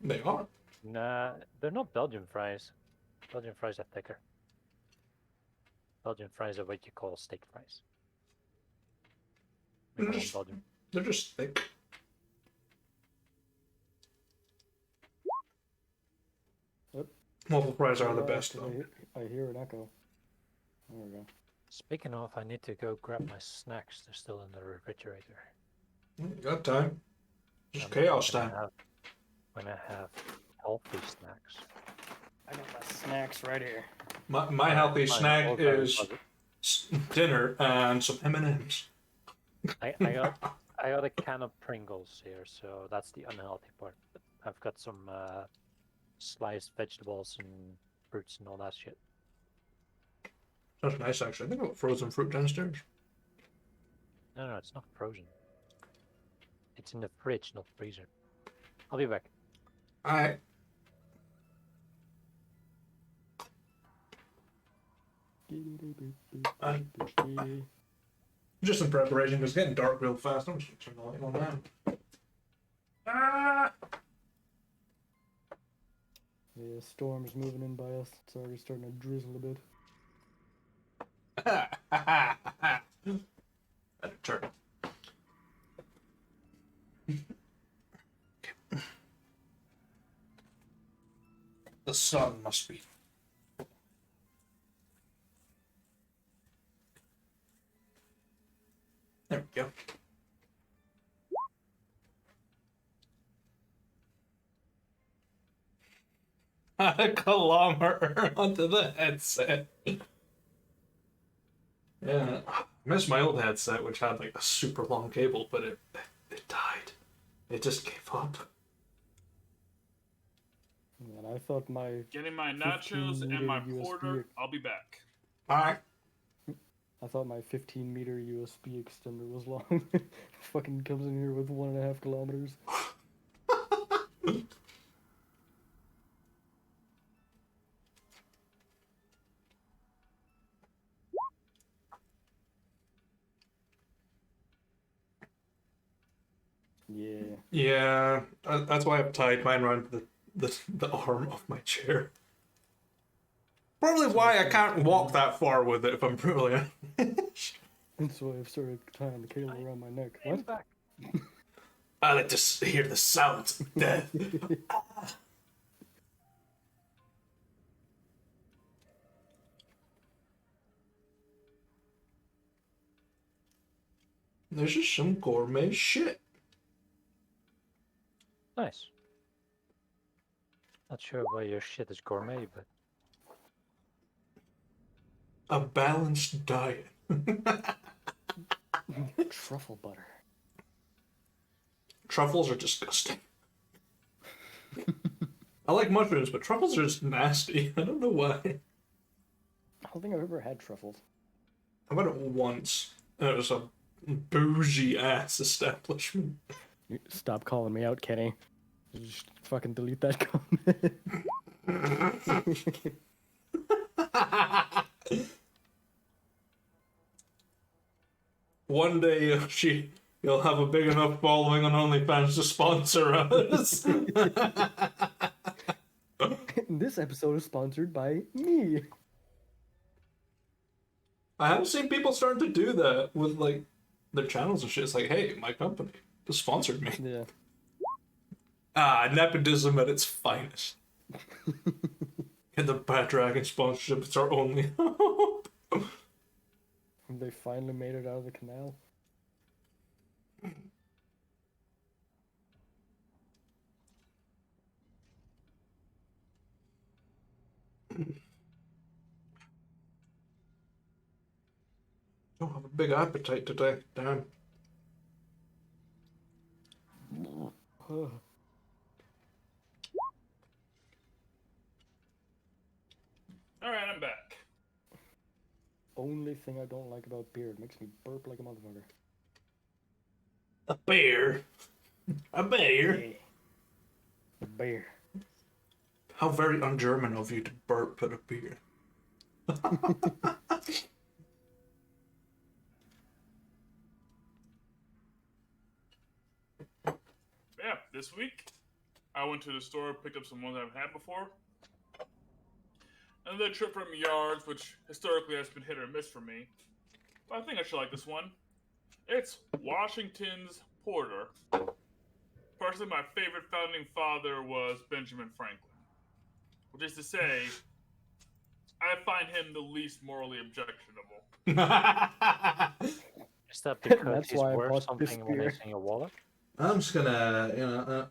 They are. Nah, they're not Belgian fries. Belgian fries are thicker. Belgian fries are what you call steak fries. They call them Belgian. They're just thick. Yep. Waffle fries are the best, though. I hear an echo. There we go. Speaking of, I need to go grab my snacks. They're still in the refrigerator. You got time. Just chaos time. When I have healthy snacks. I got my snacks right here. My healthy snack is dinner and some M&Ms. I got a can of Pringles here, so that's the unhealthy part. But I've got some sliced vegetables and fruits and all that shit. That's nice, actually. I think I got frozen fruit downstairs. No, it's not frozen. It's in the fridge, not freezer. I'll be back. Alright. Just in preparation, because it's getting dark real fast. I'm just going to turn the light on now. Ah! Yeah, storm's moving in by us. It's already starting to drizzle a bit. Better turn. The sun must be. There we go. A kilometer onto the headset. Yeah, I miss my old headset, which had like a super long cable, but it died. It just gave up. And I thought my Getting my nachos and my porter. I'll be back. All right. I thought my 15-meter USB extender was long. Fucking comes in here with 1.5 kilometers. Yeah. Yeah, that's why I've tied mine around the arm of my chair. Probably why I can't walk that far with it, if I'm brutally honest. That's why I've started tying the cable around my neck. What? Back. I like to hear the sounds of death. There's just some gourmet shit. Nice. Not sure why your shit is gourmet, but A balanced diet. Truffle butter. Truffles are disgusting. I like mushrooms, but truffles are just nasty. I don't know why. I don't think I've ever had truffles. I went it once, and it was a bougie ass establishment. Stop calling me out, Kenny. Just fucking delete that comment. One day you'll have a big enough following on OnlyFans to sponsor us. This episode is sponsored by me. I have seen people starting to do that with like their channels and shit. It's like, hey, my company just sponsored me. Yeah. Nepotism at its finest. Get the Bad Dragon sponsorship. It's our only hope. They finally made it out of the canal. Don't have a big appetite today. Damn. Alright, I'm back. Only thing I don't like about beer, it makes me burp like a motherfucker. A bear. A bear. Hey. A bear. How very un-German of you to burp at a beer. Yeah, this week I went to the store, picked up some ones I haven't had before. Another trip from Yards, which historically has been hit or miss for me. But I think I should like this one. It's Washington's Porter. Personally, my favorite founding father was Benjamin Franklin. Which is to say, I find him the least morally objectionable. Is that because That's he's why I worth bought this something when beer. he's in your wallet? I'm just gonna,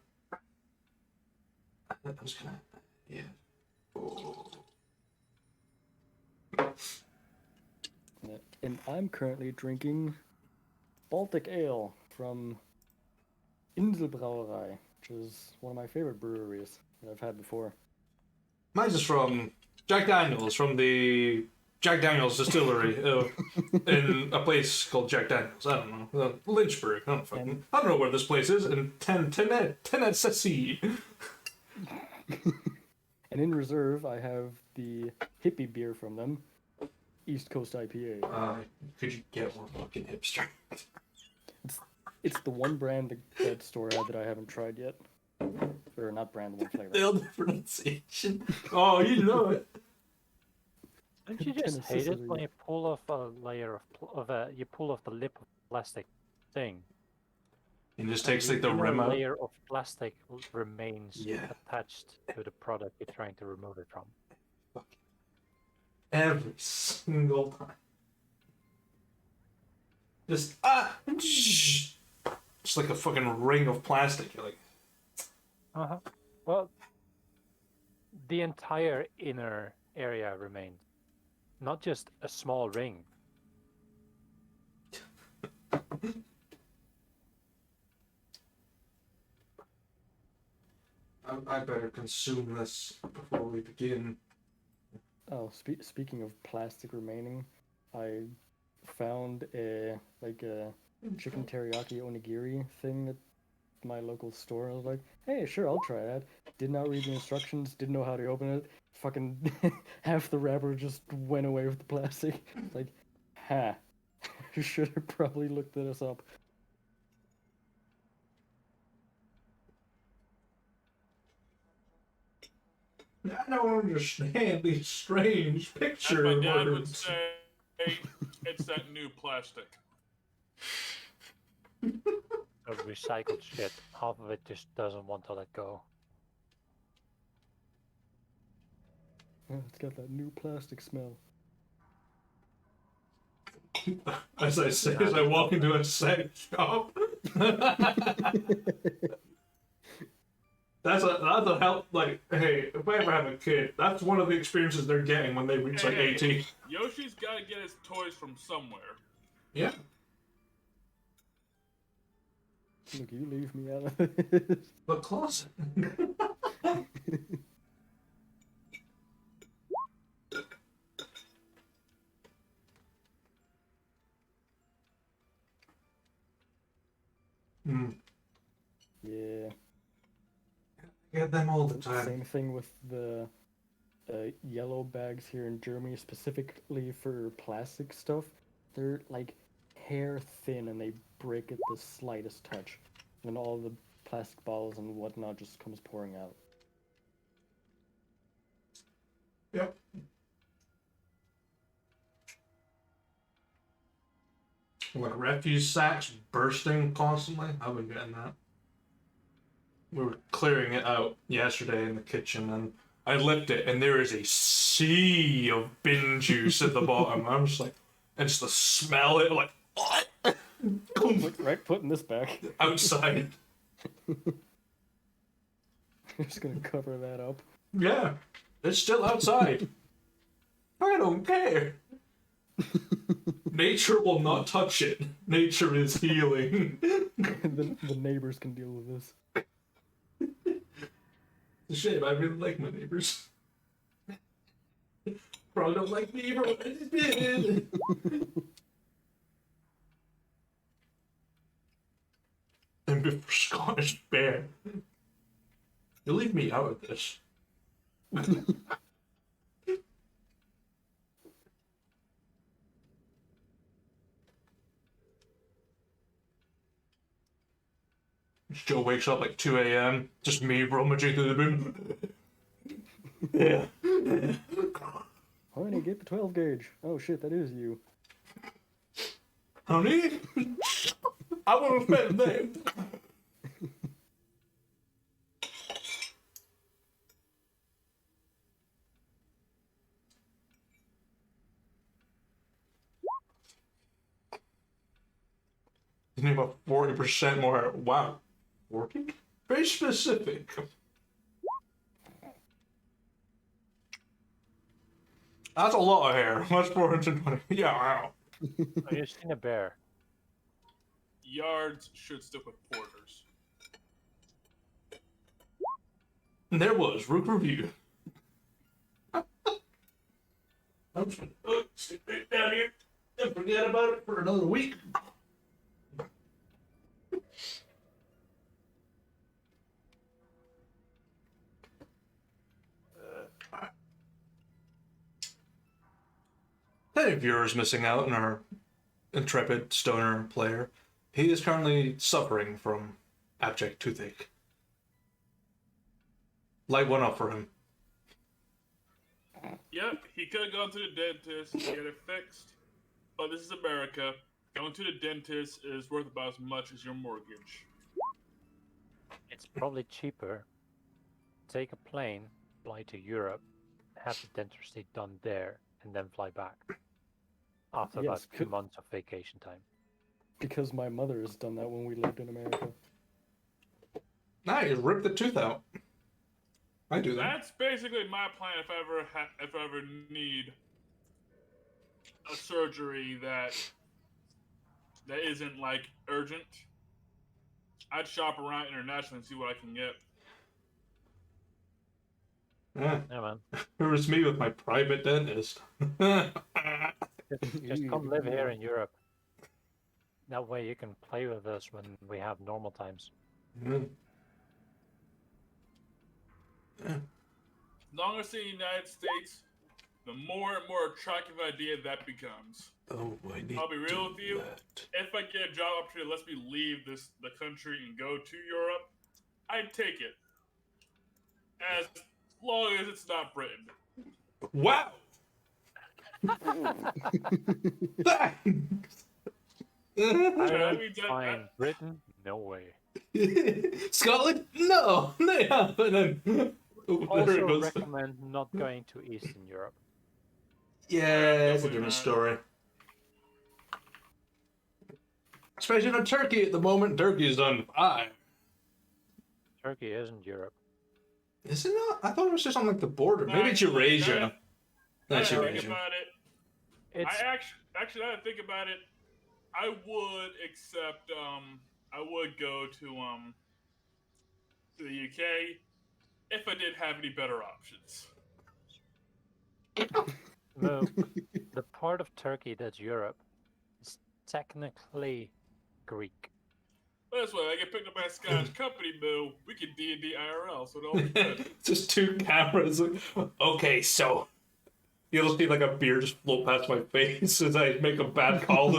I'm just gonna, yeah. And I'm currently drinking Baltic Ale from Inselbrauerei, which is one of my favorite breweries that I've had before. Mine's is from Jack Daniels, from the Jack Daniels distillery in a place called Jack Daniels. I don't know. Lynchburg. I don't know where this place is. In Tennessee. And in reserve, I have the hippie beer from them, East Coast IPA. Could you get one fucking hipster? It's the one brand that store had that I haven't tried yet. Or not brand, one flavor. The pronunciation. Oh, you know it. Don't you just hate it when you pull off a layer you pull off the lip of plastic thing? It just takes like the rim out. Layer of plastic remains Yeah. attached to the product you're trying to remove it from. Every single time. Just just like a fucking ring of plastic. You're like, Well, the entire inner area remains, not just a small ring. I better consume this before we begin. Oh, speaking of plastic remaining, I found a chicken teriyaki onigiri thing at my local store. I was like, hey, sure, I'll try that. Did not read the instructions, didn't know how to open it. Fucking half the wrapper just went away with the plastic. It's like, should have probably looked this up. I don't understand these strange picture As my dad would words. say, it's that new plastic. Of recycled shit, half of it just doesn't want to let go. It's got that new plastic smell. As I say, as I walk into a sex shop. That's a help. Like, hey, if I ever have a kid, that's one of the experiences they're getting when they reach like 18. Yoshi's gotta get his toys from somewhere. Yeah. Look, you leave me out of this. The closet. Yeah. Get them all the time. Same thing with the yellow bags here in Germany, specifically for plastic stuff. They're like hair thin and they break at the slightest touch. And all the plastic bottles and whatnot just comes pouring out. Yep. Like refuse sacks bursting constantly. I've been getting that. We were clearing it out yesterday in the kitchen, and I licked it, and there is a sea of bin juice at the bottom. I'm just like, and just the smell it, like, what? Right, putting this back. Outside. I'm just gonna cover that up. Yeah, it's still outside. I don't care. Nature will not touch it. Nature is healing. the neighbors can deal with this. It's a shame, I really like my neighbors. Probably don't like me for what I just did. And before Scottish Bear. You leave me out of this. Joe wakes up like 2 a.m. Just me rummaging through the room. Yeah. Honey, get the 12 gauge. Oh shit, that is you. Honey, I want to spend them. You need about 40% more hair. Wow. 40? Very specific. That's a lot of hair. That's 420. Yeah, wow. Oh, you've seen a bear. Yards should stick with porters. And there was Rook Review. I'm just gonna stick it down here and forget about it for another week. Any viewers missing out on our intrepid stoner player, he is currently suffering from abject toothache. Light one up for him. Yep, he could have gone to the dentist and get it fixed. But this is America. Going to the dentist is worth about as much as your mortgage. It's probably cheaper. Take a plane, fly to Europe, have the dentistry done there, and then fly back. After about Yes, 2 months of vacation time. Because my mother has done that when we lived in America. Nah, you rip the tooth out. I do that. That's basically my plan if I ever need a surgery that isn't like urgent. I'd shop around internationally and see what I can get. Yeah, Yeah, man. it was me with my private dentist. Just come live here in Europe. That way you can play with us when we have normal times. Mm. Yeah. As long as in the United States, the more and more attractive idea that becomes. Oh, I need I'll be real with you. that. If I get a job opportunity that lets me leave the country and go to Europe, I'd take it. As long as it's not Britain. Wow! Thanks! Ireland, means that- fine. Britain, no way. Scotland? No, they haven't. Oh, there it Also goes. recommend not going to Eastern Europe. Yeah, it's a different story. Especially in Turkey at the moment. Turkey's on fire. Turkey isn't Europe. Is it not? I thought it was just on like the border. Maybe it's Actually, Eurasia. That's Now that I think Eurasia. about it, It's I actually now that I think about it, I would accept I would go to the UK if I did have any better options. the part of Turkey that's Europe is technically Greek. But that's why I get picked up by a Scottish company, Bill. We can D&D IRL, so it'll all be good. Just two cameras. Okay, so you'll see like a beer just float past my face as I make a bad call.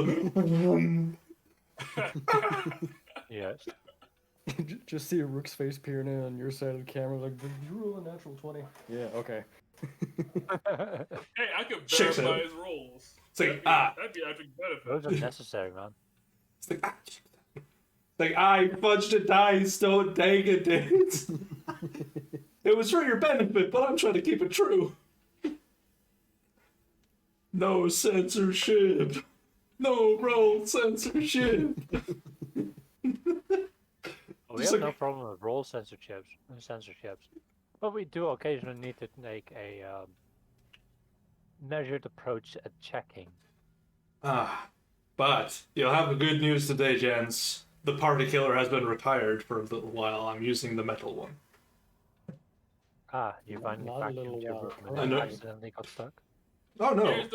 Yes. Just see a Rook's face peering in on your side of the camera, like, did you roll a natural 20? Yeah, okay. Hey, I could Shakes verify it. his roles. It's like, That'd be actually Those benefit. are necessary, man. It's like, it's like, I fudged the dice, don't take it, dude. It was for your benefit, but I'm trying to keep it true. No censorship. No roll censorship. We Just have like- no problem with role censorships, but we do occasionally need to take a measured approach at checking. But you'll have the good news today, gents. The party killer has been retired for a little while. I'm using the metal one. Ah, you finally Not a little vacuumed your while. room I and know. it accidentally got stuck. Oh no, Here's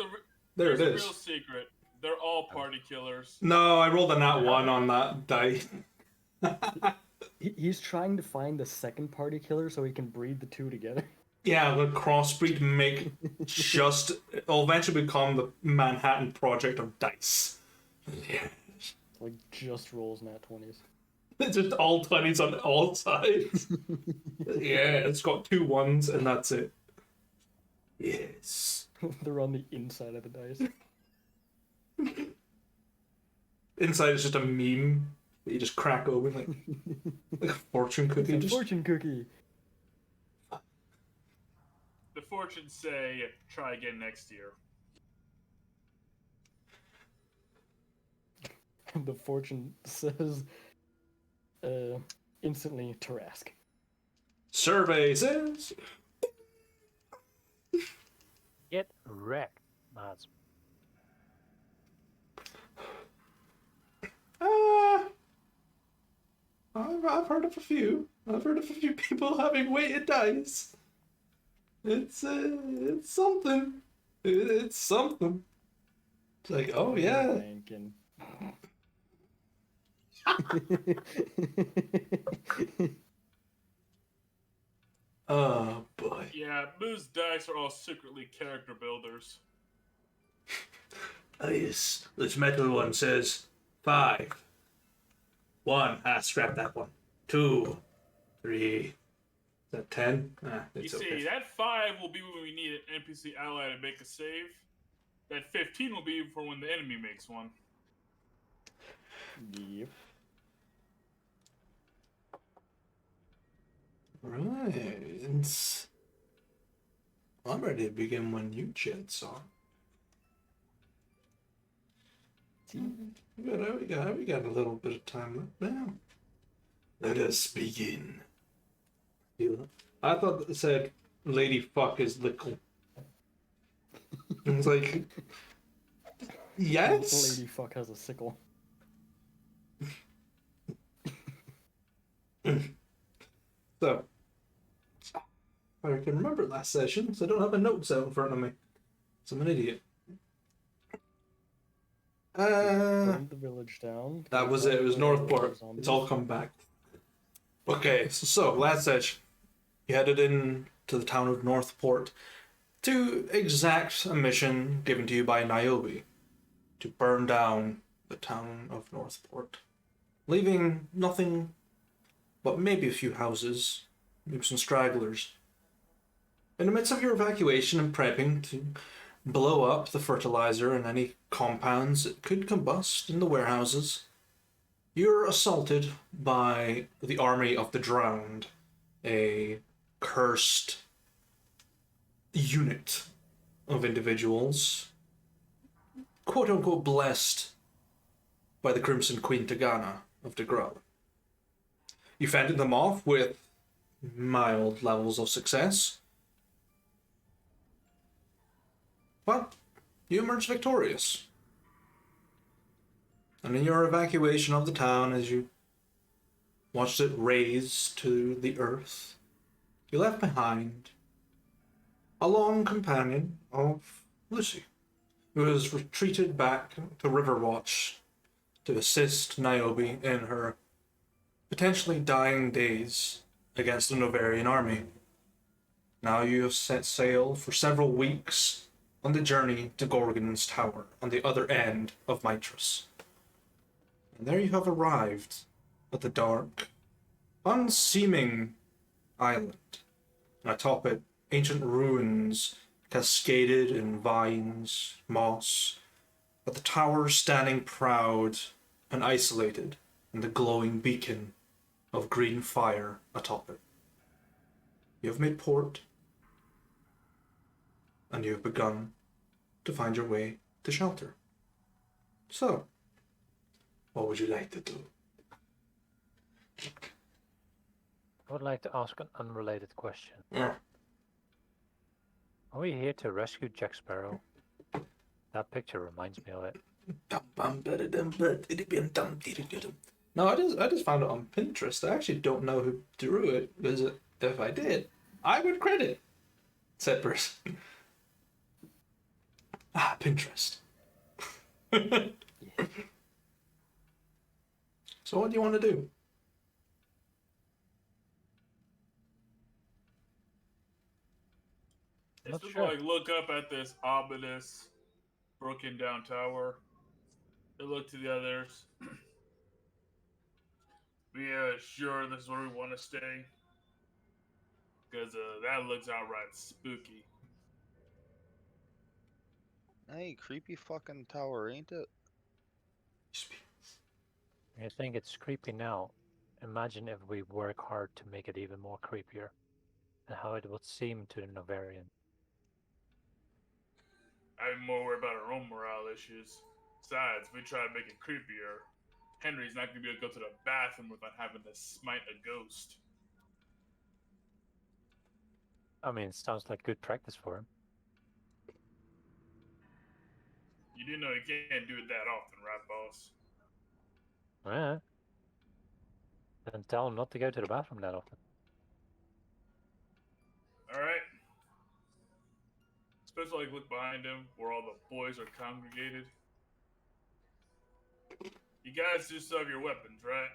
there it the is. real secret. They're all party killers. No, I rolled a nat one on that die. He's trying to find the second party killer so he can breed the two together. Yeah, the crossbreed make just it'll eventually become the Manhattan Project of dice. Yeah. Like, just rolls nat 20s. It's just all 20s on all sides. Yeah, it's got 2 1s and that's it. Yes. They're on the inside of the dice. Inside is just a meme that you just crack open like a fortune cookie. It's a Just fortune cookie. The fortunes say, try again next year. And the fortune says, instantly Tarask. survey says. Get wrecked, Mads. I've heard of a few. I've heard of a few people having weighted dice. It's something. It's something. It's like, oh yeah. Thinking. Oh boy. Yeah, Moo's dice are all secretly character builders. Oh yes. This metal one says 5. 1. Scrap that one. 2. 3. Is that 10? You see, that 5 will be when we need an NPC ally to make a save. That 15 will be for when the enemy makes one. Yep. Right. I'm ready to begin when you chats on. We got a little bit of time left now. Let us begin. I thought it said "lady fuck is lickle." It's like, yes. Lady fuck has a sickle. So, I can remember last session, so I don't have my notes out in front of me. So I'm an idiot. Burned the village down. That was it. It was Northport. It's all come back. Okay, so last session, you headed in to the town of Northport to exact a mission given to you by Niobe to burn down the town of Northport, leaving nothing but maybe a few houses, maybe some stragglers. In the midst of your evacuation and prepping to blow up the fertilizer and any compounds that could combust in the warehouses, you're assaulted by the army of the drowned, a cursed unit of individuals, quote-unquote blessed by the Crimson Queen Tagana of Degral. You fended them off with mild levels of success, but you emerged victorious. And in your evacuation of the town, as you watched it raze to the earth, you left behind a long companion of Lucy, who has retreated back to Riverwatch to assist Niobe in her potentially dying days against the Novarian Army. Now you have set sail for several weeks on the journey to Gorgon's tower on the other end of Mitras. And there you have arrived at the dark, unseeming island. And atop it, ancient ruins cascaded in vines, moss, but the tower standing proud and isolated in the glowing beacon of green fire atop it. You have made port, and you have begun to find your way to shelter. So, what would you like to do? I would like to ask an unrelated question. Yeah. Are we here to rescue Jack Sparrow? That picture reminds me of it. No, I just found it on Pinterest. I actually don't know who drew it, because if I did, I would credit said person. Pinterest. So what do you want to do? Not Just sure. like look up at this ominous, broken down tower. They look to the others. Yeah, sure, this is where we want to stay. Because that looks outright spooky. Hey, creepy fucking tower, ain't it? I think it's creepy now. Imagine if we work hard to make it even more creepier, and how it would seem to the Novarian. I'm more worried about our own morale issues. Besides, if we try to make it creepier, Henry's not going to be able to go to the bathroom without having to smite a ghost. I mean, it sounds like good practice for him. You do know you can't do it that often, right, boss? Yeah. Then tell him not to go to the bathroom that often. Alright. Especially like look behind him where all the boys are congregated. You guys do still have your weapons, right?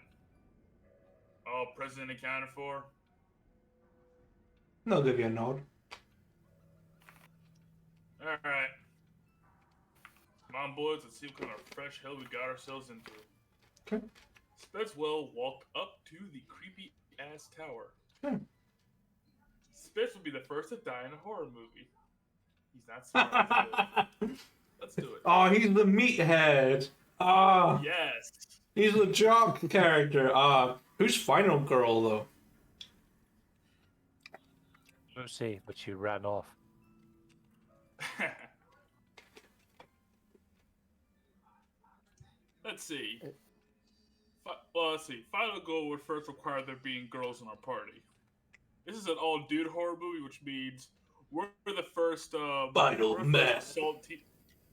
All present and accounted for? I'll give you a nod. Alright. Come on, boys, let's see what kind of fresh hell we got ourselves into. Okay. Spence will walk up to the creepy ass tower. Hmm. Spence will be the first to die in a horror movie. He's not smart enough to do it. Let's do it. Oh, he's the meathead. Ah, Yes. he's the jock character. Who's Final Girl though? Lucy, but she ran off. Let's see. Well, let's see. Final goal would first require there being girls in our party. This is an all-dude horror movie, which means we're the first. Vital man.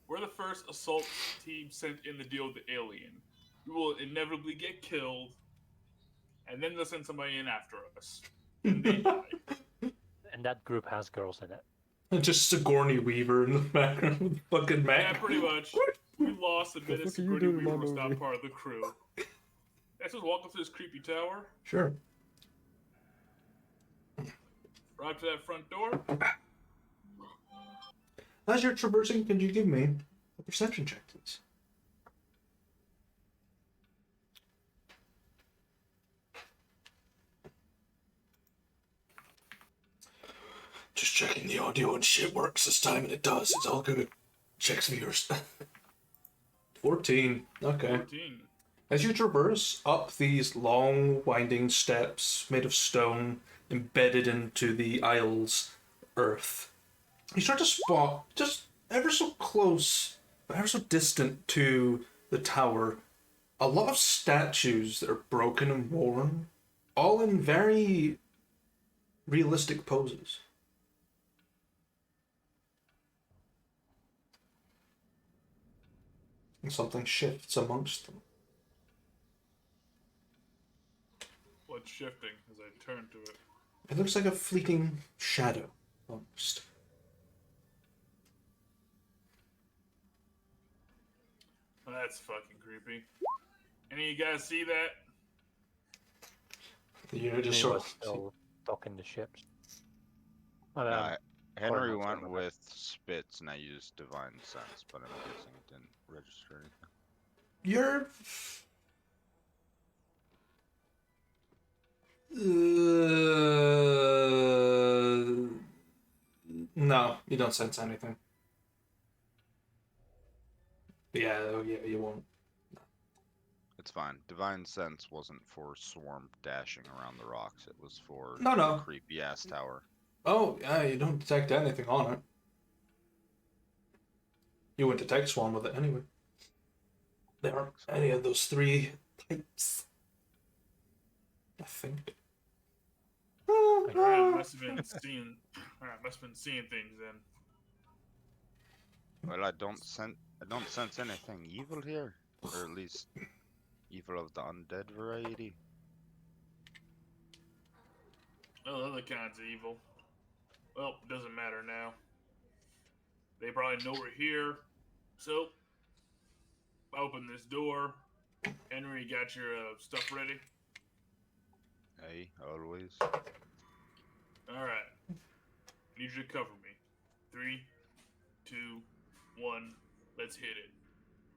We're the first assault team sent in to deal with the alien. We will inevitably get killed, and then they'll send somebody in after us. And they die. And that group has girls in it. And just Sigourney Weaver in the background with fucking Mac. Yeah, pretty much. We lost the minute fuck are you Sigourney doing in my Weaver was not movie? part of the crew. Let's just walk up to this creepy tower, Sure. right up to that front door. As you're traversing, can you give me a perception check, please? Just checking the audio and shit works this time, and it does. It's all good. Checks viewers. 14. Okay. 14. As you traverse up these long, winding steps made of stone, embedded into the aisle's earth, you start to spot, just ever so close, but ever so distant to the tower, a lot of statues that are broken and worn, all in very realistic poses. And something shifts amongst them. What's shifting as I turn to it? It looks like a fleeting shadow, almost. Oh, that's fucking creepy. Any of you guys see that? The unit just He sort was of... still docking the ships. But, Henry Gorgon's went on the with Spitz, and I used Divine Sense, but I'm guessing it didn't register anything. You're... No, you don't sense anything. Yeah, you won't. It's fine. Divine Sense wasn't for Swarm dashing around the rocks. It was for No. the creepy ass tower. Oh, yeah, you don't detect anything on it. You wouldn't detect Swarm with it anyway. There aren't any of those three types. I think. Alright, must have been seeing. Alright, must have been seeing things then. Well, I don't sense anything evil here, or at least evil of the undead variety. Well, other kinds of evil. Well, doesn't matter now. They probably know we're here. So, open this door. Henry, you got your stuff ready? Hey, always. Alright. Need you to cover me. 3, 2, 1. Let's hit it.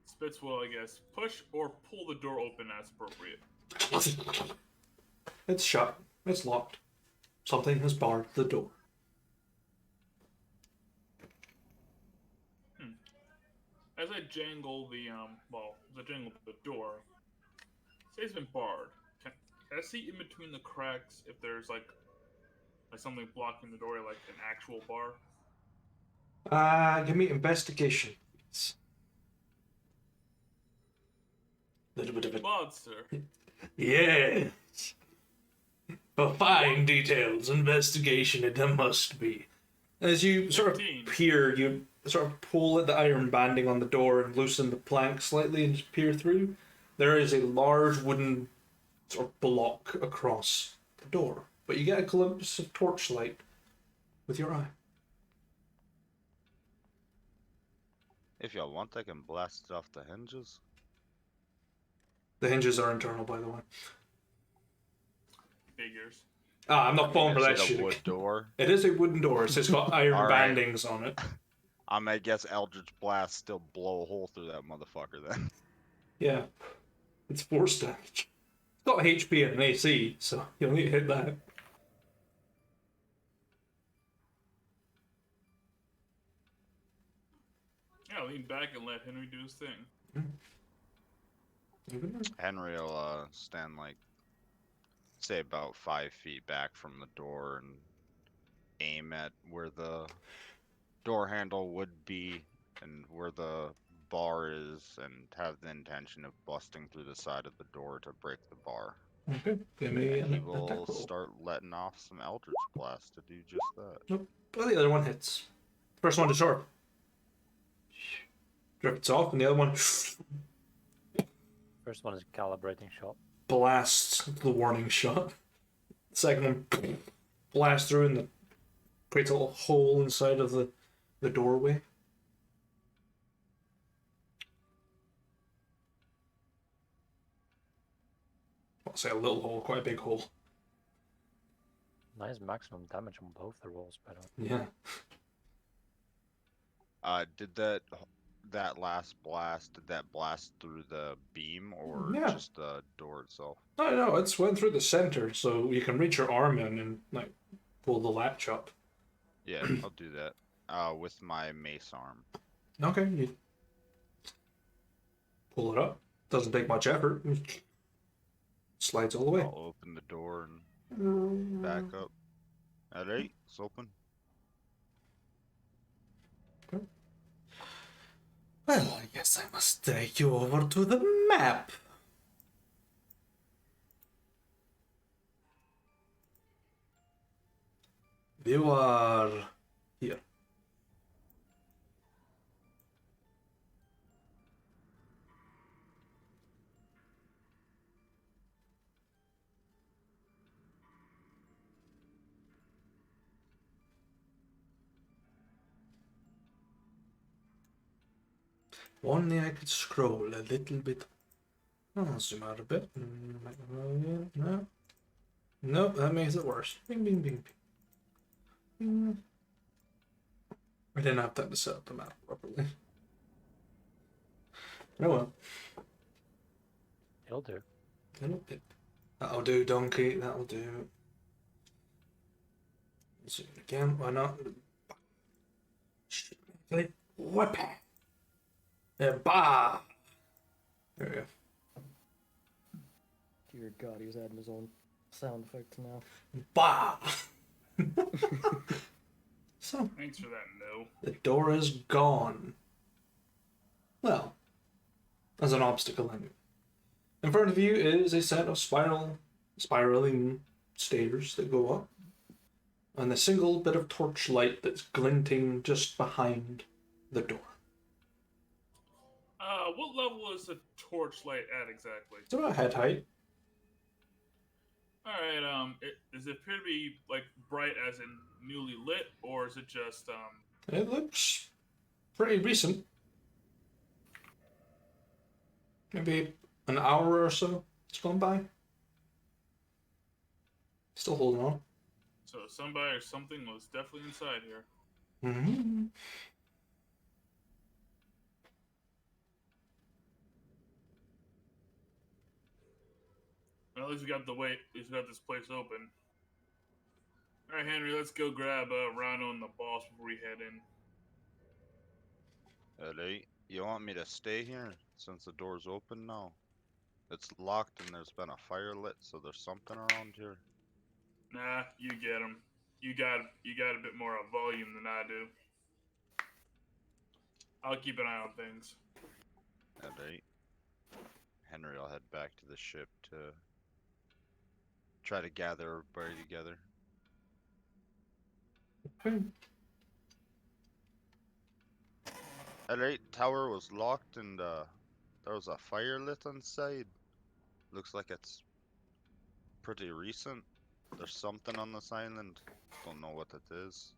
Spitz will, I guess, push or pull the door open as appropriate. It's shut. It's locked. Something has barred the door. As I jangle the door, say it's been barred. Can I see in between the cracks if there's like something blocking the door, like an actual bar? Give me investigation, please. Little bit of a Monster. yes. For fine details, investigation it must be. As you sort of 15. peer, you sort of pull at the iron banding on the door and loosen the plank slightly and just peer through. There is a large wooden sort of block across the door, but you get a glimpse of torchlight with your eye. If y'all want, I can blast it off the hinges. The hinges are internal, by the way. Figures. I'm not falling for that Is it a shit. wood door? It is a wooden door, so it's got iron All right. bandings on it. I guess Eldritch Blast still blow a hole through that motherfucker then. Yeah. It's force damage. It's got HP and an AC, so you'll need to hit that. Yeah, lean back and let Henry do his thing. Henry will stand like, say about 5 feet back from the door and aim at where the door handle would be and where the bar is, and have the intention of busting through the side of the door to break the bar. Okay, give me And an he attack will roll. start letting off some Eldritch Blast to do just that. Nope, but the other one hits. First one to short. Drifts off, and the other one First one is a calibrating shot. blasts the warning shot. The second one blasts through and creates a little hole inside of the doorway. I'll say a little hole, quite a big hole. Nice maximum damage on both the rolls, by the way. Yeah. Did that last blast, did that blast through the beam or Yeah. just the door itself? No, it's went through the center, so you can reach your arm in and like pull the latch up. Yeah, I'll do that. With my mace arm. Okay, you pull it up. Doesn't take much effort. Slides all the way. I'll open the door and back up. Alright, it's open. Well, I guess I must take you over to the map. You are here. Only I could scroll a little bit. I'll zoom out a bit. No. No, that makes it worse. Bing, bing, bing, bing. I didn't have time to set up the map properly. Oh well. It'll do. That'll do, donkey. That'll do. Zoom again. Why not? Weapon. Bah. There we go. Dear God, he's adding his own sound effects now. Bah. So Thanks for that, no. the door is gone. Well, as an obstacle anyway. In front of you is a set of spiraling stairs that go up, and a single bit of torchlight that's glinting just behind the door. What level is the torchlight at exactly? It's about head height. Alright, does it appear to be, like, bright as in newly lit, or is it just, It looks pretty recent. Maybe an hour or so it's gone by. Still holding on. so somebody or something was definitely inside here? Mm-hmm. At least we got the wait. At least we got this place open. All right, Henry, let's go grab Rhino and the boss before we head in. Alright, you want me to stay here since the door's open now? It's locked and there's been a fire lit, so there's something around here. Nah, you get him. You got a bit more volume than I do. I'll keep an eye on things. Alright. Henry will head back to the ship to try to gather everybody together. Okay. Alright, tower was locked and there was a fire lit inside. Looks like it's pretty recent. There's something on this island. Don't know what it is.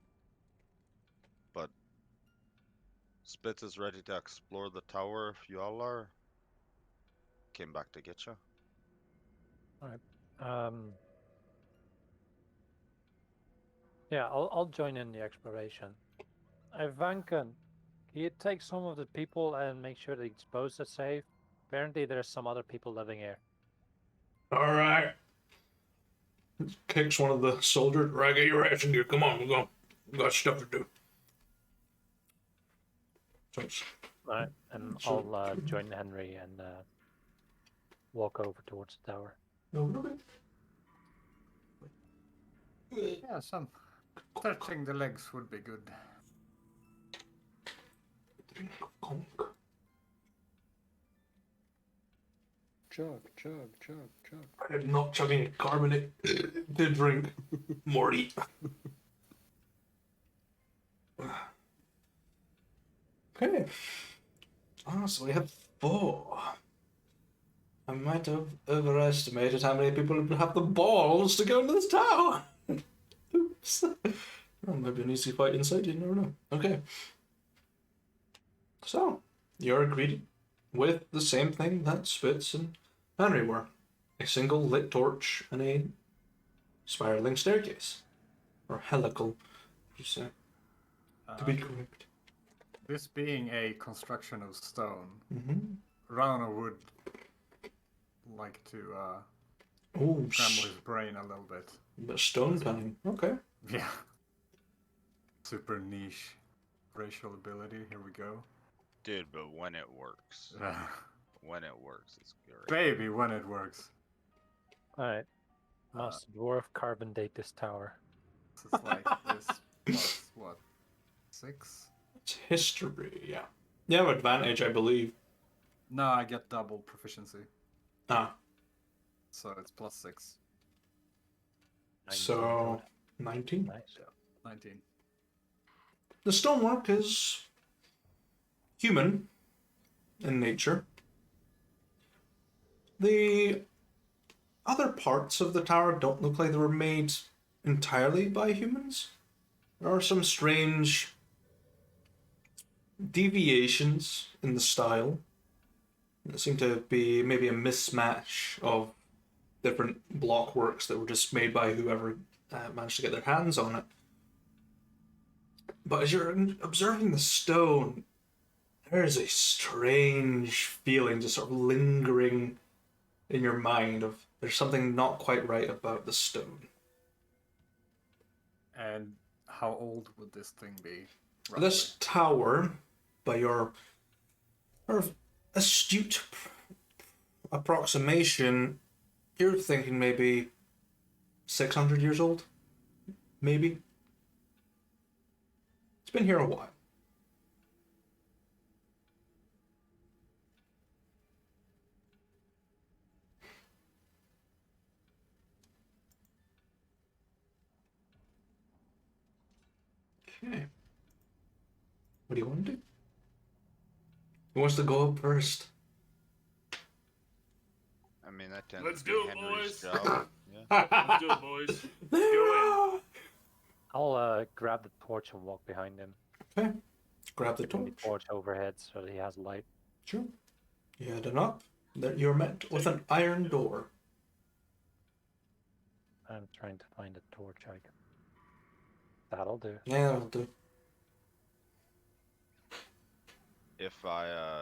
But Spitz is ready to explore the tower if you all are. Came back to get you. Yeah, I'll join in the exploration. Vankan, can you take some of the people and make sure the exposed are safe? Apparently, there's some other people living here. All right. Kicks one of the soldiers. Right, get your ration gear. Come on, we'll go. We got stuff to do. So Alright, and So- I'll join Henry and walk over towards the tower. Yeah, some touching the legs would be good. Chug, chug, chug, chug. I am not chugging a carbonated drink, Morty. Okay. So we have 4. I might have overestimated how many people would have the balls to go into this tower. Oops. Well, maybe an easy fight inside, you never know. Okay. So, you're greeted with the same thing that Spitz and Henry were. A single lit torch and a spiraling staircase. Or helical, you say, to be correct. This being a construction of stone, Mm-hmm. Rana would like to Oh, scramble his brain a little bit. but stone cunning. Okay. Yeah. Super niche racial ability. Here we go. Dude, but when it works. When it works, it's great. Baby, when it works. Alright. Must dwarf carbon date this tower. So it's like this plus what? 6? It's history, yeah. You have advantage, I believe. No, I get double proficiency. Ah, So it's plus 6. so 19. Nice. 19. The stonework is human in nature. The other parts of the tower don't look like they were made entirely by humans. There are some strange deviations in the style. It seemed to be maybe a mismatch of different block works that were just made by whoever managed to get their hands on it. But as you're observing the stone, there is a strange feeling just sort of lingering in your mind of there's something not quite right about the stone. And how old would this thing be? This tower, by your sort of astute approximation, you're thinking maybe 600 years old? Maybe? It's been here a while. Okay. What do you want to do? Who wants to go up first? I mean, that tends Let's to be do it, Henry's boys. job. Yeah. Let's do it, boys. There! I'll grab the torch and walk behind him. Okay. Grab the Keeping torch. the torch overhead so that he has light. Sure. You head on up. There you're met with an iron door. I'm trying to find a torch icon. That'll do. Yeah, that'll do. If I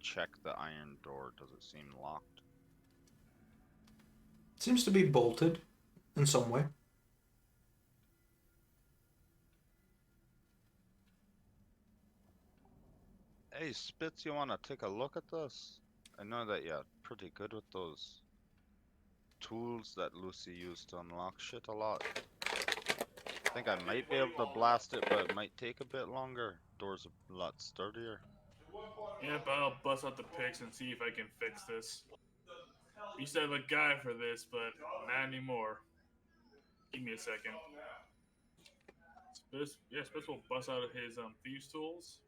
check the iron door, does it seem locked? Seems to be bolted in some way. Hey, Spitz, you wanna take a look at this? I know that you're pretty good with those tools that Lucy used to unlock shit a lot. I think I might be able to blast it, but it might take a bit longer. Door's a lot sturdier. Yeah, but I'll bust out the picks and see if I can fix this. We used to have a guy for this, but not anymore. Give me a second. Spitz will bust out his thieves tools.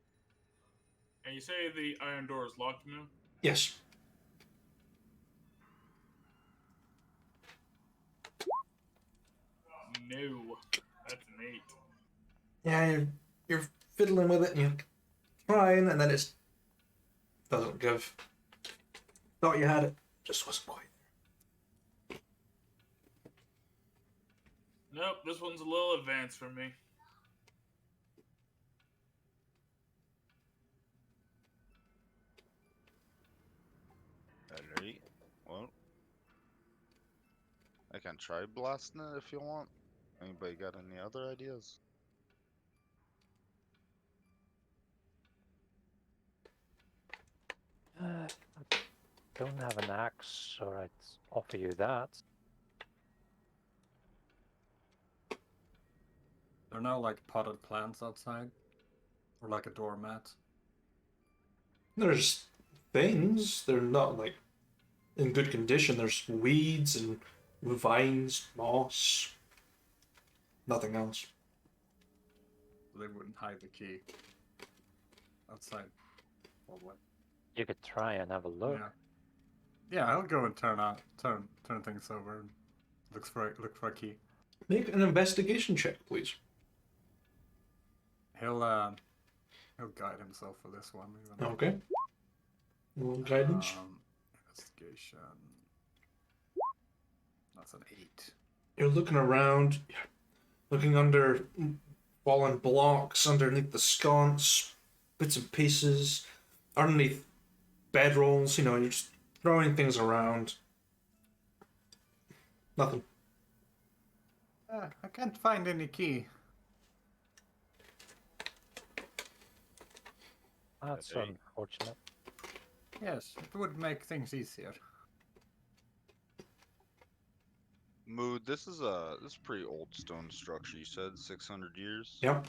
And you say the iron door is locked, man? Yes. No, that's an 8. Yeah, you're fiddling with it and you're trying, and then it doesn't give. Thought you had it, just wasn't quite. Nope, this one's a little advanced for me. Alright, well. I can try blasting it if you want. Anybody got any other ideas? I don't have an axe, so I'd offer you that. There are now like potted plants outside, or like a doormat. There's things. They're not like in good condition. There's weeds and vines, moss. Nothing else. They wouldn't hide the key outside. Probably. You could try and have a look. Yeah, I'll go and turn things over. And look for a key. Make an investigation check, please. He'll guide himself for this one. Even. Okay. Roll guidance. Investigation. That's an 8. You're looking around, looking under fallen blocks, underneath the sconce, bits and pieces, underneath bedrolls. You're just throwing things around. Nothing. I can't find any key. That's Okay. unfortunate. Yes, it would make things easier. Mood, this is a pretty old stone structure. You said 600 years. Yep.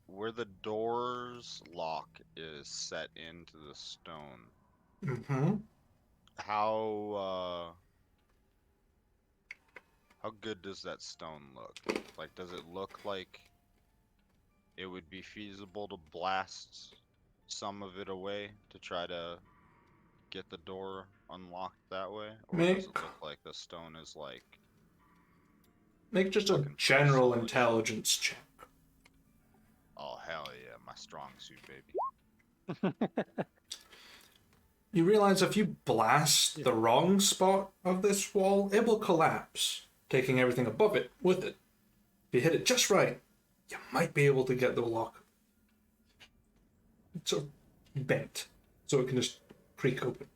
Where the door's lock is set into the stone. Mm-hmm. How good does that stone look? Like, does it look like it would be feasible to blast some of it away to try to get the door unlocked that way? Or does it look like the stone is like... Make just a Looking for general solution. intelligence check. Oh, hell yeah, my strong suit, baby. You realize if you blast the wrong spot of this wall, it will collapse, taking everything above it with it. If you hit it just right, you might be able to get the lock sort of bent, so it can just creak open.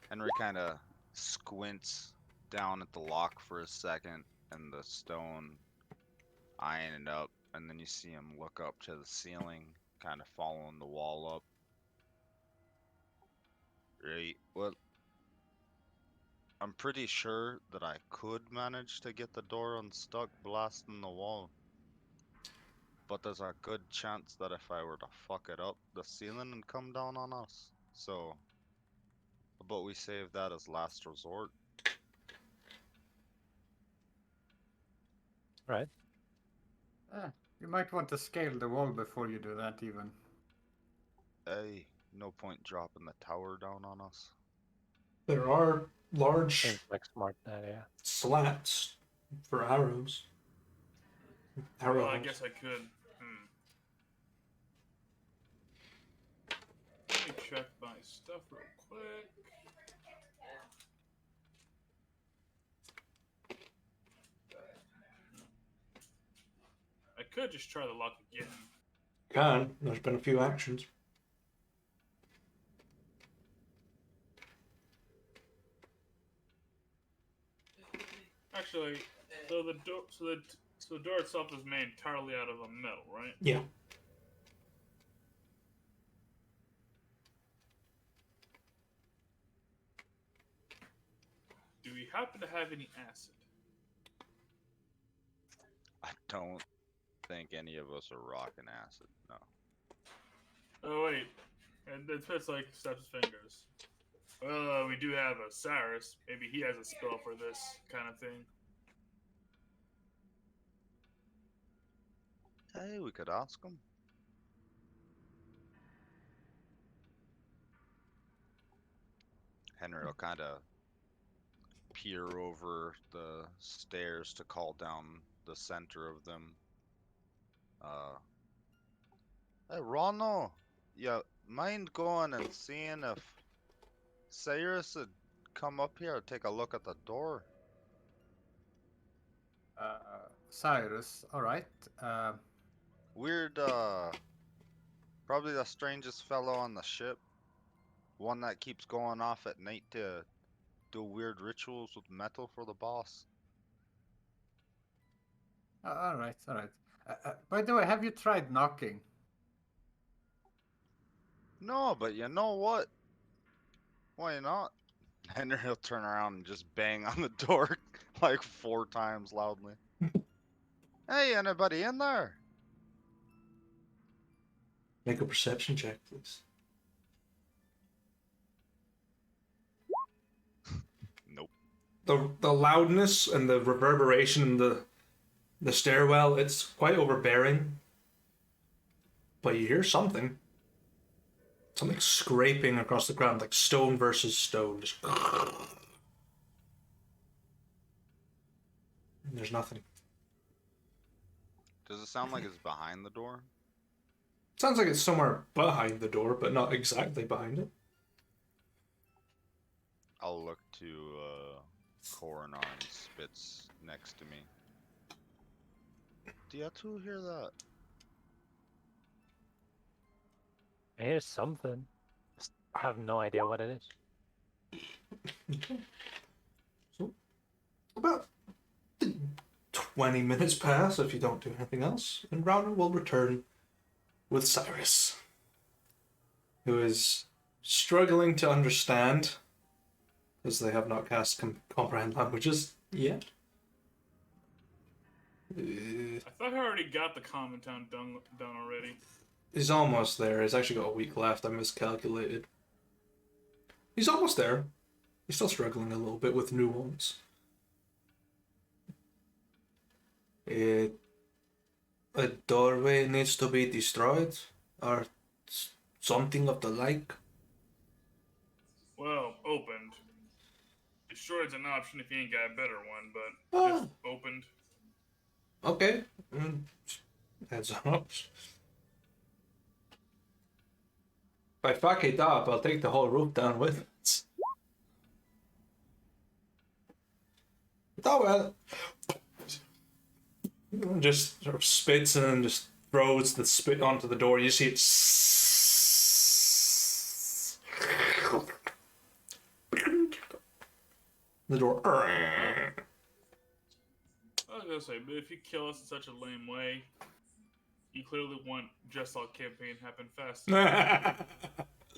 Henry kind of squints down at the lock for a second, and the stone eyeing it up, and then you see him look up to the ceiling, kind of following the wall up. Right, well, I'm pretty sure that I could manage to get the door unstuck blasting the wall. But there's a good chance that if I were to fuck it up, the ceiling would come down on us. So, how about we save that as last resort? Right. You might want to scale the wall before you do that, even. Hey, no point dropping the tower down on us. There are large Seems like smart idea. slats for arrows. Well, I Arrowheads. guess I could. Let me check my stuff real quick. I could just try the lock again. Can. There's been a few actions. actually, so the door itself is made entirely out of a metal, right? Yeah. Do we happen to have any acid? I don't think any of us are rocking acid. No. Oh wait, and it fits like steps fingers. Well, we do have a Cyrus. Maybe he has a spell for this kind of thing. Hey, we could ask him. Henry will kind of peer over the stairs to call down the center of them. Hey, Ronald, you mind going and seeing if Cyrus had come up here to take a look at the door? Cyrus, alright. Weird, probably the strangest fellow on the ship. One that keeps going off at night to do weird rituals with metal for the boss. Alright. By the way, have you tried knocking? No, but you know what? Why not? And he'll turn around and just bang on the door like 4 times loudly. Hey, anybody in there? Make a perception check, please. Nope. The loudness and the reverberation in the stairwell, it's quite overbearing. But you hear something. Something scraping across the ground, like stone versus stone. Just... And there's nothing. Does it sound like it's behind the door? Sounds like it's somewhere behind the door, but not exactly behind it. I'll look to Coronar and Spitz next to me. Do you two hear that? I hear something. Just have no idea what it is. So, about 20 minutes pass if you don't do anything else, and Rounder will return with Cyrus, who is struggling to understand, as they have not cast comprehend languages yet. I thought I already got the common town done already. He's almost there. He's actually got a week left. I miscalculated. He's almost there. He's still struggling a little bit with nuance. A doorway needs to be destroyed, or something of the like. Well, opened. Destroyed's an option if you ain't got a better one, but just opened. Okay. Heads up. If I fuck it up, I'll take the whole roof down with it. Oh well. Just sort of spits and just throws the spit onto the door. You see it. The door. I was gonna say, but if you kill us in such a lame way, you clearly want Just All campaign happen fast.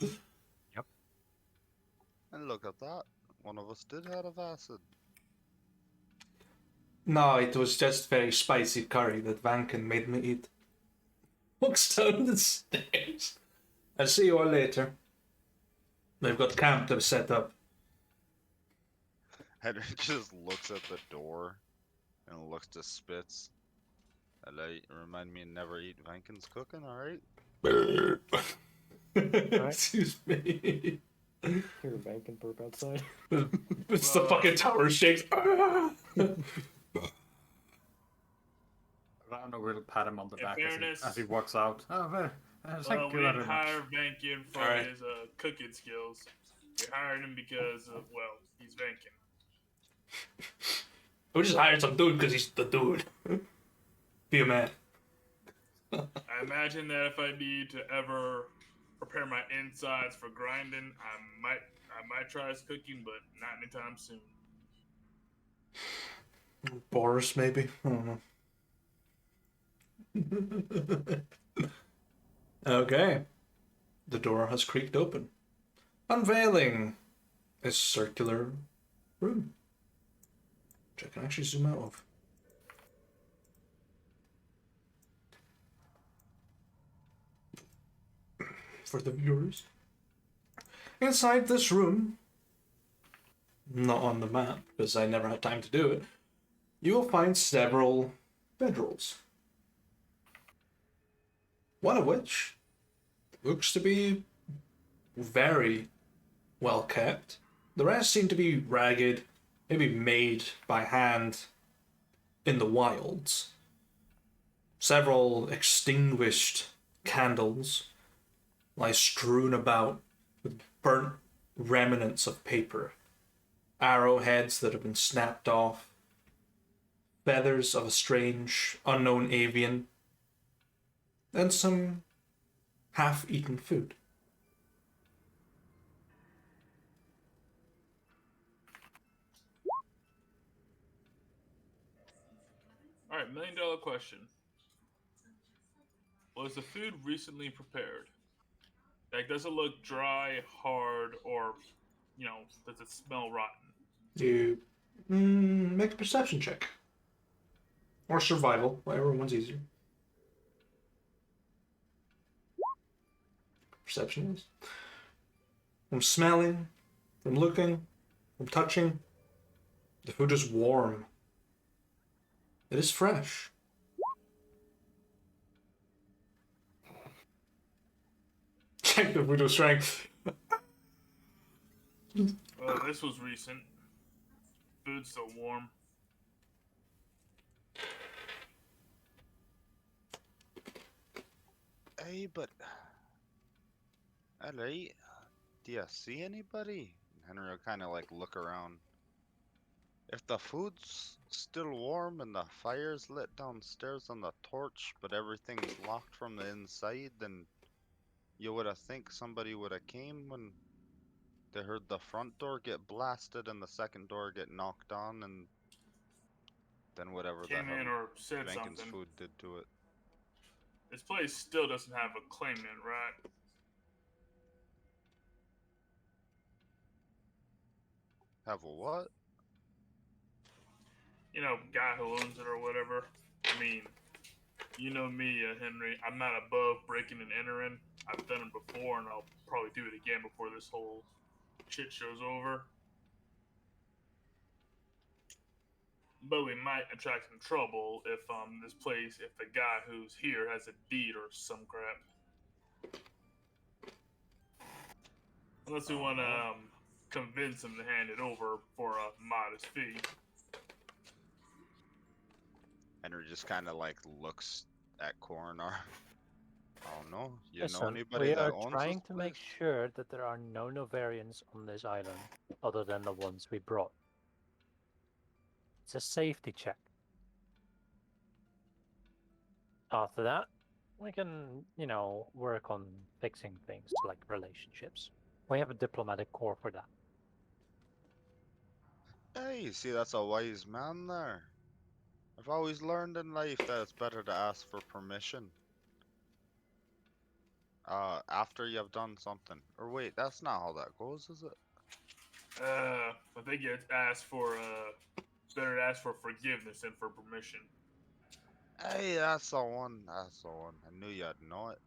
Yep. And look at that. One of us did have acid. No, it was just very spicy curry that Vankin made me eat. Walks down the stairs. I'll see you all later. They've got camp to set up. Henry just looks at the door and looks to Spitz. Remind me to never eat Vankin's cooking, alright? Excuse me. Hear a Vankin burp outside. It's the fucking tower shakes. Rounder will pat him on the In back fairness- as he walks out. Oh, very. Thank We you very didn't much. hire Vankin for Alright. his cooking skills. We hired him because of, well, he's Vankin. We just hired some dude because he's the dude. Be a man. I imagine that if I need to ever prepare my insides for grinding, I might try his cooking, but not anytime soon. Boris, maybe? I don't know. Okay. The door has creaked open, unveiling a circular room, which I can actually zoom out of. For the viewers. Inside this room, not on the map, because I never had time to do it, you will find several bedrolls. One of which looks to be very well kept. The rest seem to be ragged, maybe made by hand in the wilds. Several extinguished candles lie strewn about with burnt remnants of paper, arrowheads that have been snapped off, feathers of a strange, unknown avian, and some half-eaten food. All right, $1 million question. Was the food recently prepared? Like, does it look dry, hard, or, does it smell rotten? You make a perception check. Or survival, whatever one's easier. Perception is. From smelling, from looking, from touching, the food is warm. It is fresh. Check the food strength. Well, this was recent. Food's still warm. Hey, but... Alright. Do you see anybody? Henry will kind of like look around. If the food's still warm and the fire's lit downstairs on the torch, but everything's locked from the inside, then you would have think somebody would have came when they heard the front door get blasted and the second door get knocked on, and then whatever Came the in hell or said Jenkins something. food did to it. This place still doesn't have a claimant, right? Have a what? Guy who owns it or whatever. I mean, you know me, Henry. I'm not above breaking and entering. I've done it before, and I'll probably do it again before this whole shit show's over. But we might attract some trouble if if the guy who's here has a deed or some crap. Unless we want to convince him to hand it over for a modest fee. Henry just kind of like looks at Coronar. I don't know. You know Listen, anybody we that are owns trying this to make place? sure that there are no Novarians on this island other than the ones we brought. It's a safety check. After that, we can, work on fixing things like relationships. We have a diplomatic corps for that. Hey, see, that's a wise man there. I've always learned in life that it's better to ask for permission. After you've done something. Or wait, that's not how that goes, is it? I think it's better to ask for forgiveness than for permission. Hey, that's the one. That's the one. I knew you'd know it.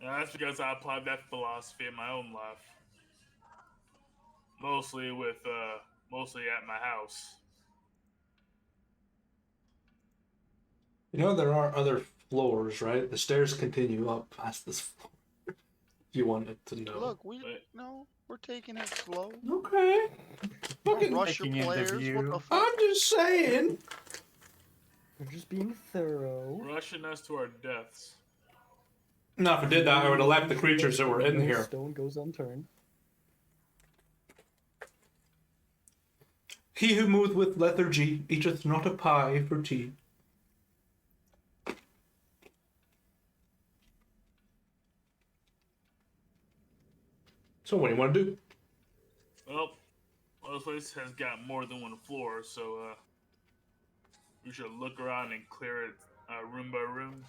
And that's because I applied that philosophy in my own life. Mostly at my house. There are other floors, right? The stairs continue up past this floor. If you wanted to know. Look, But we're taking it slow. Okay. Don't rush your Taking in the players. What view. the fuck? I'm just saying. We're just being thorough. rushing us to our deaths. No, if I did that, I would have left the creatures that were in No here. stone goes unturned. He who moveth with lethargy eateth not a pie for tea. So what do you want to do? Well, Well, this place has got more than one floor, so we should look around and clear it room by room.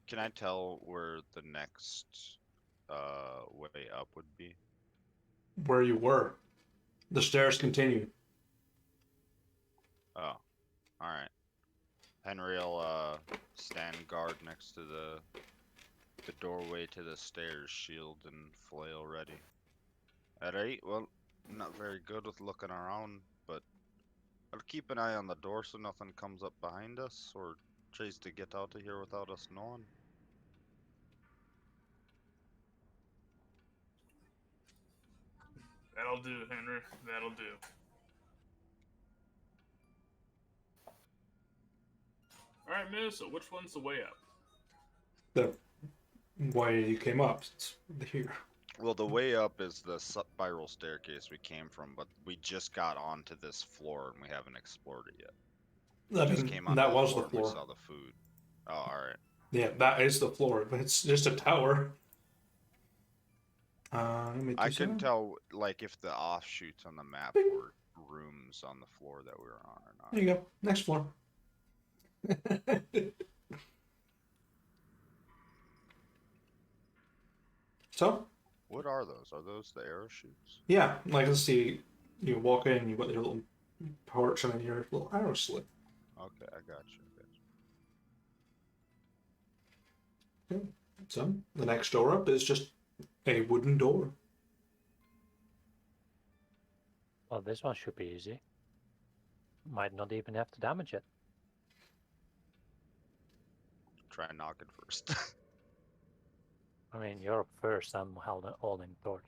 Can I tell where the next way up would be? Where you were. The stairs continue. Oh, alright. Henry'll stand guard next to the doorway to the stairs, shield and flail ready. Alright, well, I'm not very good with looking around, but I'll keep an eye on the door so nothing comes up behind us or tries to get out of here without us knowing. That'll do, Henry. That'll do. Alright, Miss, so which one's the way up? The way you came up. It's here. Well, the way up is the spiral staircase we came from, but we just got onto this floor and we haven't explored it yet. I We just mean, came on that the was floor the and we floor. saw the food. Oh, alright. Yeah, that is the floor. But it's just a tower. Let me I do couldn't that. tell, like, if the offshoots on the map were rooms on the floor that we were on or not. There you go. Next floor. So, What are those? Are those the arrow shoots? yeah, like let's see. You walk in, you've got your little porch and then your little arrow slit. Okay, I got you. I got you. So, the next door up is just a wooden door. Well, this one should be easy. Might not even have to damage it. Try and knock it first. I mean, you're up first. I'm holding torch.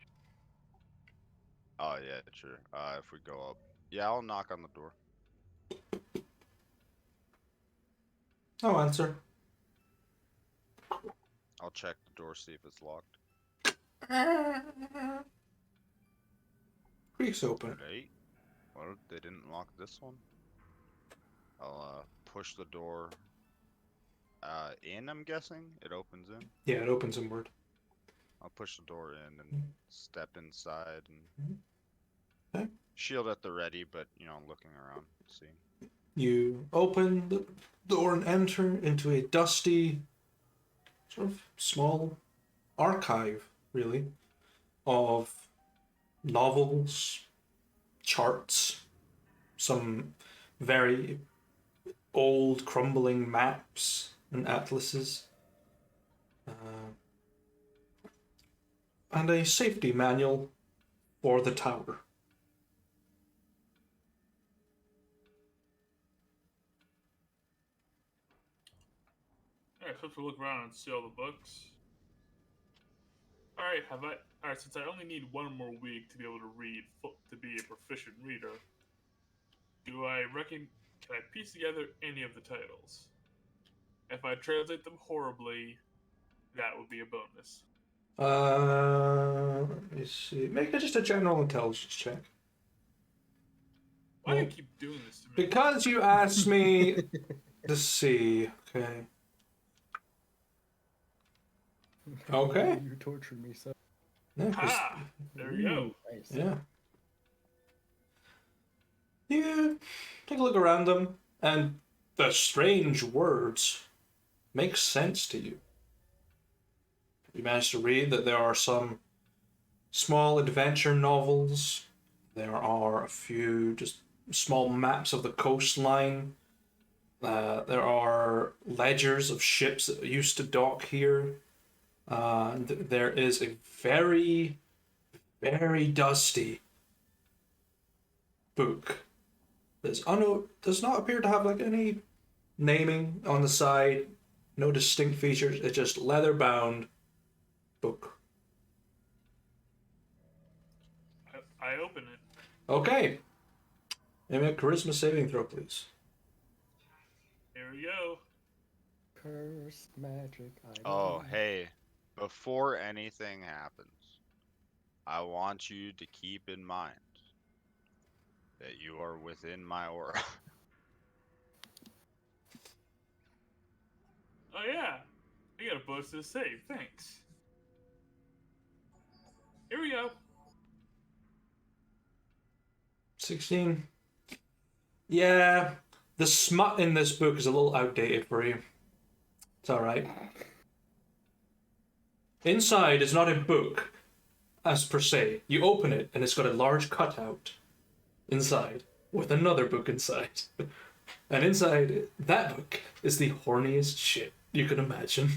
Oh, yeah, sure. If we go up. Yeah, I'll knock on the door. No answer. I'll check the door, see if it's locked. Creaks open. Right. Well, they didn't lock this one. I'll push the door in, I'm guessing? It opens in? Yeah, it opens inward. I'll push the door in and step inside and Okay. shield at the ready, but, you know, looking around, see. You open the door and enter into a dusty, sort of small archive, really, of novels, charts, some very old crumbling maps and atlases, and a safety manual for the tower. Alright, so to look around and see all the books. Alright, Alright, since I only need one more week to be able to read, to be a proficient reader, can I piece together any of the titles? If I translate them horribly, that would be a bonus. Let me see. Make it just a general intelligence check. Why do you Well, keep doing this to me? Because you asked me to see. Okay. Okay. You tortured me so. Yeah, 'cause- Ha! There you go. Nice. yeah. You take a look around them, and the strange words make sense to you. You manage to read that there are some small adventure novels. There are a few just small maps of the coastline. There are ledgers of ships that used to dock here. There is a very, very dusty book. Does not appear to have like any naming on the side, no distinct features. It's just leather bound book. I open it. Okay. Give me a charisma saving throw, please. Here we go. Cursed magic. Oh, hey. Before anything happens, I want you to keep in mind that you are within my aura. Oh yeah, I got a bonus to save. Thanks. Here we go. 16. Yeah, the smut in this book is a little outdated for you. It's alright. Inside is not a book, as per se. You open it, and it's got a large cutout inside, with another book inside. And inside that book is the horniest shit you can imagine.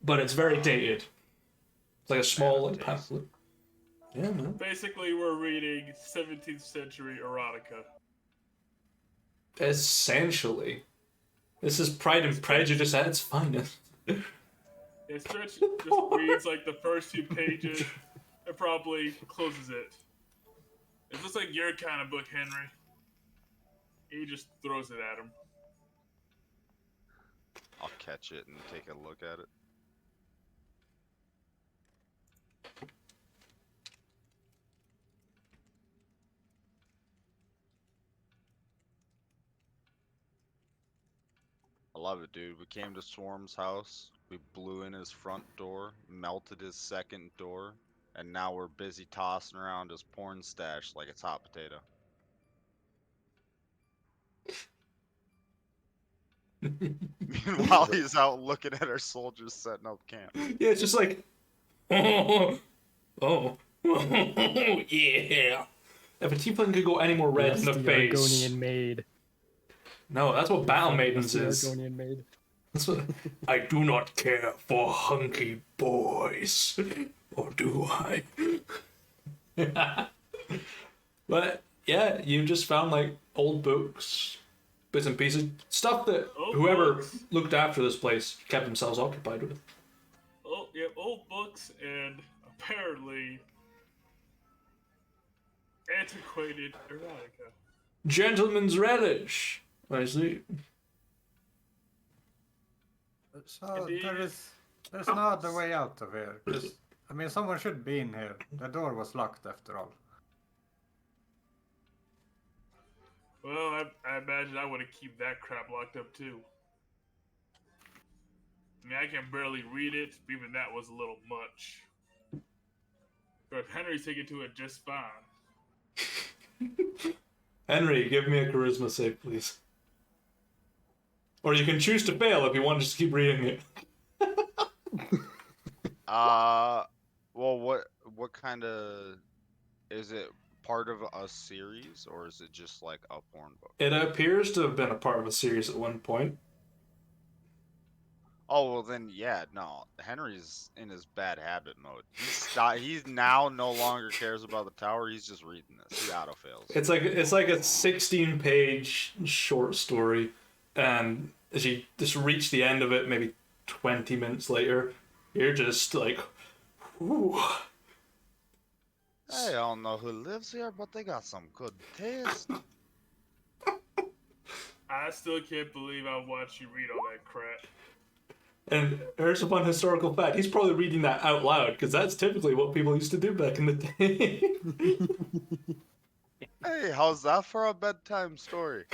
But it's very dated. It's like a small like, pamphlet. Yeah, man. Basically, we're reading 17th century erotica. Essentially. This is Pride and Prejudice at its finest. It just reads like the first few pages and probably closes it. It's just like your kind of book, Henry. He just throws it at him. I'll catch it and take a look at it. I love it, dude. We came to Swarm's house. We blew in his front door, melted his second door, and now we're busy tossing around his porn stash like it's hot potato. Meanwhile, he's out looking at our soldiers setting up camp. Yeah, it's just like, oh, yeah. If a tiefling could go any more red in the face. Argonian maid. No, that's what Battle Maidens The is. Argonian maid. That's what, I do not care for hunky boys. Or do I? But, yeah, you just found, like, old books, bits and pieces. Stuff that Old whoever books. looked after this place kept themselves occupied with. Oh, yeah, old books and apparently antiquated erotica. Gentleman's relish. I see. So Indeed. there's no other way out of here. 'Cause, I mean, someone should be in here. The door was locked after all. Well, I imagine I would have keep that crap locked up too. I mean, I can barely read it. Even that was a little much. But Henry's taking to it just fine. Henry, give me a charisma save, please. Or you can choose to fail if you want to just keep reading it. Well, what kind of is it? Part of a series, or is it just like a porn book? It appears to have been a part of a series at one point. Oh well, then yeah, no. Henry's in his bad habit mode. He's now no longer cares about the tower. He's just reading this. He auto fails. It's like a 16-page short story, and as you just reach the end of it, maybe 20 minutes later, you're just like, ooh. I don't know who lives here, but they got some good taste. I still can't believe I watched you read all that crap. And here's a fun historical fact. He's probably reading that out loud, because that's typically what people used to do back in the day. Hey, how's that for a bedtime story?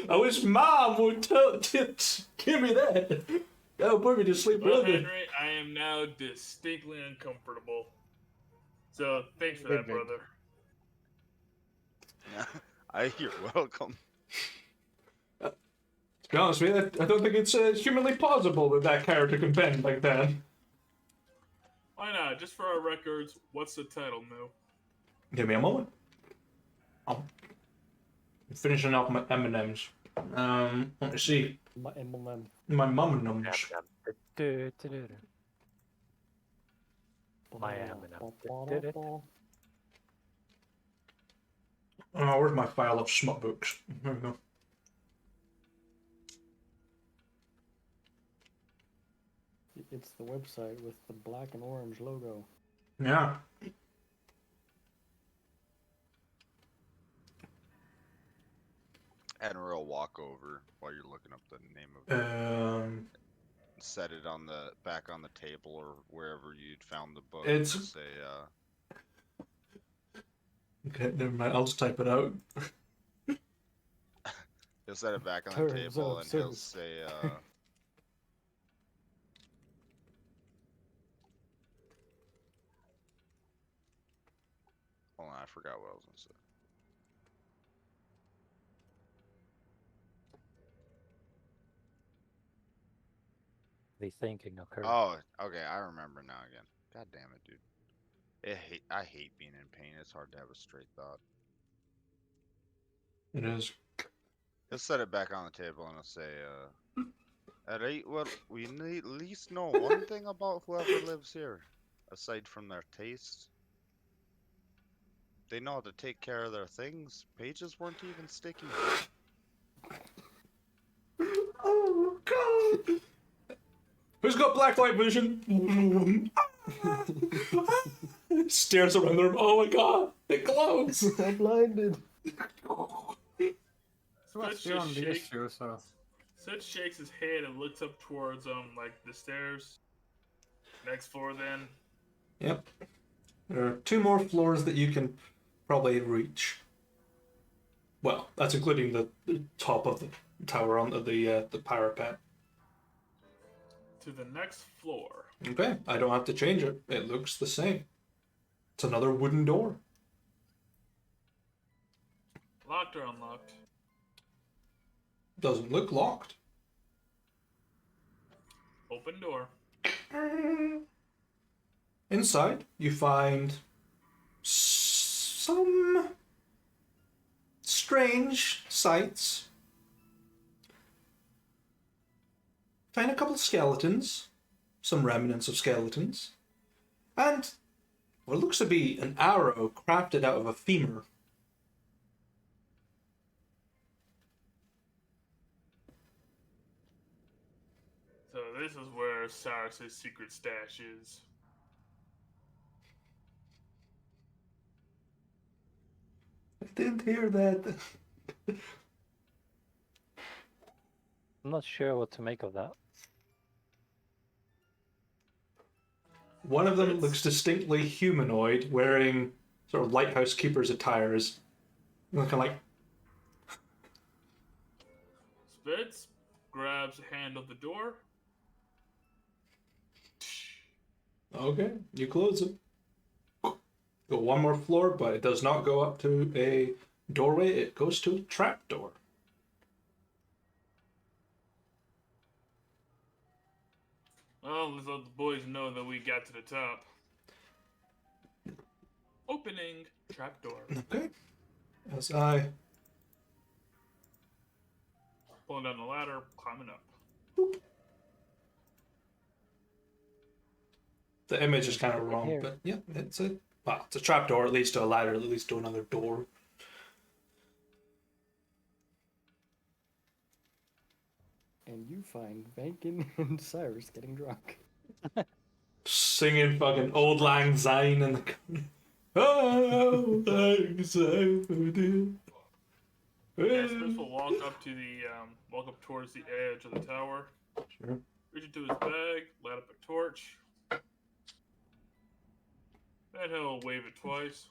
I wish Mom would give me that. That would put me to sleep Well, early. Henry, I am now distinctly uncomfortable. So, thanks for that, Good. brother. You're welcome. To be honest with you, I don't think it's humanly plausible that character can bend like that. Why not? Just for our records, what's the title, Moo? Give me a moment. I'm finishing off my M&Ms. Let me see. My emblem. My mum-nums. My Oh, where's my file of smut books? There we go. It's the website with the black and orange logo. Yeah. Henry will walk over while you're looking up the name of it. Set it on the back on the table or wherever you'd found the book. It's- And say, Okay, never mind. I'll just type it out. he'll set it back on the Terms table of and he'll service. say, Hold on, I forgot what I was gonna say. The thinking occurred. Oh, okay, I remember now again. God damn it, dude. I hate being in pain. It's hard to have a straight thought. It is. He'll set it back on the table and he'll say, alright, well, we need at least know one thing about whoever lives here, aside from their taste. They know how to take care of their things. Pages weren't even sticky. Oh god! Who's got black light vision? Stares around the room. Oh my god! It glows! I'm blinded. So what's Let's on just the shake. issue, so... Sid shakes his head and looks up towards like the stairs. Next floor then. Yep. There are 2 more floors that you can probably reach. Well, that's including the top of the tower onto the parapet. To the next floor. Okay, I don't have to change it. It looks the same. It's another wooden door. Locked or unlocked? Doesn't look locked. Open door. Inside, you find some strange sights. Find a couple of skeletons, some remnants of skeletons, and what looks to be an arrow crafted out of a femur. So this is where Cyrus's secret stash is. I didn't hear that. I'm not sure what to make of that. One of them It's- looks distinctly humanoid, wearing sort of lighthouse keeper's attires. Looking like, Spitz grabs a hand of the door. okay, you close it. Go 1 more floor, but it does not go up to a doorway, it goes to a trapdoor. Well, let's let the boys know that we got to the top. Opening trapdoor. Okay. As I Pulling down the ladder, climbing up. the image is kind of wrong, Here. but yeah, it's a trapdoor. It leads to a ladder that leads to another door. And you find Vankin and Cyrus getting drunk. Singing fucking Old Lang Syne in the corner. Oh, Lang Syne. Yeah, Spitz will walk up to the walk up towards the edge of the tower. Sure. Reach into his bag, light up a torch. Then he'll wave it twice.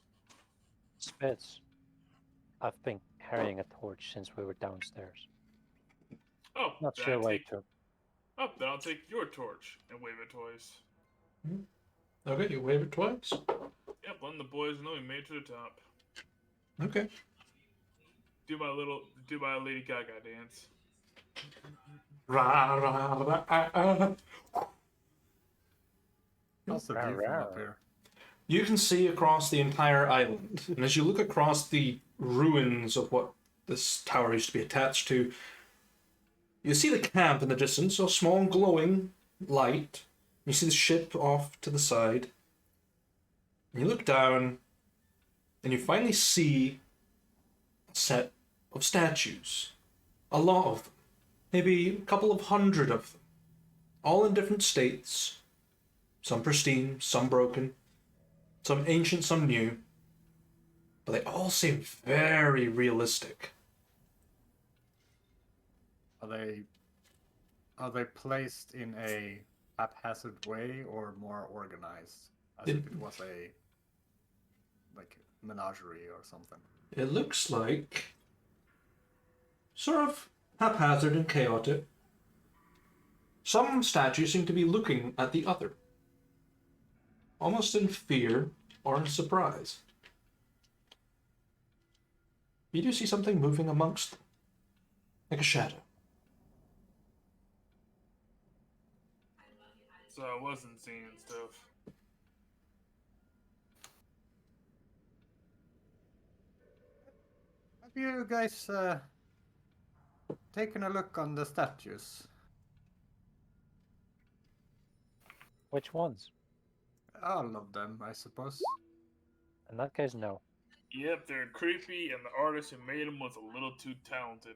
Spitz, I've been carrying a torch since we were downstairs. Oh, Not then sure I'll why take, it took. oh, then I'll take your torch and wave it twice. Okay, you wave it twice. Yep, letting the boys know we made it to the top. Okay. Do my Lady Gaga dance. Ra, ra, ra, ah. How's the view from up here? You can see across the entire island, and as you look across the ruins of what this tower used to be attached to, you see the camp in the distance, a small glowing light. You see the ship off to the side. And you look down, and you finally see a set of statues. A lot of them. Maybe a couple of hundred of them. All in different states. Some pristine, some broken. Some ancient, some new. But they all seem very realistic. Are they placed in a haphazard way or more organized? As It- if it was a like menagerie or something. It looks like sort of haphazard and chaotic. Some statues seem to be looking at the other, almost in fear or in surprise. You do see something moving amongst them, like a shadow. So I wasn't seeing stuff. Have you guys taken a look on the statues? Which ones? All of them, I suppose. In that case, no. Yep, they're creepy, and the artist who made them was a little too talented.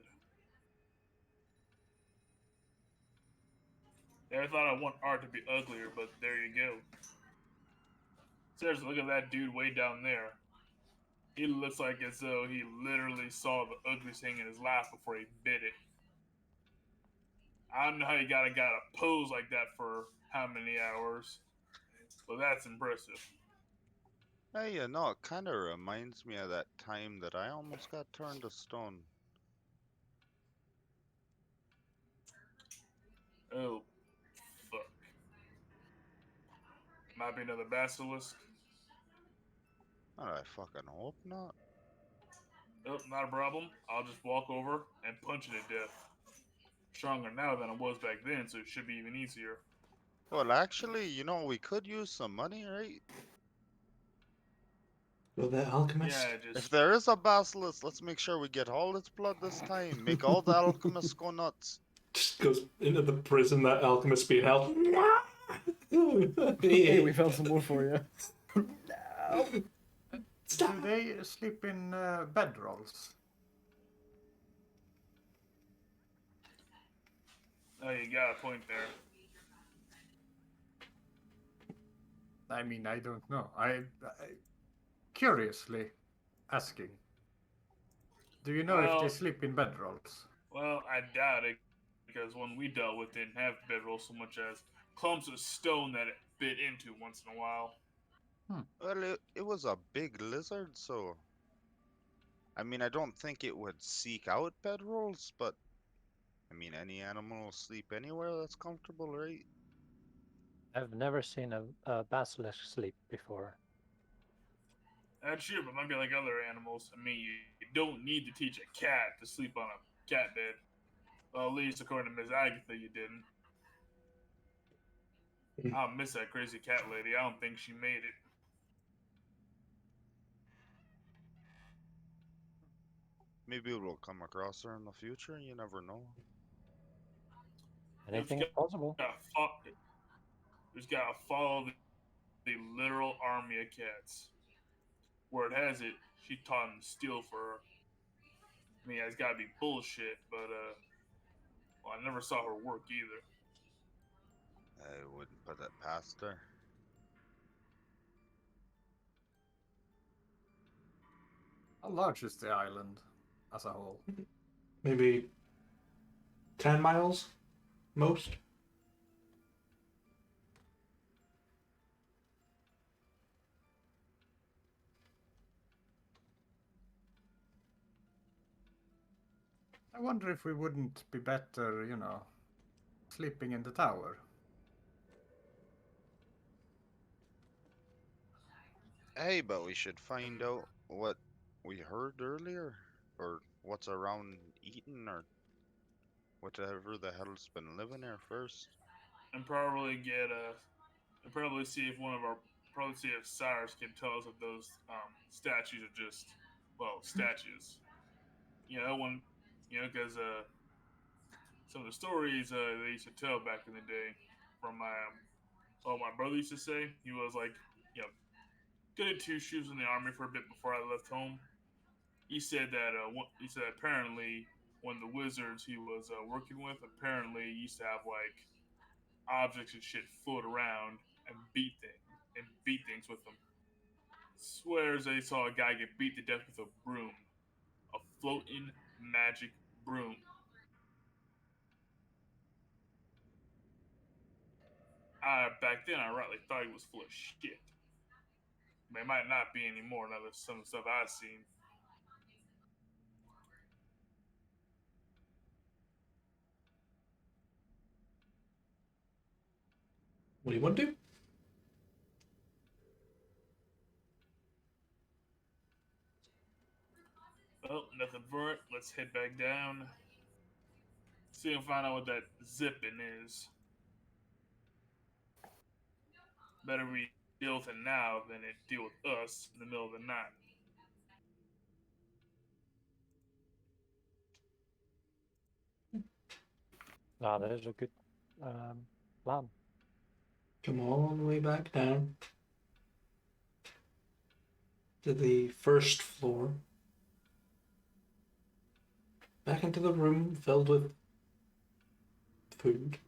Never thought I want art to be uglier, but there you go. Seriously, look at that dude way down there. He looks like as though he literally saw the ugly thing in his lap before he bit it. I don't know how you gotta pose like that for how many hours, but that's impressive. Hey, you know, it kind of reminds me of that time that I almost got turned to stone. Oh, fuck. Might be another basilisk. I fucking hope not. Oh, not a problem. I'll just walk over and punch it to death. Stronger now than I was back then, so it should be even easier. Well, actually, you know, we could use some money, right? Go there, alchemist. Yeah, If just there is a basilisk, let's make sure we get all its blood this time. Make all the alchemists go nuts. Just goes into the prison that alchemist being held. Hey, we found some more for you. No. Stop. Do they sleep in bedrolls? oh, you got a point there. I mean, I don't know. I curiously asking. Do you know if they Well- sleep in bedrolls? Well, I doubt it, because one we dealt with didn't have bedrolls so much as clumps of stone that it bit into once in a while. Well, it was a big lizard, so... I mean, I don't think it would seek out bedrolls, but... I mean, any animal will sleep anywhere that's comfortable, right? I've never seen a basilisk sleep before. That's true, but might be like other animals. I mean, you don't need to teach a cat to sleep on a cat bed. Well, at least according to Miss Agatha, you didn't. I'll miss that crazy cat lady. I don't think she made it. Maybe we'll come across her in the future, you never know. Anything is possible. Just gotta follow the literal army of cats. Word has it, she taught him to steal for her. I mean, it's gotta be bullshit, but well, I never saw her work either. I wouldn't put that past her. How large is the island as a whole? Maybe 10 miles, most. I wonder if we wouldn't be better, sleeping in the tower. Hey, but we should find out what we heard earlier, or what's around Eaton, or whatever the hell's been living there first. And probably get and probably see if probably see if Cyrus can tell us if those statues are just, well, statues. Because some of the stories they used to tell back in the day from my brother used to say. He was like, good at two shoes in the army for a bit before I left home. He said that apparently one of the wizards he was working with apparently used to have like objects and shit float around and beat things with them. Swears they saw a guy get beat to death with a broom, a floating magic broom. Back then I rightly thought he was full of shit. But it might not be anymore now that some of the stuff I've seen. What do you want to do? Oh, nothing for it. Let's head back down. See and find out what that zipping is. Better we deal with it now than it deal with us in the middle of the night. No, that is a good plan. Come all the way back down to the first floor. Back into the room filled with food,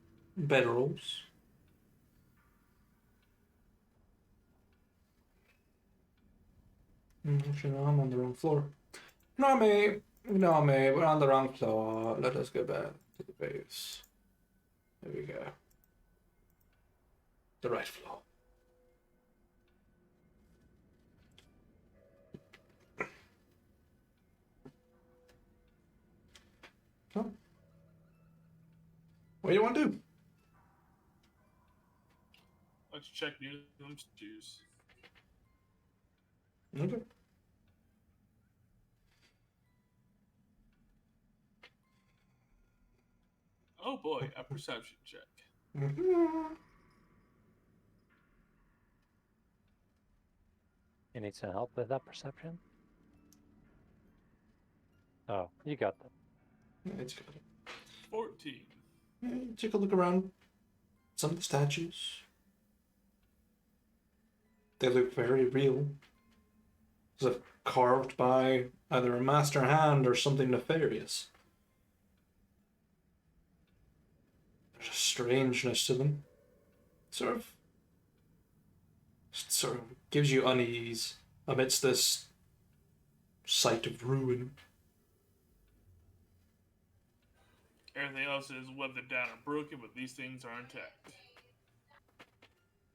bedrolls. Actually, no, I'm on the wrong floor. No, mate. No, mate. We're on the wrong floor. Let us go back to the base. There we go. The right floor. So, what do you want to do? Let's check near them stews. Okay. Oh boy, a perception check. Mm-hmm. You need some help with that perception? Oh, you got that. Yeah, it's good. 14. Yeah, take a look around some of the statues. They look very real. As if carved by either a master hand or something nefarious. There's a strangeness to them. Sort of gives you unease amidst this sight of ruin. Everything else is weathered down and broken, but these things are intact.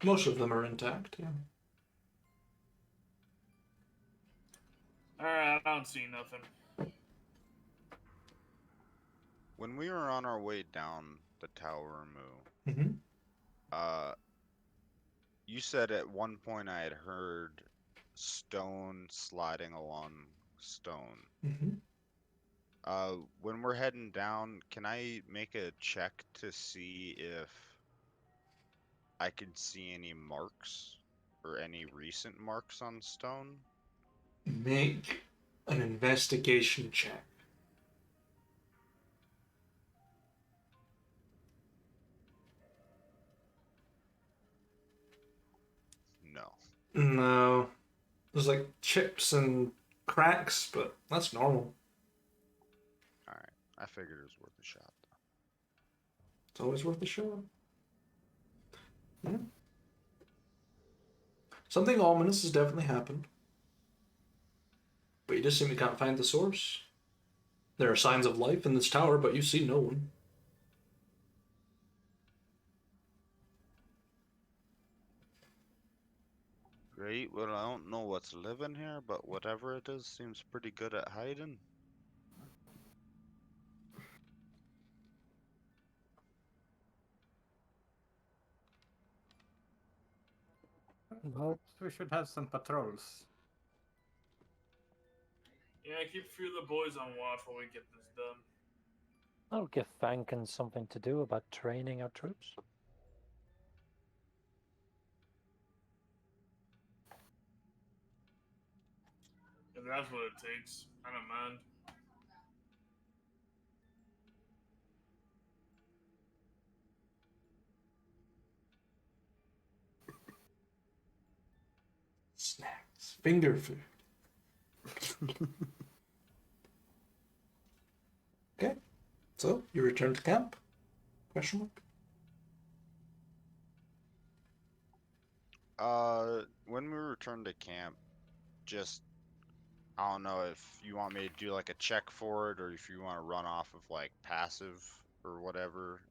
Most of them are intact, yeah. Alright, I don't see nothing. When we were on our way down the tower, Moo, Mm-hmm. you said at one point I had heard stone sliding along stone. Mm-hmm. When we're heading down, can I make a check to see if I could see any marks or any recent marks on stone? Make an investigation check. No. No. There's like chips and cracks, but that's normal. Alright. I figured it was worth a shot. It's always worth a shot. Yeah. Something ominous has definitely happened. But you just simply can't find the source. There are signs of life in this tower, but you see no one. Great. Well, I don't know what's living here, but whatever it is seems pretty good at hiding. Well, We should have some patrols. Yeah, keep a few of the boys on watch while we get this done. I'll give Vankin something to do about training our troops. If that's what it takes, I don't mind. Snacks. Finger food. Okay. So, you return to camp? Question mark? When we return to camp, just I don't know if you want me to do like a check for it or if you want to run off of like passive or whatever.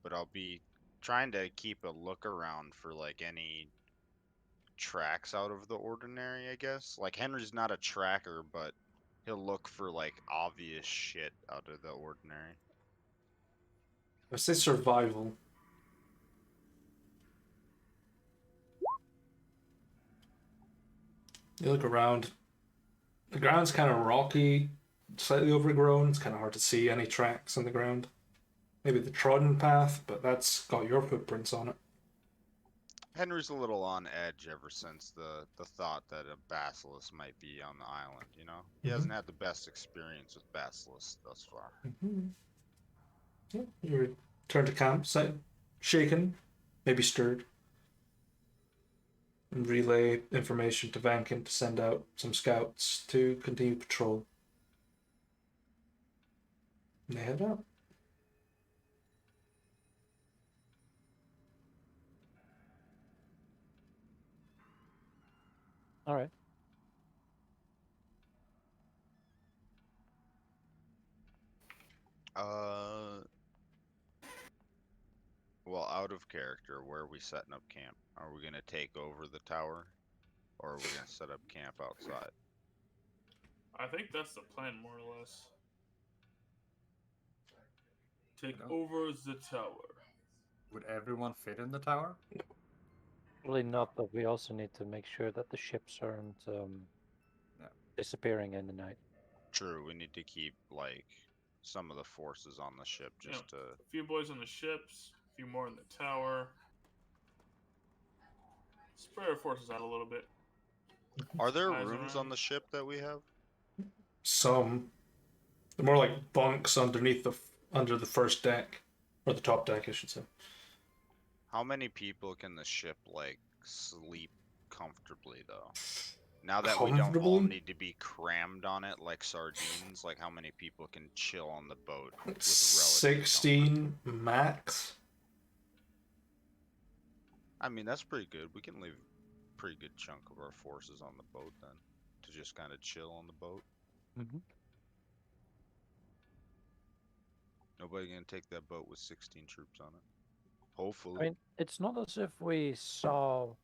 But I'll be trying to keep a look around for like any tracks out of the ordinary, I guess. Like Henry's not a tracker, but he'll look for like obvious shit out of the ordinary. I say survival. You look around. The ground's kind of rocky, slightly overgrown. It's kind of hard to see any tracks on the ground. Maybe the trodden path, but that's got your footprints on it. Henry's a little on edge ever since the thought that a basilisk might be on the island, you know? He hasn't had the best experience with basilisks thus far. Mm-hmm. Yeah, you return to camp, shaken, maybe stirred, and relay information to Vankin to send out some scouts to continue patrol. And they head out. All right. Well, out of character, where are we setting up camp? Are we gonna take over the tower, or are we gonna set up camp outside? I think that's the plan, more or less. Take No. over the tower. Would everyone fit in the tower? Probably not, but we also need to make sure that the ships aren't Yeah. disappearing in the night. True, we need to keep like some of the forces on the ship just to. A few boys on the ships, a few more in the tower. Spread our forces out a little bit. Are there Eyes rooms around. on the ship that we have? Some. They're more like bunks underneath under the first deck, or the top deck, I should say. How many people can the ship like sleep comfortably though? Now that we don't all Comfortably? need to be crammed on it like sardines, like how many people can chill on the boat with relative 16 max. I mean, that's pretty good. We can leave a pretty good chunk of our forces on the boat then, to just kind of chill on the boat. Mm-hmm. Nobody gonna take that boat with 16 troops on it. Hopefully. I mean, it's not as if we saw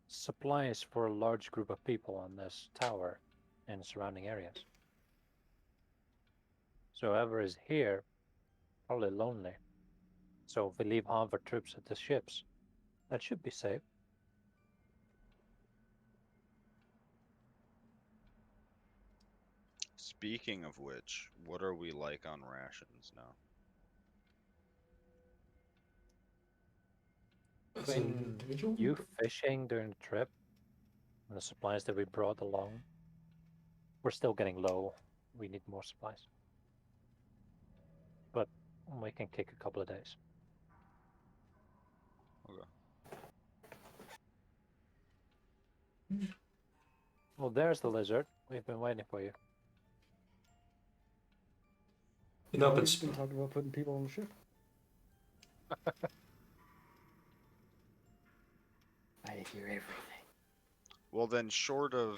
supplies for a large group of people on this tower and surrounding areas. So whoever is here, probably lonely. So if we leave half our troops at the ships, that should be safe. Speaking of which, what are we like on rations now? As an Between individual? you fishing during the trip and the supplies that we brought along, we're still getting low. We need more supplies. But we can kick a couple of days. Okay. Well, there's the lizard. We've been waiting for you. You know, We've it's been talking about putting people on the ship. I hear everything. Well then, short of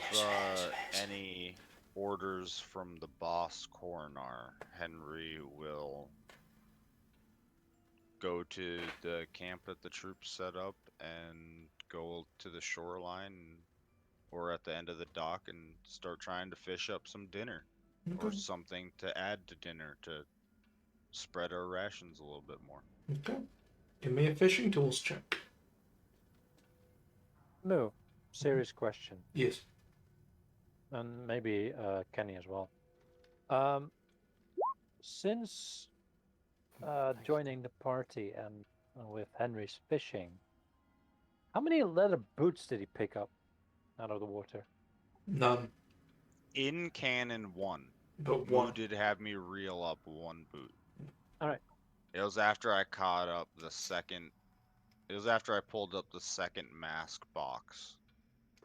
any orders from the boss coroner, Henry will go to the camp that the troops set up and go to the shoreline or at the end of the dock and start trying to fish up some dinner or okay. something to add to dinner to spread our rations a little bit more. Okay. Give me a fishing tools check. No, serious question. Yes. And maybe Kenny as well. Since joining the party and with Henry's fishing, how many leather boots did he pick up out of the water? None. In canon 1, But Moo one. did have me reel up one boot. Alright. It was after I caught up the second. It was after I pulled up the second mask box.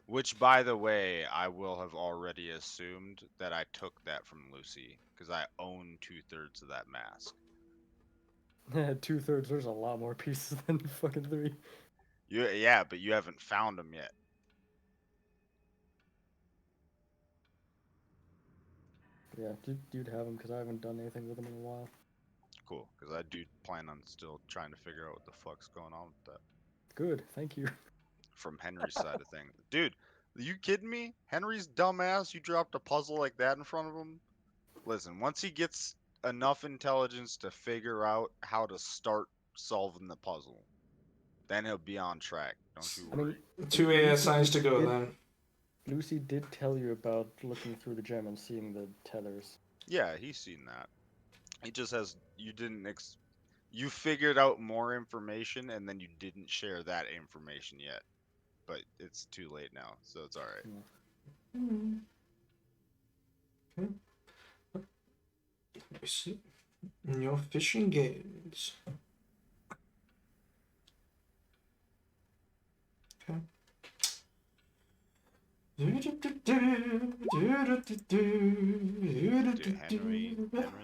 Which, by the way, I will have already assumed that I took that from Lucy, because I own 2/3 of that mask. 2/3. There's a lot more pieces than fucking 3. Yeah, but you haven't found them yet. Yeah, you'd have them because I haven't done anything with them in a while. Cool, because I do plan on still trying to figure out what the fuck's going on with that. Good, thank you. From Henry's side of things. Dude, are you kidding me? Henry's dumbass, you dropped a puzzle like that in front of him? Listen, once he gets enough intelligence to figure out how to start solving the puzzle, then he'll be on track. Don't you I worry. mean, 2 ASIs to go it- then. Lucy did tell you about looking through the gem and seeing the tethers. Yeah, he's seen that. He just has you didn't you figured out more information and then you didn't share that information yet. But it's too late now, so it's all right. Okay. Let me see. In your fishing games. Okay. Dude, Henry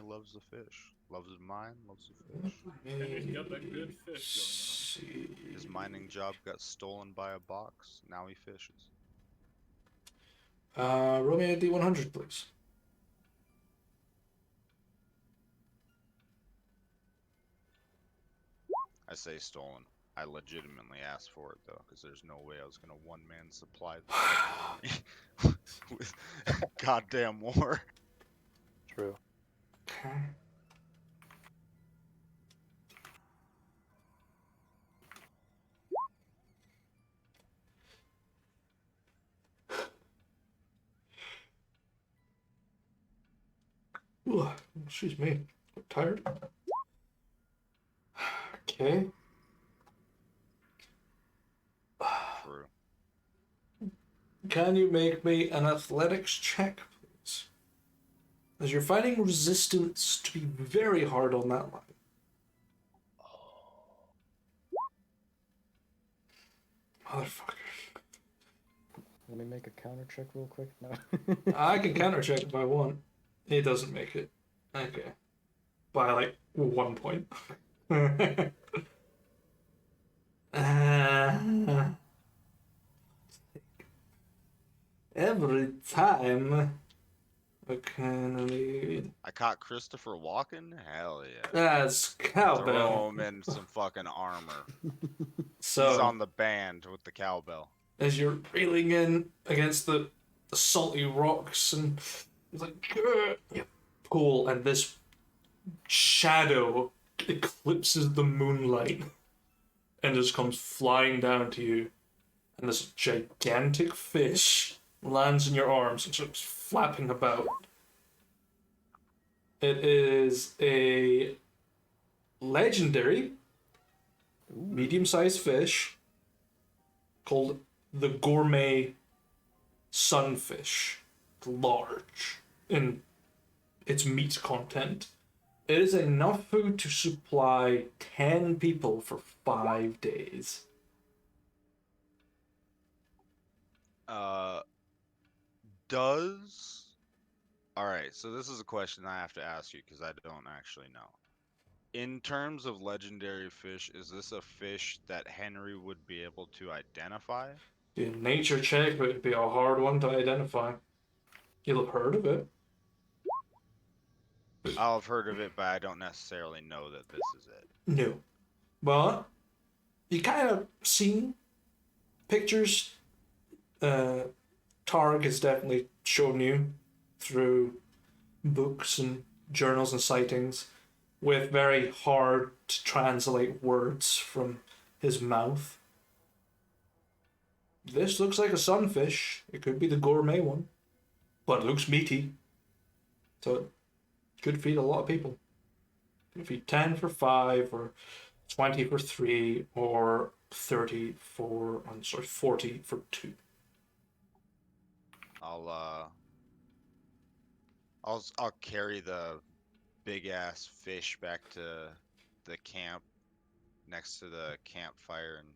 loves the fish. Loves his mine, loves the fish. Henry's got that good fish His mining job got stolen by a box. Now he fishes. Roll me a D100, please. I say stolen. I legitimately asked for it though, because there's no way I was gonna one-man supply this with goddamn war. True. Okay. Ooh, excuse me. I'm tired. Okay. True. Can you make me an athletics check, please? As you're finding resistance to be very hard on that line. Motherfucker. Let me make a counter check real quick. No. I can counter check if I want. He doesn't make it. Okay. By like 1 point. Every time. Okay. I caught Christopher Walken? Hell yeah. That's Throw cowbell. him in some fucking armor. So He's on the band with the cowbell. as you're reeling in against the salty rocks and it's like you pull and this shadow eclipses the moonlight and just comes flying down to you, and this gigantic fish lands in your arms and starts flapping about. It is a legendary medium-sized fish called the Gourmet Sunfish. It's large in its meat content. It is enough food to supply 10 people for 5 days. Does... Alright, so this is a question I have to ask you because I don't actually know. In terms of legendary fish, is this a fish that Henry would be able to identify? A nature check, but it'd be a hard one to identify. You'll have heard of it. I'll have heard of it, but I don't necessarily know that this is it. No. But you kind of seen pictures. Targ has definitely shown you through books and journals and sightings with very hard to translate words from his mouth. This looks like a sunfish. It could be the gourmet one, but it looks meaty. So it could feed a lot of people. Could feed 10 for 5 or 20 for 3 or 30 for, I'm sorry, 40 for 2. I'll carry the big ass fish back to the camp next to the campfire and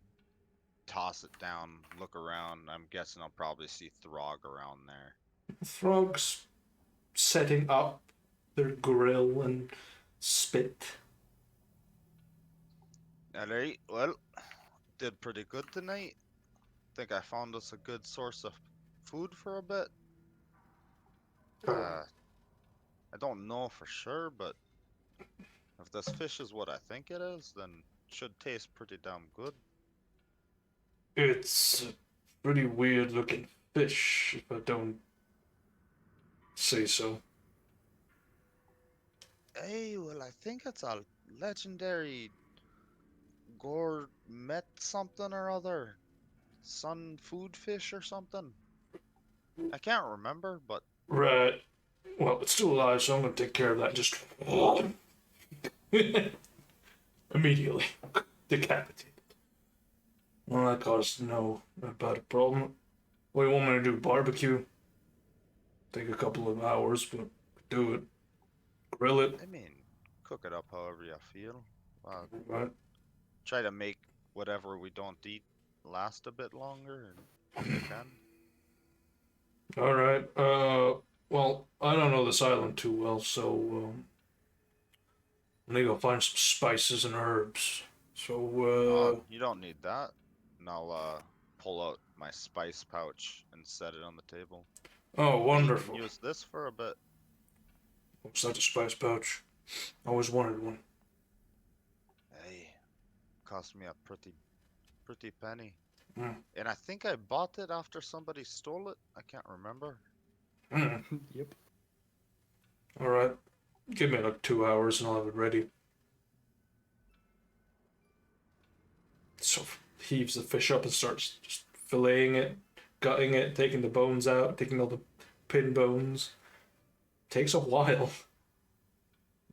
toss it down, look around. I'm guessing I'll probably see Throg around there. Throg's setting up their grill and spit. Alright, well, did pretty good tonight. Think I found us a good source of food for a bit. I don't know for sure, but if this fish is what I think it is, then it should taste pretty damn good. It's a pretty weird looking fish, if I don't say so. Hey, well, I think it's a legendary gourmet something or other. Sun food fish or something. I can't remember, but Right. Well, it's still alive, so I'm gonna take care of that. Just immediately decapitated. Well, that caused no bad a problem. What do you want me to do? Barbecue? Take a couple of hours, but do it. Grill it. I mean, cook it up however you feel. Right. Try to make whatever we don't eat last a bit longer, and if you can. All right. Well, I don't know this island too well, so I need to go find some spices and herbs. So, You don't need that. And I'll pull out my spice pouch and set it on the table. oh, You wonderful. can use this for a bit. What's that? A spice pouch? Always wanted one. Hey, cost me a pretty penny. Mm. And I think I bought it after somebody stole it. I can't remember. Mm. Yep. All right. Give me like 2 hours and I'll have it ready. So heaves the fish up and starts just filleting it, gutting it, taking the bones out, taking all the pin bones. Takes a while.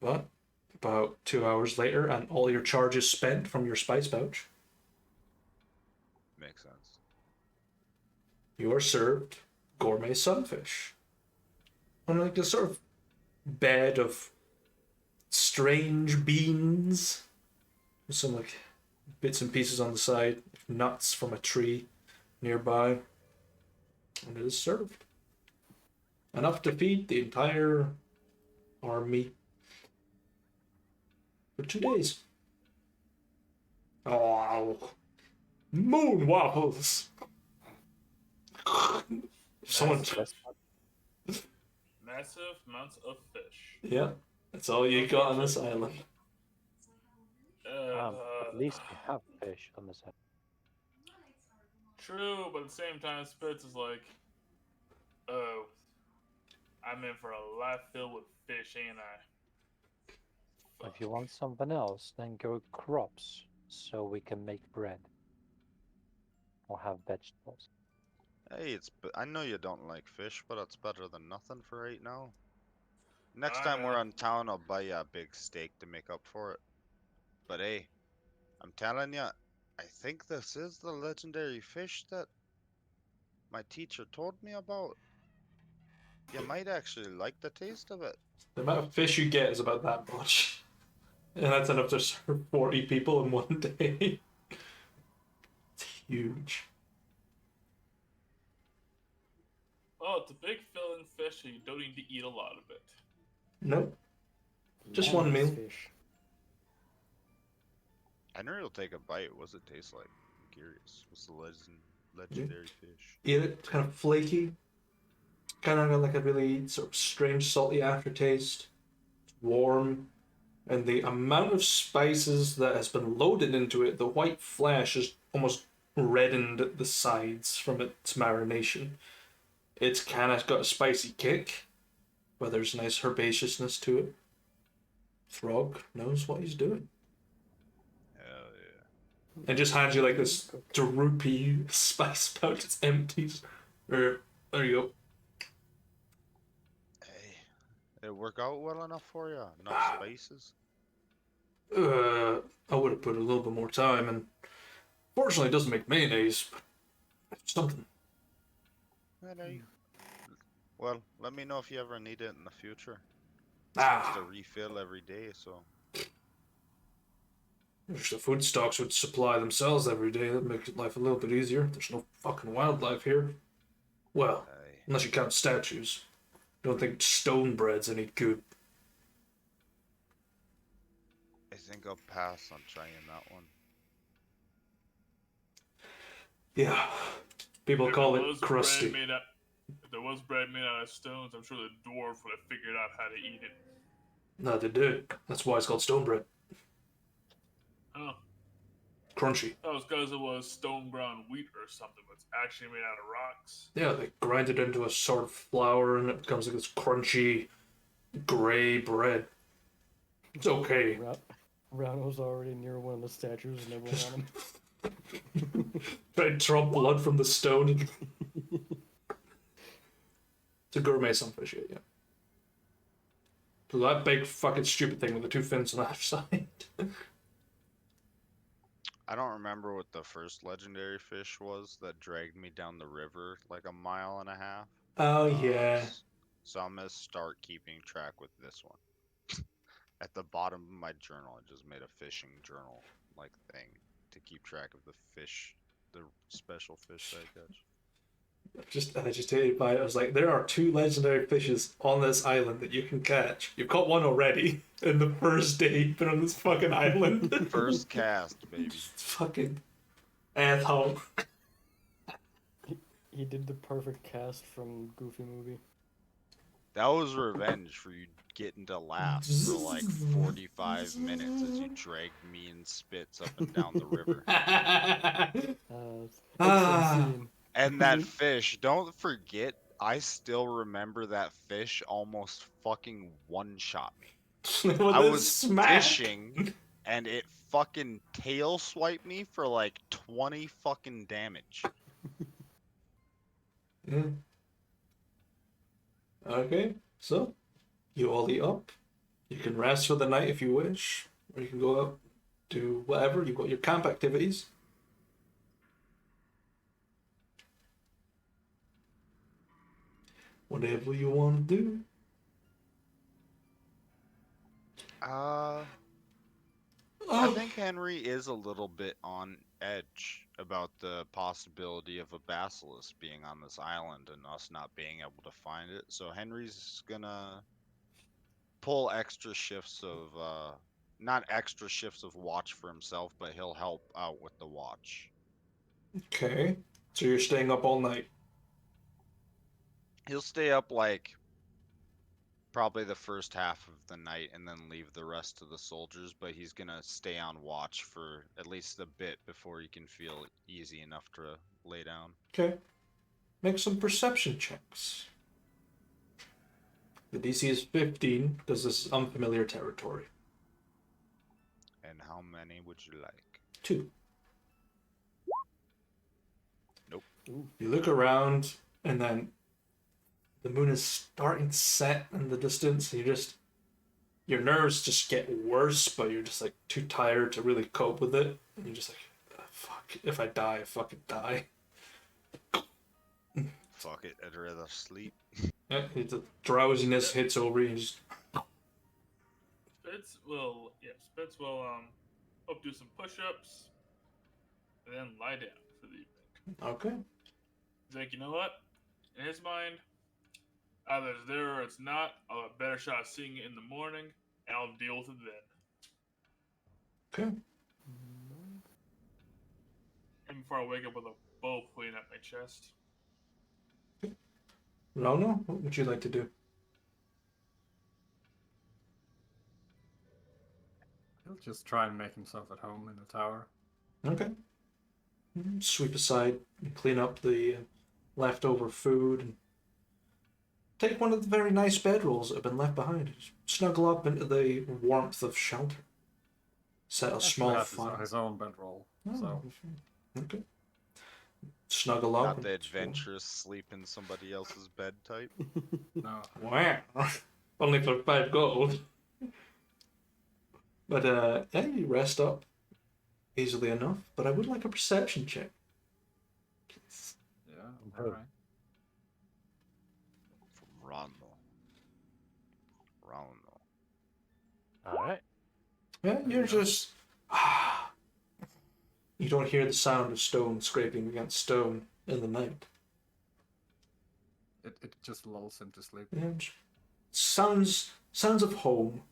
But about 2 hours later, and all your charges spent from your spice pouch, Makes sense. you are served gourmet sunfish. On like a sort of bed of strange beans with some like bits and pieces on the side, nuts from a tree nearby, and it is served. Enough to feed the entire army for 2 days. Oh, moon waffles! Someone, That's Massive amounts of fish. yeah, that's all you got on this island. at least we have fish on this island. True, but at the same time, Spirits is like, oh, I'm in for a life filled with fish, ain't I? If you want something else, then go crops so we can make bread or have vegetables. Hey, I know you don't like fish, but it's better than nothing for right now. Next I time we're know. in town, I'll buy you a big steak to make up for it. But hey, I'm telling you, I think this is the legendary fish that my teacher told me about. You might actually like the taste of it. The amount of fish you get is about that much. And that's enough to serve 40 people in one day. It's huge. Oh, it's a big filling fish, and you don't need to eat a lot of it. Nope. Just one Nice meal. Fish. I know you'll take a bite. What's it taste like? I'm curious. What's the legendary fish? Eat it, it's kind of flaky. Kind of got like a really sort of strange salty aftertaste. Warm. And the amount of spices that has been loaded into it, the white flesh is almost reddened at the sides from its marination. It's kind of got a spicy kick, but there's nice herbaceousness to it. Frog knows what he's doing. Hell yeah. And just hands you like this droopy spice pouch. It's empty. There you go. Hey, did it work out well enough for you? Enough spices? I would have put a little bit more time, and fortunately, it doesn't make mayonnaise. But it's something. Well, let me know if you ever need it in the future. It's to refill every day, so. Wish the food stocks would supply themselves every day. That'd make life a little bit easier. There's no fucking wildlife here. Well, Hey, unless you count statues. Don't think stone bread's any good. I think I'll pass on trying that one. Yeah. People If call there it was crusty. If there was bread made out of stones, I'm sure the dwarf would have figured out how to eat it. No, they did. That's why it's called stone bread. Oh, Crunchy. that was because it was stone ground wheat or something, but it's actually made out of rocks. Yeah, they grind it into a sort of flour and it becomes like this crunchy, gray bread. It's okay. Rano's already near one of the statues and everyone on him. Try to draw blood from the stone. It's a gourmet sunfish, yeah. So that big fucking stupid thing with the two fins on either side. I don't remember what the first legendary fish was that dragged me down the river like a mile and a half. Oh, yeah. So I'm gonna start keeping track with this one. At the bottom of my journal, I just made a fishing journal like thing to keep track of the fish, the special fish that I catch. I just hated by it. I was like, there are 2 legendary fishes on this island that you can catch. You've caught one already in the first day you've been on this fucking island. First cast, baby. Fucking asshole. He did the perfect cast from Goofy movie. That was revenge for you getting to laugh for like 45 minutes as you dragged me and Spitz up and down the river. Excellent scene. And that fish, don't forget, I still remember that fish almost fucking one-shot me. I was fishing, and it fucking tail swiped me for like 20 fucking damage. Yeah. Okay, so you all eat up. You can rest for the night if you wish, or you can go out, do whatever. You've got your camp activities. Whatever you want to do. I think Henry is a little bit on edge about the possibility of a basilisk being on this island and us not being able to find it. So Henry's gonna pull extra shifts of, not extra shifts of watch for himself, but he'll help out with the watch. Okay, so you're staying up all night. He'll stay up like probably the first half of the night and then leave the rest to the soldiers, but he's gonna stay on watch for at least a bit before he can feel easy enough to lay down. Okay, make some perception checks. The DC is 15 because this is unfamiliar territory. And how many would you like? 2. Nope. Ooh. You look around, and then the moon is starting to set in the distance, and your nerves just get worse, but you're just like too tired to really cope with it. And you're just like, fuck, if I die, I fucking die. Fuck it, I'd rather sleep. Yeah, the drowsiness hits over you and just... Spitz will hope do some push-ups, and then lie down for the evening. Okay. He's like, you know what? In his mind, either it's there or it's not. I'll have a better shot of seeing it in the morning, and I'll deal with it then. Okay. And before I wake up with a bow pointing at my chest. Rona, what would you like to do? He'll just try and make himself at home in the tower. Okay. Sweep aside and clean up the leftover food and take one of the very nice bedrolls that have been left behind. Snuggle up into the warmth of shelter. Set a small Has fire. his own bedroll. Oh, So okay. Snuggle up. Not the adventurous sleep in somebody else's bed type. no. Wow. Only for 5 gold. But yeah, you rest up easily enough. But I would like a perception check. Yeah. Alright. From Rondo. Alright. Yeah, you're just... You don't hear the sound of stone scraping against stone in the night. It just lulls him to sleep. Yeah, sounds of home.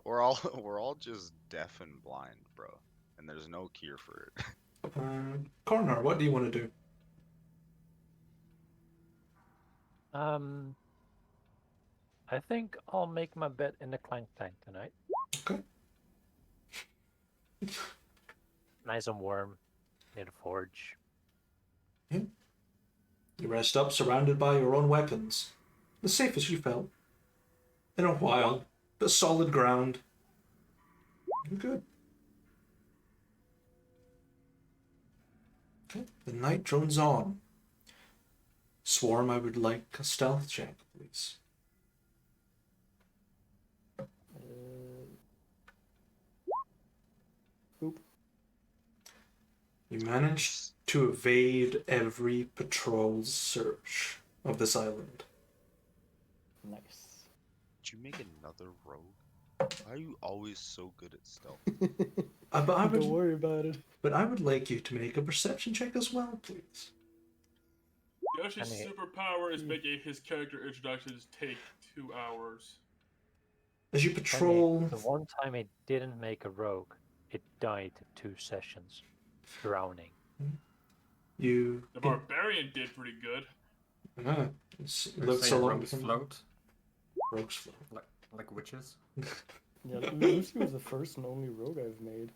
We're all just deaf and blind, bro. And there's no cure for it. Cornar, what do you want to do? I think I'll make my bed in the clank tank tonight. Okay. Nice and warm, near the forge. You rest up surrounded by your own weapons. The safest you felt in a while. The solid ground. You're good. Okay. The night drones on. Swarm, I would like a stealth check, please. Oop. You managed to evade every patrol's search of this island. Nice. Did you make another rogue? Why are you always so good at stealth? But I would, Don't worry about it. but I would like you to make a perception check as well, please. Yoshi's And superpower is making his character introductions take 2 hours. As you patrol, The one time I didn't make a rogue, it died 2 sessions, drowning. you. The barbarian did pretty good. It You're lived so saying long. rogues float Rogues float. like witches. Yeah, Lucy was the first and only rogue I've made.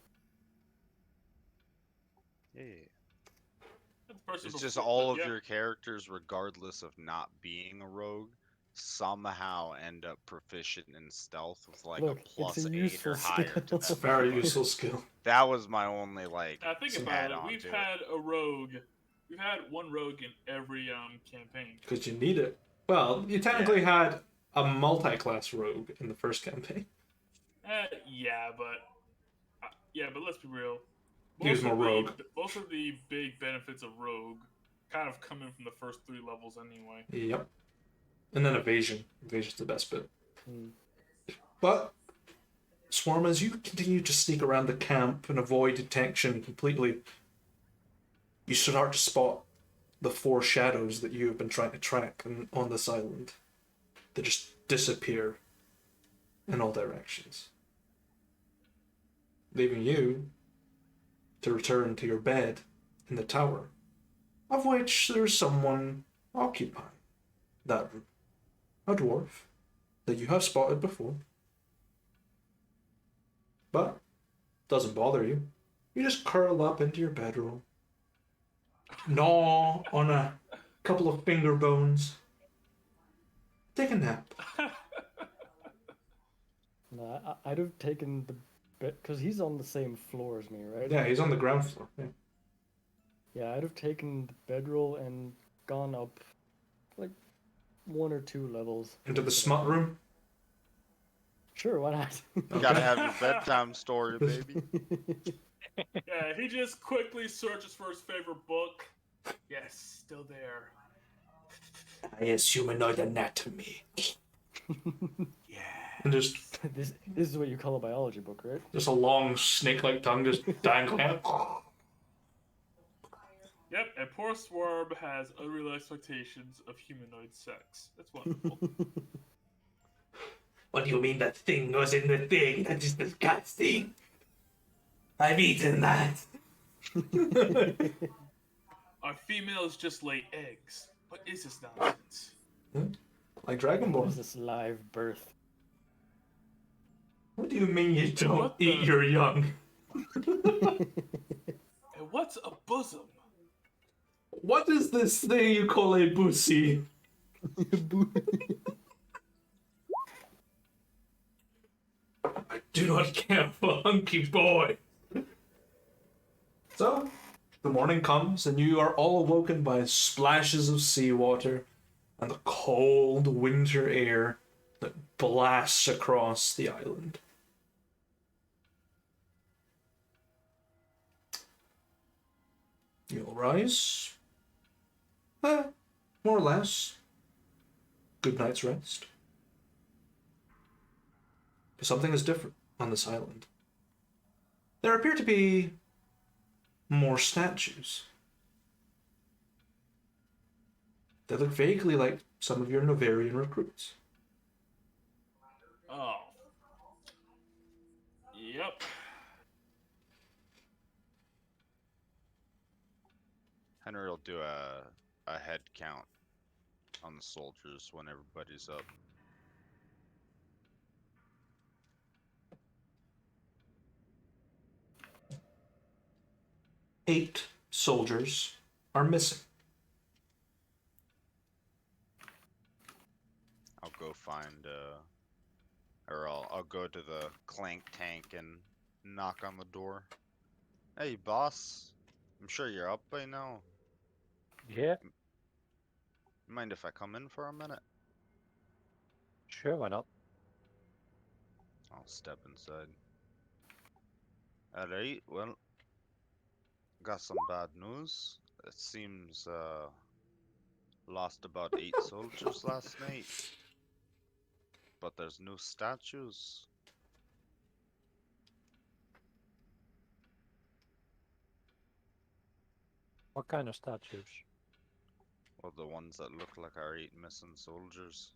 Yeah. That's the person It's before- just all of yeah. your characters, regardless of not being a rogue, somehow end up proficient in stealth with like Look, a it's plus a 8 useful or higher. skill. to It's a that. very useful skill. That was my only like. Now think Some about it. add-on We've to it. had a rogue. We've had one rogue in every campaign. Because you need it. Well, you technically had a multi-class rogue in the first campaign. But let's be real. He was more rogue. Most of the big benefits of rogue kind of come in from the first 3 levels anyway. Yep. And then evasion. Evasion's the best bit. Hmm. But, Swarm, as you continue to sneak around the camp and avoid detection completely, you start to spot the 4 shadows that you have been trying to track on this island. They just disappear in all directions, leaving you to return to your bed in the tower, of which there's someone occupying that room. A dwarf that you have spotted before. But doesn't bother you. You just curl up into your bedroll, gnaw on a couple of finger bones, take a nap. No, I'd have taken the bed because he's on the same floor as me, right? Yeah, he's on the ground floor. Yeah. Yeah, I'd have taken the bedroll and gone up like 1 or 2 levels. Into the smut room. Sure, why not? You gotta have your bedtime story, baby. Yeah, he just quickly searches for his favorite book. Yes, still there. Yes, humanoid anatomy. Yeah. And just this is what you call a biology book, right? a long snake-like tongue just dangling out. Yep, and poor Swarm has unreal expectations of humanoid sex. That's wonderful. What do you mean that thing was in the thing? That is disgusting. I've eaten that. Our females just lay eggs. What is this nonsense? Like What Dragon is this live birth? What do you mean you don't What eat the- your young? And what's a bosom? What is this thing you call a pussy? I do not care for hunky boy. So, the morning comes and you are all awoken by splashes of seawater and the cold winter air that blasts across the island. You'll rise. More or less. Good night's rest. But something is different on this island. There appear to be more statues. They look vaguely like some of your Novarian recruits. Oh. Yep. Henry will do a head count on the soldiers when everybody's up. Eight soldiers are missing. I'll go find or I'll go to the clank tank and knock on the door. Hey boss, I'm sure you're up by now. Yeah, Mind if I come in for a minute? Sure, why not? I'll step inside. Alright, well, got some bad news. It seems, lost about 8 soldiers last night. But there's no statues. What kind of statues? Well, the ones that look like our 8 missing soldiers.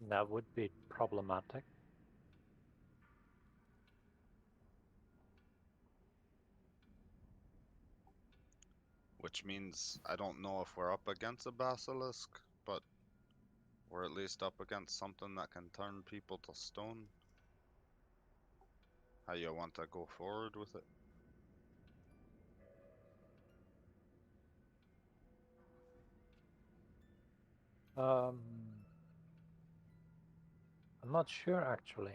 That would be problematic. Which means I don't know if we're up against a basilisk, but we're at least up against something that can turn people to stone. How you want to go forward with it? I'm not sure actually.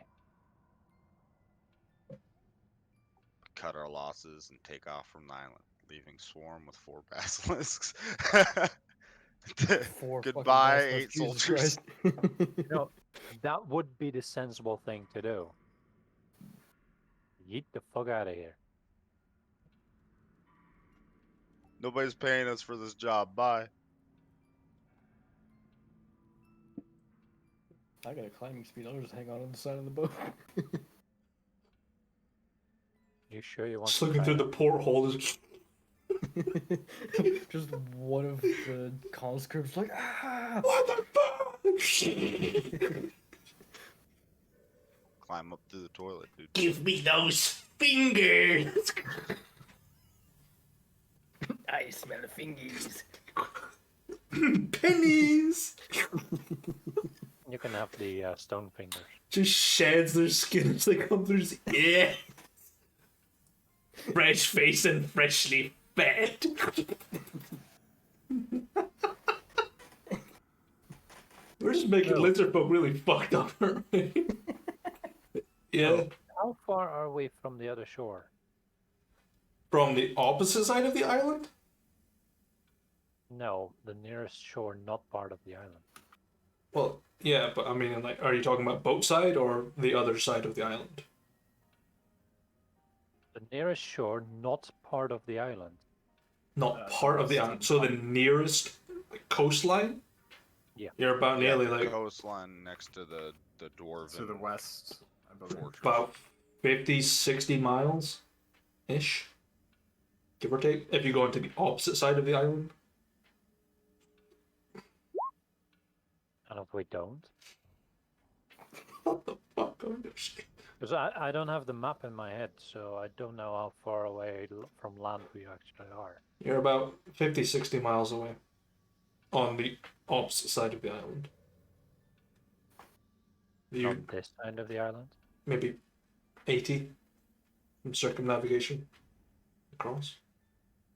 Cut our losses and take off from the island, leaving Swarm with 4 basilisks. Four fucking Goodbye, basilisks, 8 Jesus soldiers. Christ. No, that would be the sensible thing to do. Yeet the fuck out of here. Nobody's paying us for this job. Bye. I got a climbing speed. I'll just hang on the side of the boat. You sure you want Just to looking try through the that? porthole. Just... Just one of the conscripts like, ah! What the fuck? Climb up through the toilet, dude. Give me those fingers. I smell the fingers. Pennies. You can have the stone fingers. Just sheds their skin as they come through. Just, yeah. Fresh face and freshly fed. We're just making No. lizard folk really fucked up, aren't we? Yeah. Oh. How far are we from the other shore? From the opposite side of the island? No, the nearest shore not part of the island. Well, yeah, but I mean, like, are you talking about boat side or the other side of the island? The nearest shore not part of the island. Not part of the island. So the nearest coastline? Yeah. You're about nearly the like coastline next to the dwarven To the west, I believe. fortress. about 50, 60 miles ish. Give or take. If you go into the opposite side of the island. And if we don't? What the fuck are you saying? Because I don't have the map in my head, so I don't know how far away from land we actually are. You're about 50, 60 miles away. On the opposite side of the island. You On this side of the island? maybe 80 from circumnavigation across.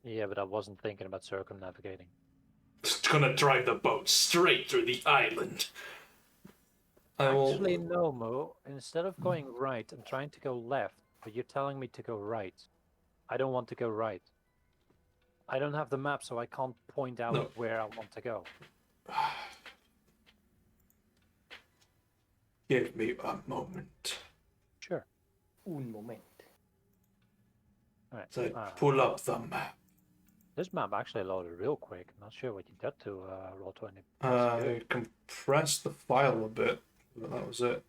Yeah, but I wasn't thinking about circumnavigating. Just gonna drive the boat straight through the island. I will. Actually, no, Mo. Instead of going right, I'm trying to go left, but you're telling me to go right. I don't want to go right. I don't have the map, so I can't point out No. where I want to go. Give me a moment. Sure. Un moment. Alright. So pull up the map. This map actually loaded real quick. Not sure what you did to Roll20. I compressed the file a bit, but that was it.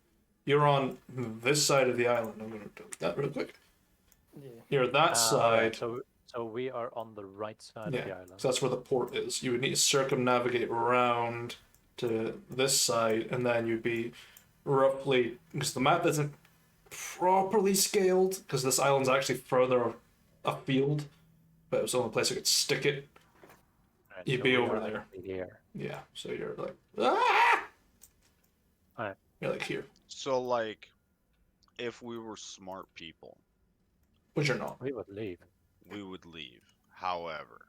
You're on this side of the island. I'm gonna do that real quick. Yeah. You're that side. So we are on the right side of the Yeah, island. so that's where the port is. You would need to circumnavigate around to this side, and then you'd be roughly, because the map isn't properly scaled, because this island's actually further afield, but it was the only place I could stick it. Right, You'd so be we over are there. actually here. Yeah, so you're like, ah! Alright. You're like here, So, like, if we were smart people, which you're not. We would leave. we would leave. However,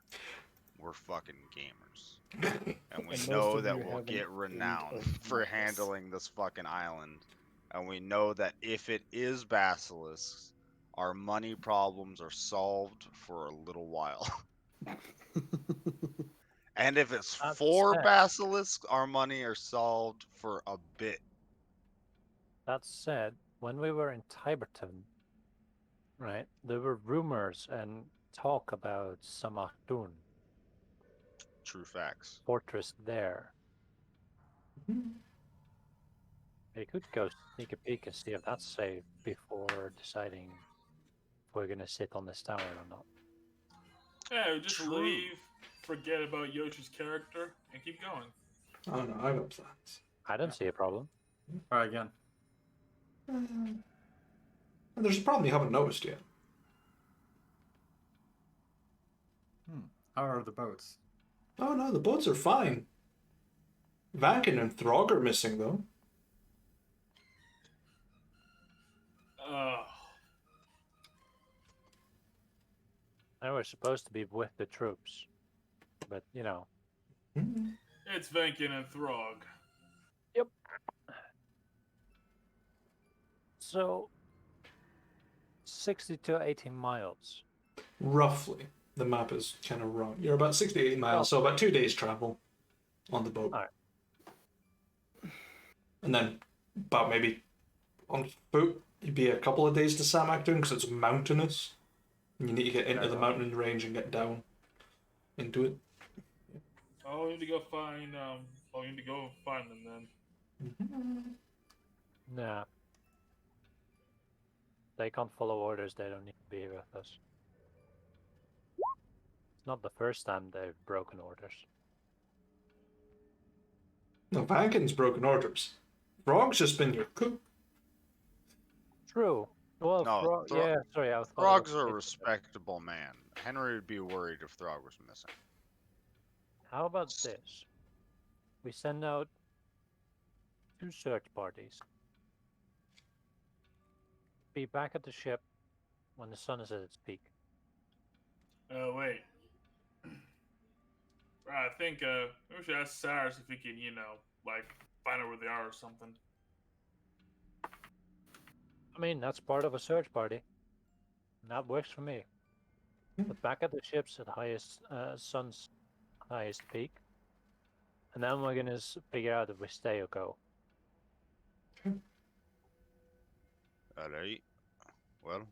we're fucking gamers. And we And most know of that you we'll haven't get heard renowned of for maps. handling this fucking island. And we know that if it is basilisks, our money problems are solved for a little while. And if it's That's 4 sad. basilisks, our money are solved for a bit. That said, when we were in Tiberton, right, there were rumors and talk about Samartun True facts. fortress there. We could go sneak a peek and see if that's safe before deciding if we're gonna sit on this tower or not. Yeah, we just True. leave, forget about Yoshi's character, and keep going. I don't know. I got plans. I don't see a problem. Try again. And there's a problem you haven't noticed yet. How are the boats? Oh no, the boats are fine. Vankin and Throg are missing though. They were supposed to be with the troops, but you know. It's Venkin and Throg. So, 60 to 80 miles. Roughly. The map is kind of wrong. You're about 68 miles, so about 2 days travel on the boat. Alright. And then about maybe on foot, it'd be a couple of days to Samakdun because it's mountainous. And you need to get into the mountain range and get down into it. Oh, you need to go find. You need to go find them then. Nah. They can't follow orders, they don't need to be with us. It's not the first time they've broken orders. No, Vankin's broken orders. Frog's just been your cook. True. Well, No, yeah, sorry, I thought it Throg's was a Peter. respectable man. Henry would be worried if Throg was missing. How about this? We send out 2 search parties. Be back at the ship when the sun is at its peak. Oh, wait. I think maybe we should ask Cyrus if he can, find out where they are or something. I mean, that's part of a search party. And that works for me. But back at the ships at highest sun's highest peak. And then we're gonna figure out if we stay or go. Alright. Well.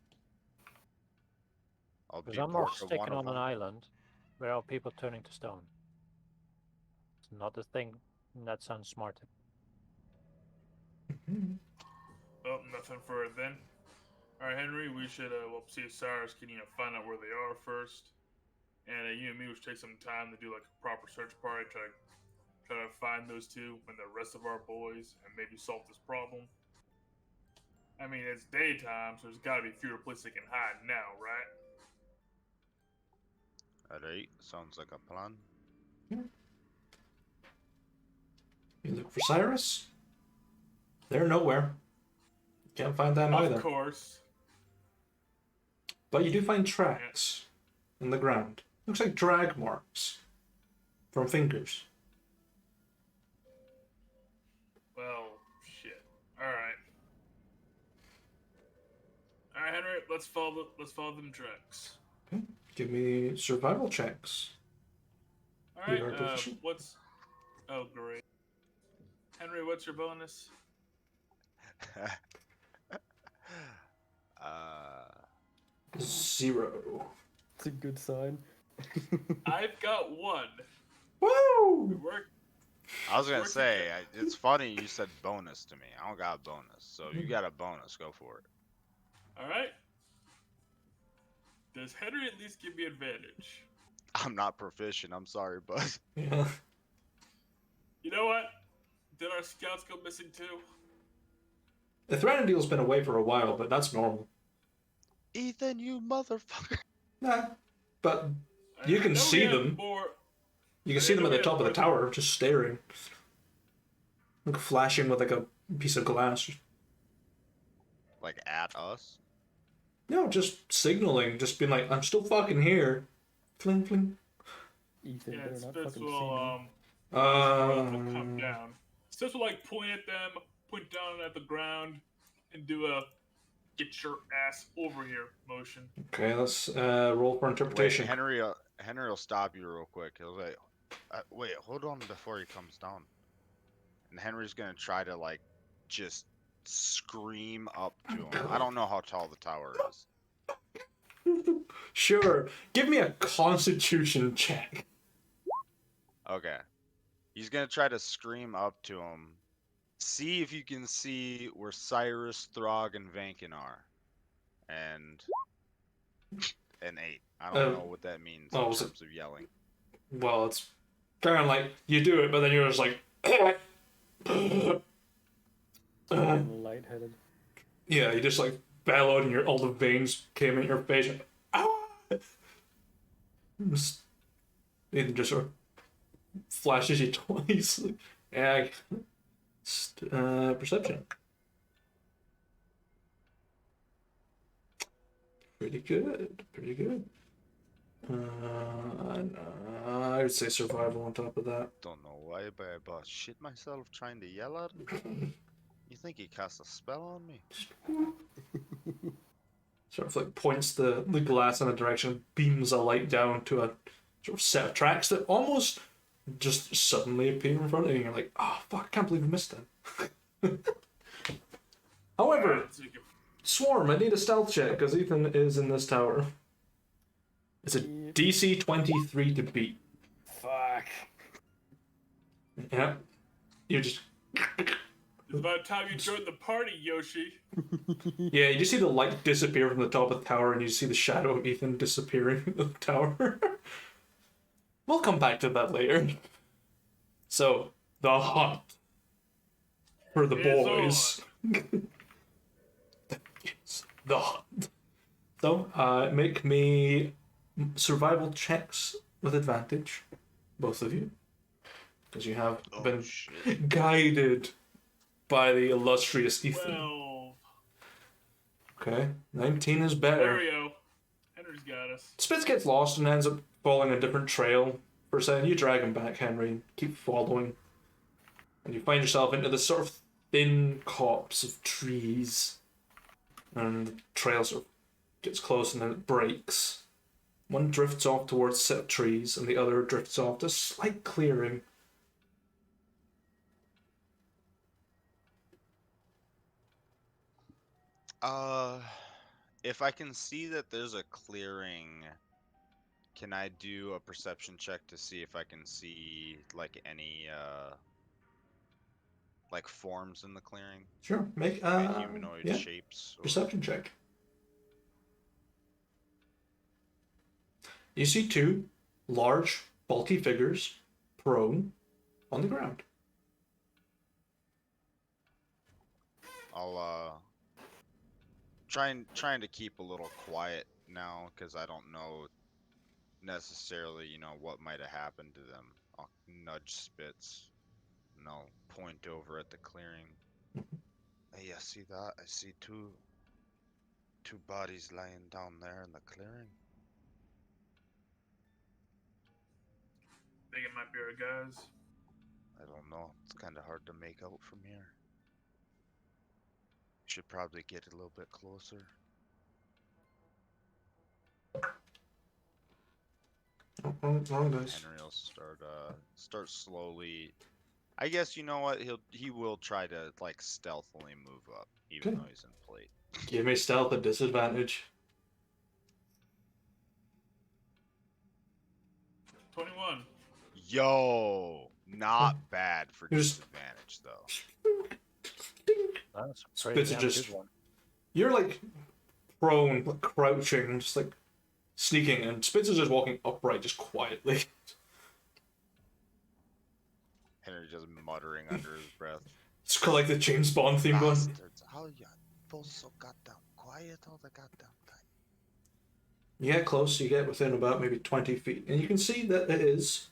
I'll be Because I'm not part of one sticking of on an them. island where are people turning to stone. It's not a thing that sounds smart. Well, nothing for it then. Alright, Henry, we should see if Cyrus can, find out where they are first. And you and me should take some time to do like a proper search party, try to find those two and the rest of our boys and maybe solve this problem. I mean, it's daytime, so there's gotta be fewer places they can hide now, right? Alright, sounds like a plan. You look for Cyrus? They're nowhere. Can't find them either. Of course. But you do find tracks in the ground. Looks like drag marks from fingers. Well, shit. Alright. Alright, Henry, let's follow them tracks. Okay. Give me survival checks. Alright, You are proficient. Oh, great. Henry, what's your bonus? uh, 0. It's a good sign. I've got 1. Woo! Work. I was gonna Working say, it's funny you said bonus to me. I don't got a bonus, so you got a bonus. Go for it. Alright. Does Henry at least give me advantage? I'm not proficient. I'm sorry, bud. Yeah. You know what? Did our scouts go missing too? The Thranduil's been away for a while, but that's normal. Ethan, you motherfucker. Nah. But you I can know see we have them. More... You can see them at the Yeah, top of the but- tower, just staring. Like flashing with like a piece of glass. Like at us? No, just signaling, just being like, I'm still fucking here. Fling, fling. Ethan, Yeah, better not Spitz fucking see will, me. will come down. Spitz will point at them, point down at the ground, and do a get your ass over here motion. Okay, let's roll for Wait, interpretation. Henry Henry will stop you real quick. He'll say, "Wait, hold on before he comes down." And Henry's gonna try to like just scream up to him. I don't know how tall the tower is. Sure. Give me a Constitution check. Okay. He's gonna try to scream up to him. See if you can see where Cyrus, Throg, and Vankin are. And an 8. I don't know what that means in was it- terms of yelling. Well, it's kind of like you do it, but then you're just like, I'm lightheaded. yeah, you just like bellowed, and all the veins came in your face. And, Ethan just sort of flashes you twice. Yeah, perception. Pretty good. Pretty good. I would say survival on top of that. Don't know why, but I about shit myself trying to yell at him. You think he cast a spell on me? Sort of like points the glass in a direction, beams a light down to a sort of set of tracks that almost just suddenly appear in front of you, and you're like, oh fuck, I can't believe I missed them. However, Alright, so you can- Swarm, I need a stealth check because Ethan is in this tower. It's a DC 23 to beat. Fuck. Yeah. You just. It's about time you joined the party, Yoshi. Yeah, you just see the light disappear from the top of the tower, and you see the shadow of Ethan disappearing in the tower. We'll come back to that later. So, the hunt for the It's boys. Yes, the hunt. So, make me survival checks with advantage, both of you, because you have Oh, been shit. guided by the illustrious Ethan. 12. Okay, 19 is There better. we go. Henry's got us. Spitz gets lost and ends up following a different trail. For a second, you drag him back, Henry, and keep following. And you find yourself into this sort of thin copse of trees. And the trail sort of gets close and then it breaks. One drifts off towards a set of trees, and the other drifts off to a slight clearing. If I can see that there's a clearing, can I do a perception check to see if I can see like any like forms in the clearing? Sure, make Like humanoid yeah, shapes? Or... perception check. You see two large, bulky figures prone on the ground. I'll trying to keep a little quiet now because I don't know necessarily, you know, what might have happened to them. I'll nudge Spitz and I'll point over at the clearing. Hey, I see that. I see two bodies lying down there in the clearing. Think it might be our guys. I don't know. It's kind of hard to make out from here. Should probably get a little bit closer. Wrong dice. Henry will start slowly. I guess you know what, he will try to like stealthily move up, even Okay. though he's in plate. Give me stealth at disadvantage. 21. Yo, not bad for Just- disadvantage though. That's a Spitz pretty is damn just- good one. You're like prone, like crouching, just like sneaking, and Spitz is just walking upright, just quietly. Henry just muttering under his breath. It's kind of like the James Bond theme going. Bastards! How you both so goddamn quiet all the goddamn time? You get close, you get within about maybe 20 feet, and you can see that it is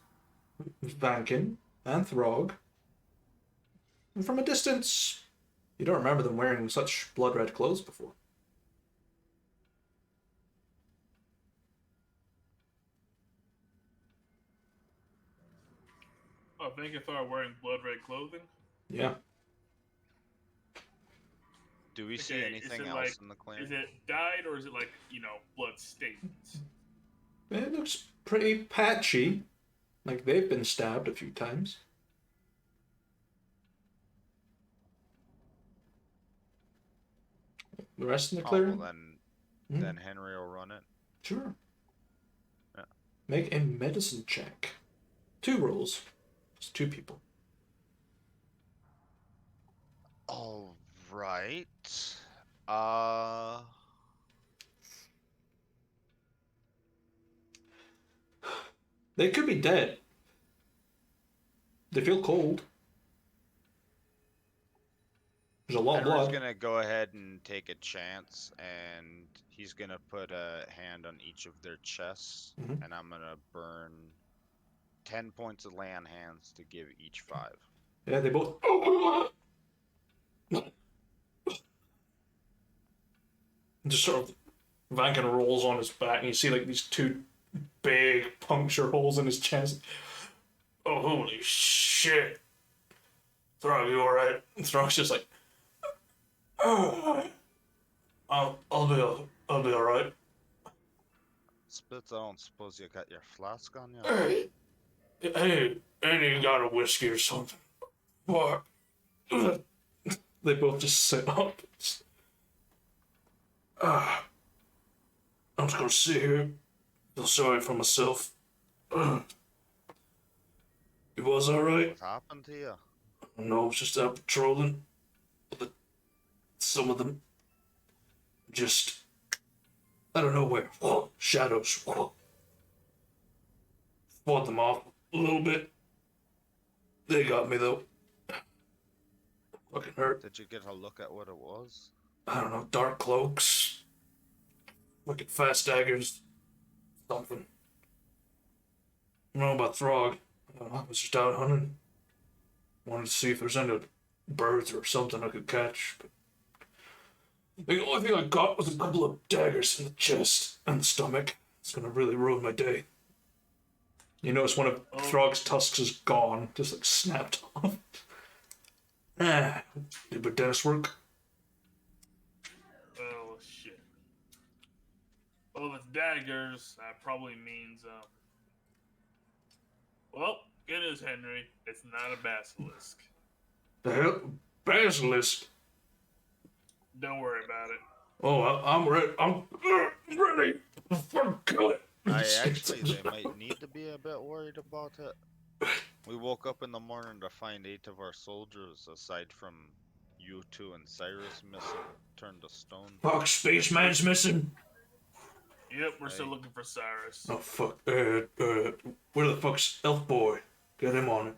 Vankin and Throg. And from a distance, you don't remember them wearing such blood red clothes before. Oh, thank you for wearing blood red clothing. Yeah. Do we see Okay, is anything it else like- in the clearing? Is it dyed or is it like, blood stains? It looks pretty patchy. Like they've been stabbed a few times. The rest in the Oh, clearing? well then, Mhm. then Henry will run it. Sure. Yeah. Make a medicine check. 2 rolls. It's 2 people. All right. Uh, They could be dead. They feel cold. There's a lot of Henry's blood. gonna go ahead and take a chance, and he's gonna put a hand on each of their chests, Mhm. and I'm gonna burn 10 points of land hands to give each 5. Yeah, they both. Just sort of. Vankin rolls on his back, and you see like these 2 big puncture holes in his chest. Oh, holy shit. Throg, you alright? Throg's just like. Oh, I'll be alright. Spitz, I don't suppose you got your flask on you? Hey, you got a whiskey or something? What? They both just sit up. I'm just gonna sit here. Feel sorry for myself. It was alright. What happened to you? No, I was just out patrolling. But some of them just. I don't know where. Shadows. Fought them off a little bit. They got me though. Fucking hurt. Did you get a look at what it was? I don't know, dark cloaks. Fucking fast daggers. Something. I don't know about Throg. I was just out hunting. Wanted to see if there's any birds or something I could catch. But the only thing I got was a couple of daggers in the chest and the stomach. It's gonna really ruin my day. You notice one of Throg's tusks is gone, just like snapped off. Did my dentist work? Oh shit. Well, if it's daggers, that probably means well, it is Henry. It's not a basilisk. The hell? Basilisk? Don't worry about it. Oh, I'm ready. I'm ready. Fucking kill it. Actually, they might need to be a bit worried about it. We woke up in the morning to find 8 of our soldiers, aside from you 2 and Cyrus, missing, turned to stone. Fuck, Spaceman's missing. Yep, we're still looking for Cyrus. Oh, fuck. Where the fuck's Elf Boy? Get him on it.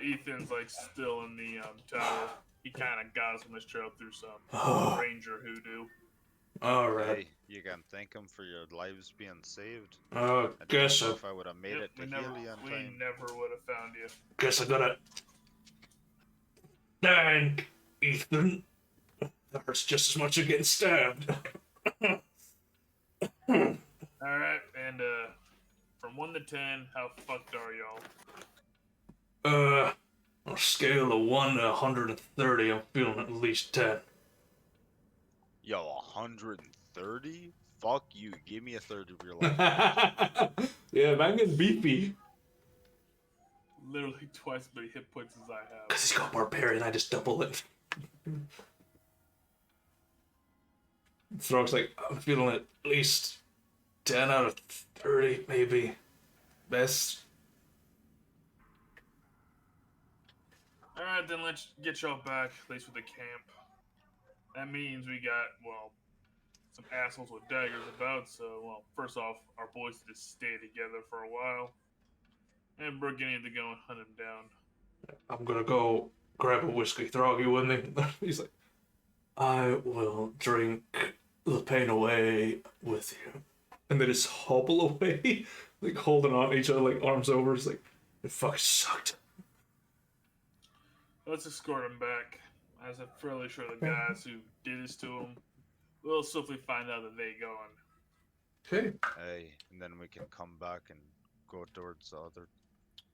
Ethan's like still in the tower. He kind of got us on this trail through some ranger hoodoo. Alright. Hey, you can thank him for your lives being saved. I guess don't know I if I would have made it to we heal never, you in we time. never would have found you. guess I gotta thank Ethan. That hurts just as much as getting stabbed. Alright, and from 1 to 10, how fucked are y'all? On a scale of 1 to 130, I'm feeling at least 10. Yo, 130? Fuck you. Give me a third of your life. Yeah, man gets beefy. Literally twice as many hit points as I have. Because he's got Barbarian, I just double it. Throg's like, I'm feeling at least 10 out of 30, maybe. Best. Alright, then let's get y'all back, at least with the camp. That means we got, well, some assholes with daggers about, so, well, first off, our boys need to stay together for a while. And we're gonna need to go and hunt him down. I'm gonna go grab a whiskey. Throg, you with me? He's like, I will drink the pain away with you. And they just hobble away, like holding on to each other, like arms over. It's like, it fucking sucked. Let's escort him back. As I'm fairly sure the guys who did this to him will swiftly find out that they gone. Okay. Hey, and then we can come back and go towards the other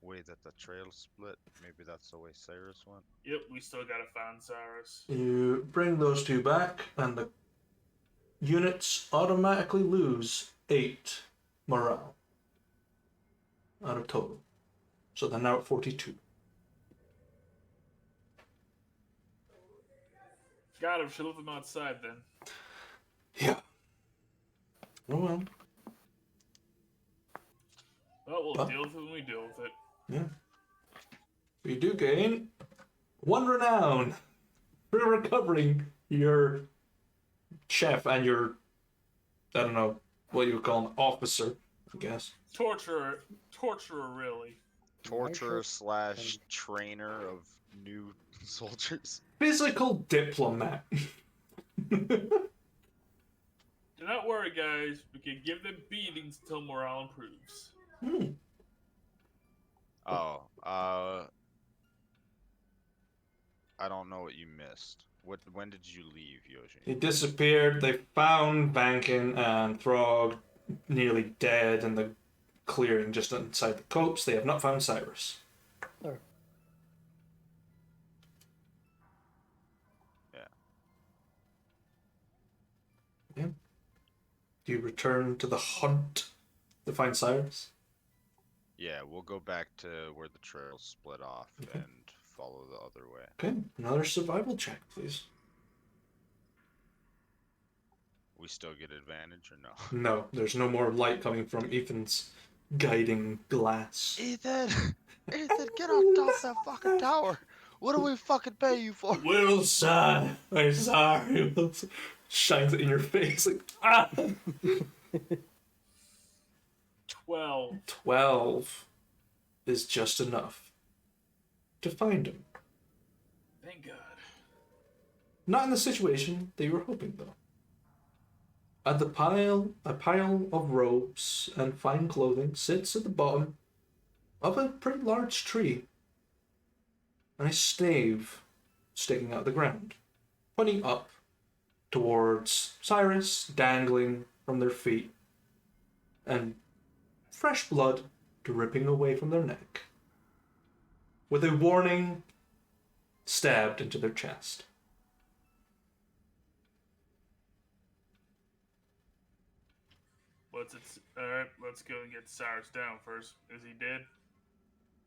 way that the trail split. Maybe that's the way Cyrus went. Yep, we still gotta find Cyrus. You bring those 2 back, and the units automatically lose 8 morale out of total. So they're now at 42. Got him. Should leave them outside then. Yeah. Oh well. Well, we'll But- deal with it when we deal with it. Yeah. You do gain 1 renown for recovering your chef and your, I don't know what you would call an officer, I guess. Torturer, really. Torturer slash trainer of new soldiers. Physical diplomat. Do not worry, guys. We can give them beatings until morale improves. Oh, I don't know what you missed. When did you leave, Yoshi? He disappeared. They found Bankin and Throg nearly dead in the clearing just inside the copse. They have not found Cyrus. Oh. Yeah. Do you return to the hunt to find Cyrus? Yeah, we'll go back to where the trails split off Okay. and follow the other way. Okay, another survival check, please. We still get advantage or no? No, there's no more light coming from Ethan's guiding glass. Ethan! Ethan, get on top of that fucking tower! What do we fucking pay you for? Wilson, I'm sorry. Wilson shines it in your face like, ah! 12. 12 is just enough to find him. Thank God. Not in the situation they were hoping, though. At a pile of robes and fine clothing sits at the bottom of a pretty large tree, and a stave sticking out of the ground, pointing up towards Cyrus, dangling from their feet, and fresh blood dripping away from their neck, with a warning stabbed into their chest. Alright, let's go and get Cyrus down first. Is he dead?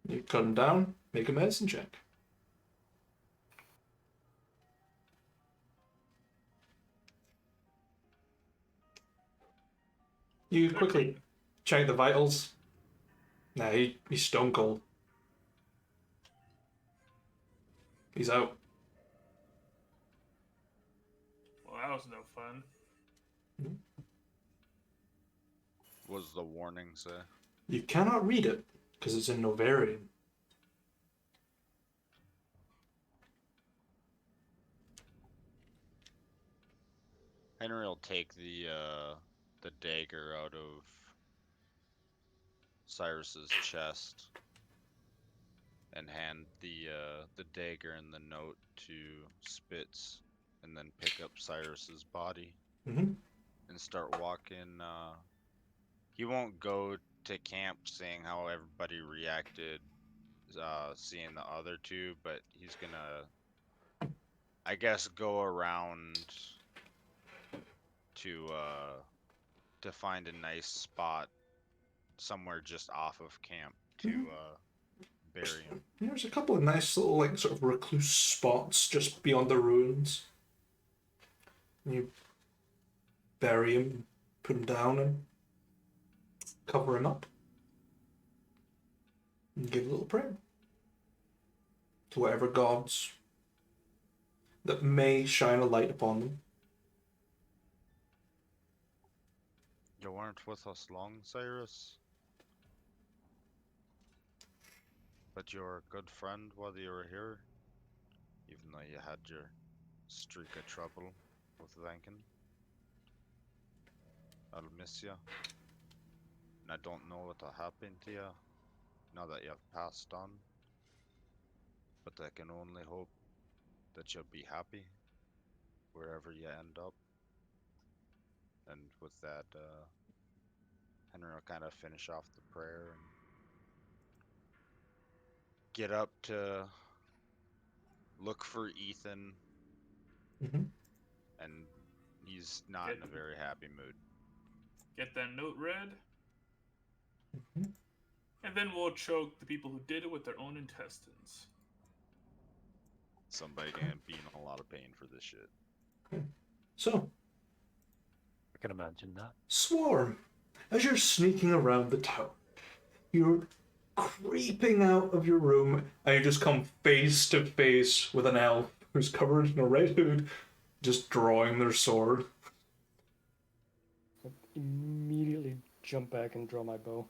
You cut him down, make a medicine check. You quickly check the vitals. Nah, he's stone cold. He's out. Well, that was no fun. What does the warning say? You cannot read it because it's in Novarian. Henry will take the dagger out of Cyrus's chest and hand the dagger and the note to Spitz, and then pick up Cyrus's body Mm-hmm. and start walking. He won't go to camp seeing how everybody reacted, seeing the other two, but he's gonna, I guess, go around to find a nice spot somewhere just off of camp to bury him. There's a couple of nice little, like, sort of recluse spots just beyond the ruins. You bury him, put him down, and cover him up. And give a little prayer to whatever gods that may shine a light upon them. You weren't with us long, Cyrus, but you're a good friend while you were here, even though you had your streak of trouble with Vankin. I'll miss you, and I don't know what'll happen to you now that you've passed on, but I can only hope that you'll be happy wherever you end up. And with that, Henry will kind of finish off the prayer and get up to look for Ethan Mm-hmm. and He's not in a very happy mood. Get that note read. Mhm. And then we'll choke the people who did it with their own intestines. Somebody gonna be in a lot of pain for this shit. So, I can imagine that. Swarm, as you're sneaking around the tower, you're creeping out of your room, and you just come face to face with an elf who's covered in a red hood, just drawing their sword. I immediately jump back and draw my bow.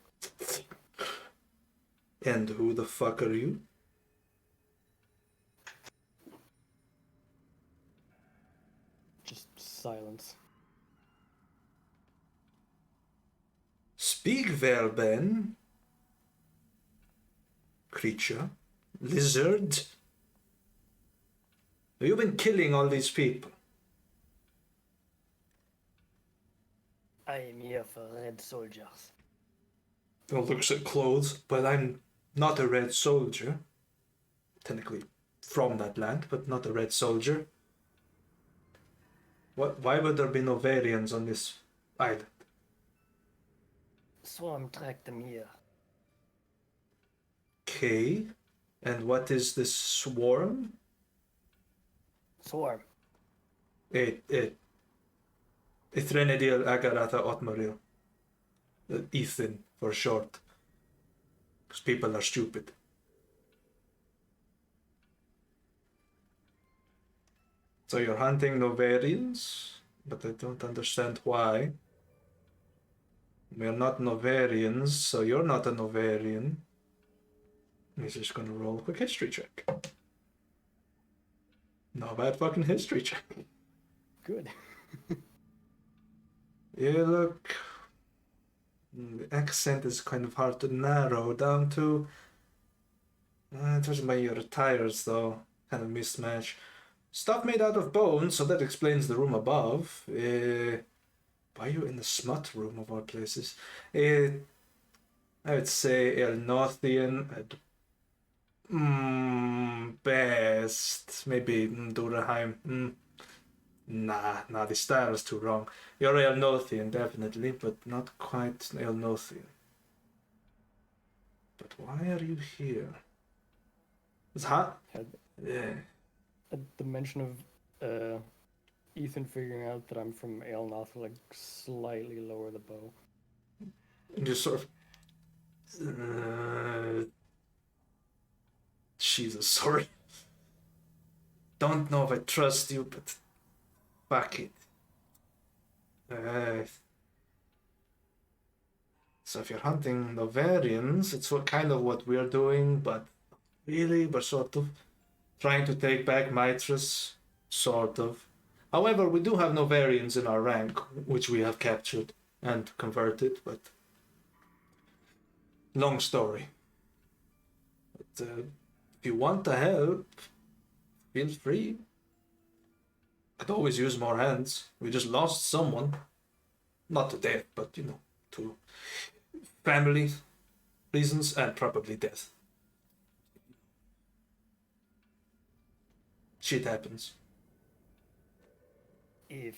And who the fuck are you? Just silence. Speak well, Ben. Creature. Lizard. Have you been killing all these people? I am here for red soldiers. Looks at clothes. Well, I'm not a red soldier. Technically from that land, but not a red soldier. Why would there be Novarians on this island? Swarm tracked them here. Okay. And what is this swarm? Swarm. Ithrenedil Agarata Otmaril. Ethan, for short. Because people are stupid. So you're hunting Novarians? But I don't understand why. We're not Novarians, so you're not a Novarian. He's just gonna roll a quick history check. No bad fucking history check. Good. Yeah, look. The accent is kind of hard to narrow down to. Judging by your attires, though, kind of mismatch. Stuff made out of bone, so that explains the room above. Why are you in the smut room of all places? I would say Elnothian. Best. Maybe Durheim. Nah, the style is too wrong. You're Elnothian, definitely, but not quite Elnothian. But why are you here? It's hot. Yeah. At the mention of Ethan figuring out that I'm from Aelnoth, like slightly lower the bow. And just sort of. Jesus, sorry. Don't know if I trust you, but fuck it. So if you're hunting Novarians, it's kind of what we're doing, but really, we're sort of trying to take back Mitras, sort of. However, we do have Novarians in our rank, which we have captured and converted, but long story. But if you want to help, feel free. Could always use more hands. We just lost someone. Not to death, but, to family reasons and probably death. Shit happens. If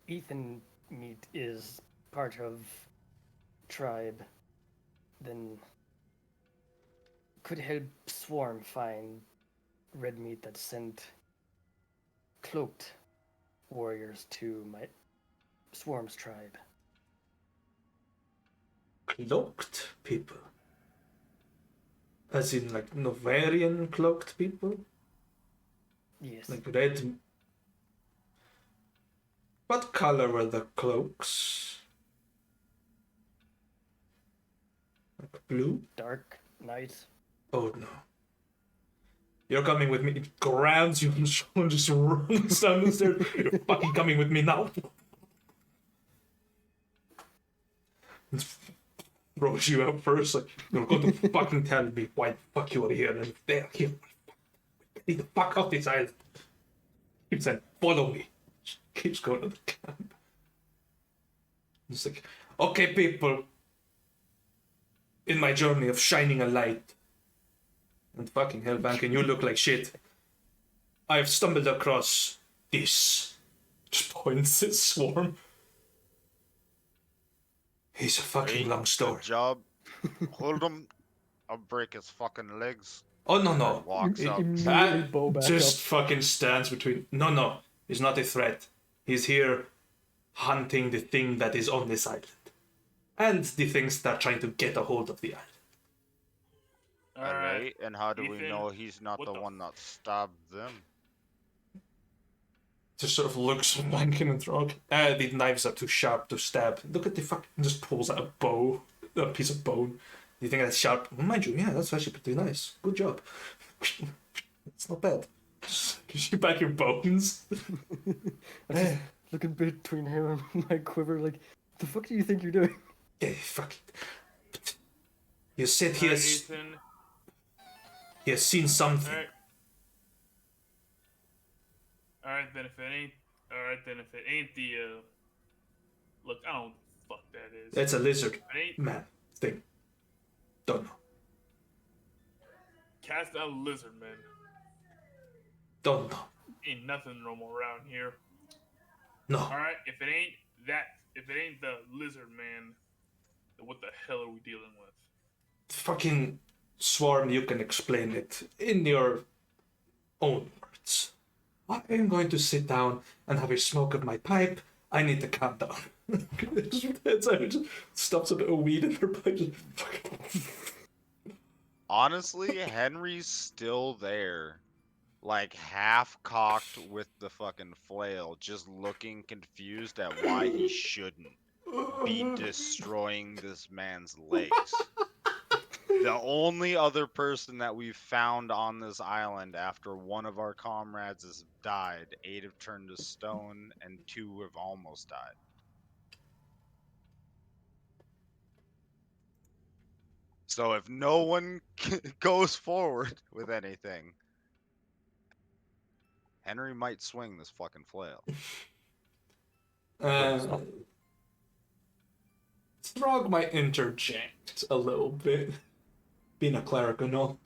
Ethan meat is part of tribe, then could help Swarm find red meat that sent cloaked warriors to my Swarm's tribe. Cloaked people? As in, like, Novarian cloaked people? Yes. Like red. What color were the cloaks? Like blue? Dark night. Oh no. You're coming with me. It grabs you on the shoulder and just runs down the stairs. You're fucking coming with me now. And throws you out first. Like, you're going to fucking tell me why the fuck you are here. And if they're here, get the fuck off this island. Keeps saying, follow me. Just keeps going to the camp. It's like, okay, people. In my journey of shining a light. And fucking hellbank, and you look like shit. I've stumbled across this Just points at Swarm. He's a fucking Great, long story. Good job. Hold him. I'll break his fucking legs. Oh, no. Walks up. Immediately bow back just up. fucking stands between. No. He's not a threat. He's here hunting the thing that is on this island. And the things that are trying to get a hold of the island. Alright. Alright, and how do we Ethan, know he's not what the the one that stabbed them? Just sort of looks at Rankin and Throg. The knives are too sharp to stab. Look at the fucking. Just pulls out a bow. A piece of bone. Do you think that's sharp? Well, mind you, yeah, that's actually pretty nice. Good job. It's not bad. Just gives you back your bones. I just looking between him and my quiver, like, the fuck do you think you're doing? Yeah, fuck it. You said he Alright, has, Ethan. he has seen something. Alright, then if it ain't the look, I don't know what the fuck that is. That's a lizard It ain't man thing. Don't know. cast out lizard man. Don't know. Ain't nothing normal around here. No. Alright, if it ain't the lizard man, then what the hell are we dealing with? Fucking Swarm, you can explain it in your own words. I am going to sit down and have a smoke of my pipe. I need to calm down. Just stops a bit of weed in her pipe. Honestly, Henry's still there. Like half cocked with the fucking flail, just looking confused at why he shouldn't be destroying this man's legs. The only other person that we've found on this island after one of our comrades has died, 8 have turned to stone, and 2 have almost died. So if no one goes forward with anything, Henry might swing this fucking flail. Throg might interject a little bit. Being a cleric and all.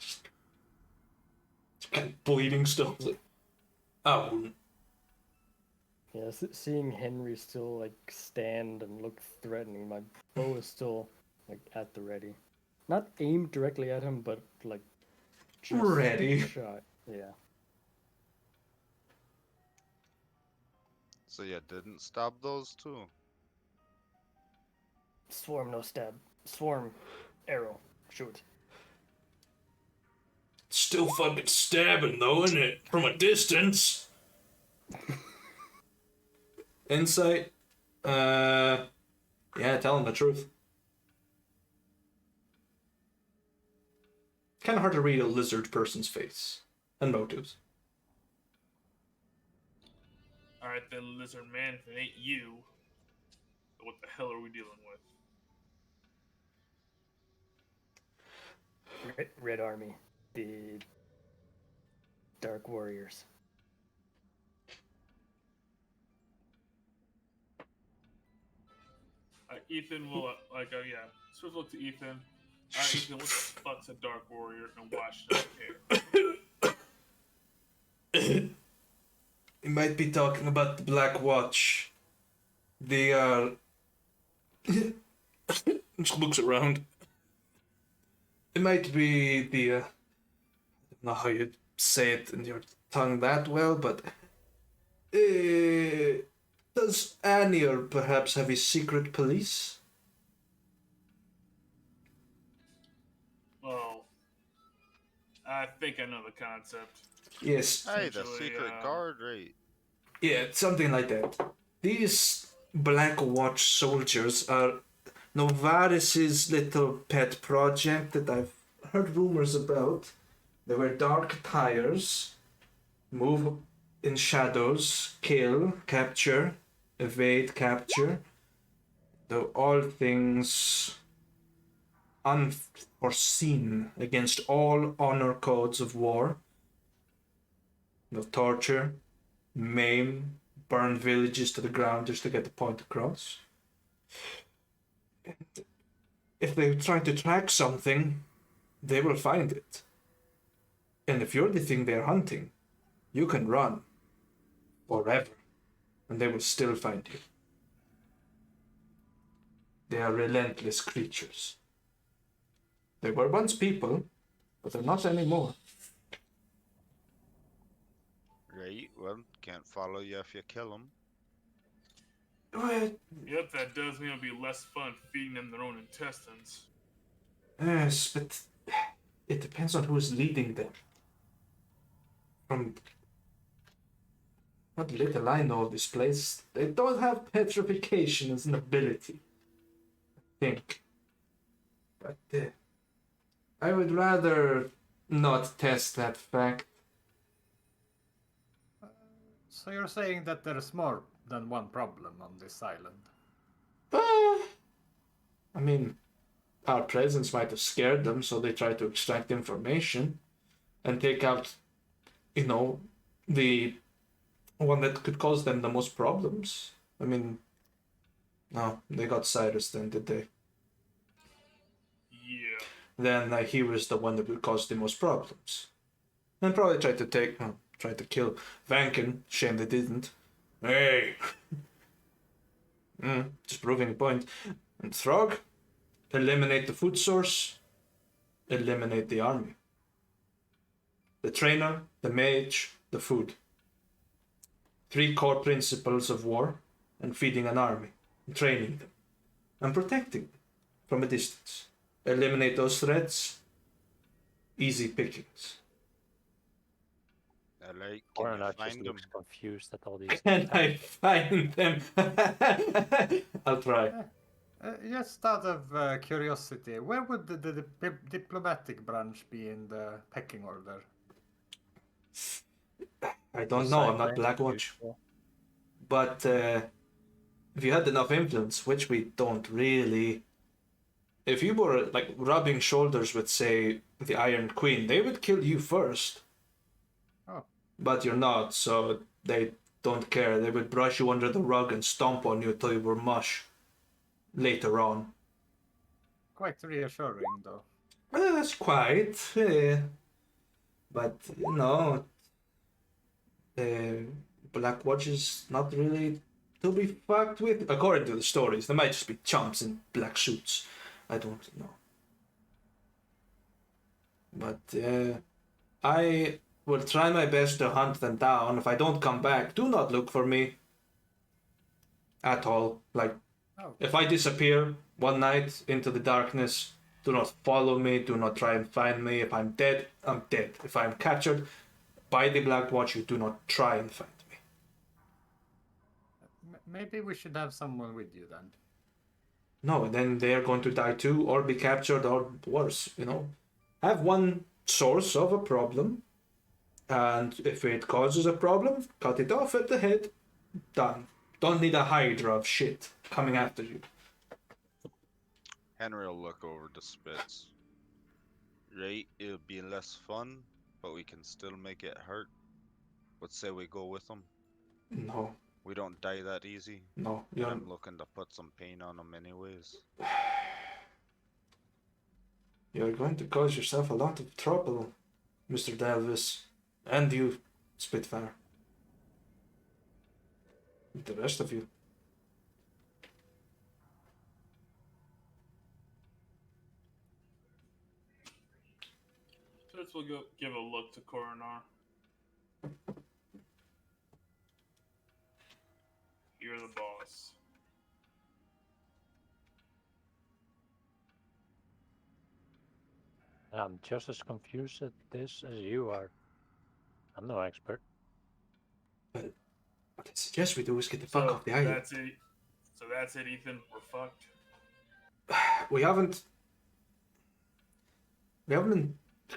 Just kind of bleeding still. Oh. Yeah, seeing Henry still like stand and look threatening, my bow is still like at the ready. Not aimed directly at him, but like just Ready. shot. Yeah. So yeah, didn't stab those 2. Swarm, no stab. Swarm, arrow, shoot. Still fucking stabbing though, isn't it? From a distance. Insight. Yeah, telling the truth. Kind of hard to read a lizard person's face and motives. Alright then, lizard man, if it ain't you, then what the hell are we dealing with? Red Army, the Dark Warriors. Ethan will Swift look to Ethan. Alright, Ethan, what the fuck's a Dark Warrior and why should I care? You might be talking about the Black Watch. They are. Just looks around. It might be the. I don't know how you say it in your tongue that well, but. Does Annie or perhaps have a secret police? Oh. I think I know the concept. Yes. Hey, the Essentially, secret guard, right? Yeah, something like that. These Black Watch soldiers are Novaris's little pet project that I've heard rumors about. They wear dark tires, move in shadows, kill, capture, evade, capture. Though all things unforeseen against all honor codes of war. No torture, maim, burn villages to the ground just to get the point across. And if they try to track something, they will find it. And if you're the thing they're hunting, you can run forever. and they will still find you. They are relentless creatures. They were once people, but they're not anymore. Right, well, can't follow you if you kill them. Well, Yep, that does mean it'll be less fun feeding them their own intestines. yes, but it depends on who's leading them. From what little I know of this place, they don't have petrification as an ability, I think. But I would rather not test that fact. So you're saying that there's more than one problem on this island? I mean, our presence might have scared them, so they tried to extract information and take out, the one that could cause them the most problems. I mean, no, they got Cyrus then, did they? Yeah. Then he was the one that would cause the most problems. And probably tried to kill Vanken. Shame they didn't. Hey! Just proving a point. And Throg, eliminate the food source, eliminate the army. The trainer, the mage, the food. 3 core principles of war and feeding an army, and training them, and protecting them from a distance. Eliminate those threats, easy pickings. Alright, can Coronel you just find them? looks confused at all these. Can I find them? I'll try. Just out of curiosity, where would the diplomatic branch be in the pecking order? I don't know, I'm not Blackwatch. But if you had enough influence, which we don't really... If you were like rubbing shoulders with, say, the Iron Queen, they would kill you first. Oh. But you're not, so they don't care. They would brush you under the rug and stomp on you till you were mush later on. Quite reassuring, though. Well, that's quite. But, Blackwatch is not really to be fucked with. According to the stories, there might just be chumps in black suits. I don't know. But I will try my best to hunt them down. If I don't come back, do not look for me. At all. Like, if I disappear one night into the darkness, do not follow me. Do not try and find me. If I'm dead, I'm dead. If I'm captured by the Black Watch, you do not try and find me. Maybe we should have someone with you then. No, then they're going to die too, or be captured, or worse, Have one source of a problem, and if it causes a problem, cut it off at the head. Done. Don't need a hydra of shit coming after you. Henry will look over the spits. Right, it'll be less fun, but we can still make it hurt. Let's say we go with them. No, We don't die that easy. no, And you're... I'm looking to put some pain on them anyways. You're going to cause yourself a lot of trouble, Mr. Dalvis. And you, Spitfire. The rest of you. Let's we'll go give a look to Coronar. You're the boss. I'm just as confused at this as you are. I'm no expert. What I suggest we do is get the fuck off the island. That's it. So that's it, Ethan. We're fucked. We haven't been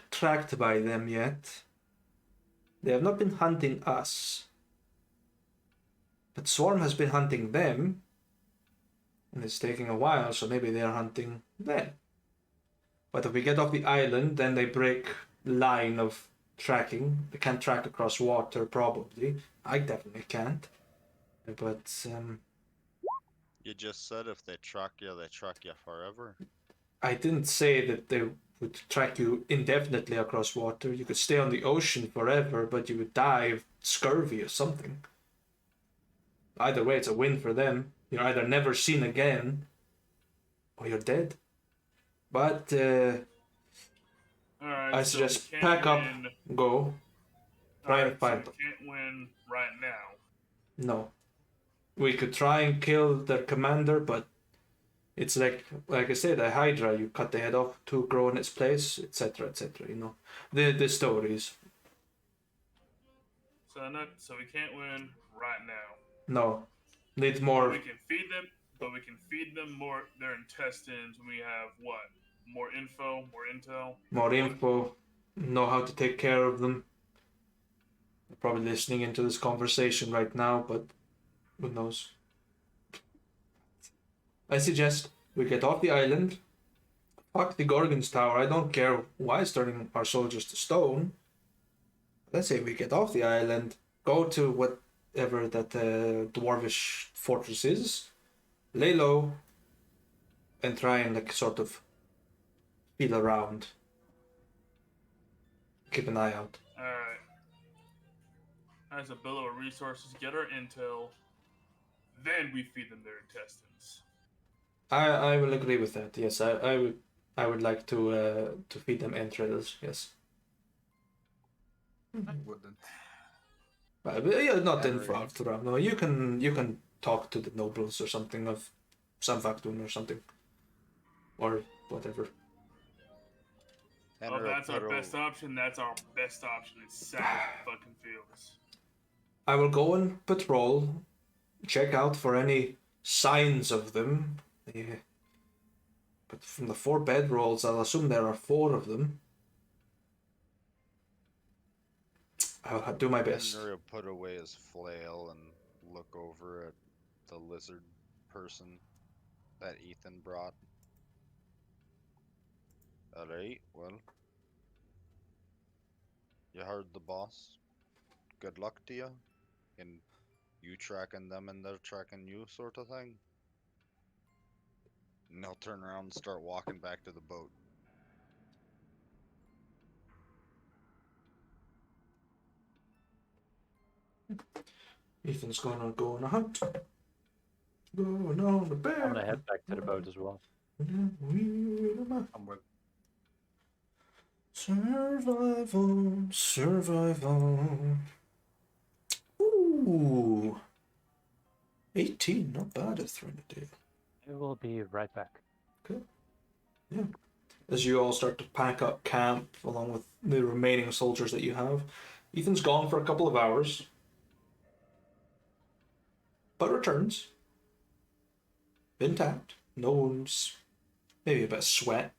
tracked by them yet. They have not been hunting us. But Swarm has been hunting them. And it's taking a while, so maybe they're hunting them. But if we get off the island, then they break line of tracking. They can't track across water, probably. I definitely can't. But, You just said if they track you forever. I didn't say that they would track you indefinitely across water. You could stay on the ocean forever, but you would die of scurvy or something. Either way, it's a win for them. You're either never seen again, or you're dead. But Alright, I so we suggest can't pack up, win. go, try and Alright, so find we them. can't win right now. No. We could try and kill their commander, but it's like I said, a Hydra. You cut the head off to grow in its place, etc., etc. You know, the stories. So we can't win right now. No, need But more we can feed them. But we can feed them more their intestines when we have what? More info, more intel. more info. Know how to take care of them. They're probably listening into this conversation right now, but who knows? I suggest we get off the island. Fuck the Gorgon's tower. I don't care why it's turning our soldiers to stone. Let's say we get off the island, go to whatever that dwarvish fortress is, lay low, and try and like sort of feel around. Keep an eye out. Alright. As a bill of resources, get our intel. Then we feed them their intestines. I will agree with that. Yes, I would like to feed them entrails. Yes. I wouldn't. But yeah, not in Every- Farthram. No, you can talk to the nobles or something of some Vaktun or something, or whatever. Oh, Henry that's our put best option. That's our best option. It's sad fucking fields. I will go and patrol, check out for any signs of them. Yeah. But from the 4 bedrolls, I'll assume there are 4 of them. I'll do my best. Henry will put away his flail and look over at the lizard person that Ethan brought. Alright, well. You heard the boss. Good luck to you. In you tracking them and they're tracking you sort of thing. And they'll turn around and start walking back to the boat. Ethan's gonna go on a hunt. Going on a bear. I'm gonna head back to the boat as well. I'm with. Survival, survival. Ooh. 18, not bad at Threnody. I will be right back. As you all start to pack up camp along with the remaining soldiers that you have, Ethan's gone for a couple of hours, but returns. Intact. No wounds. Maybe a bit of sweat.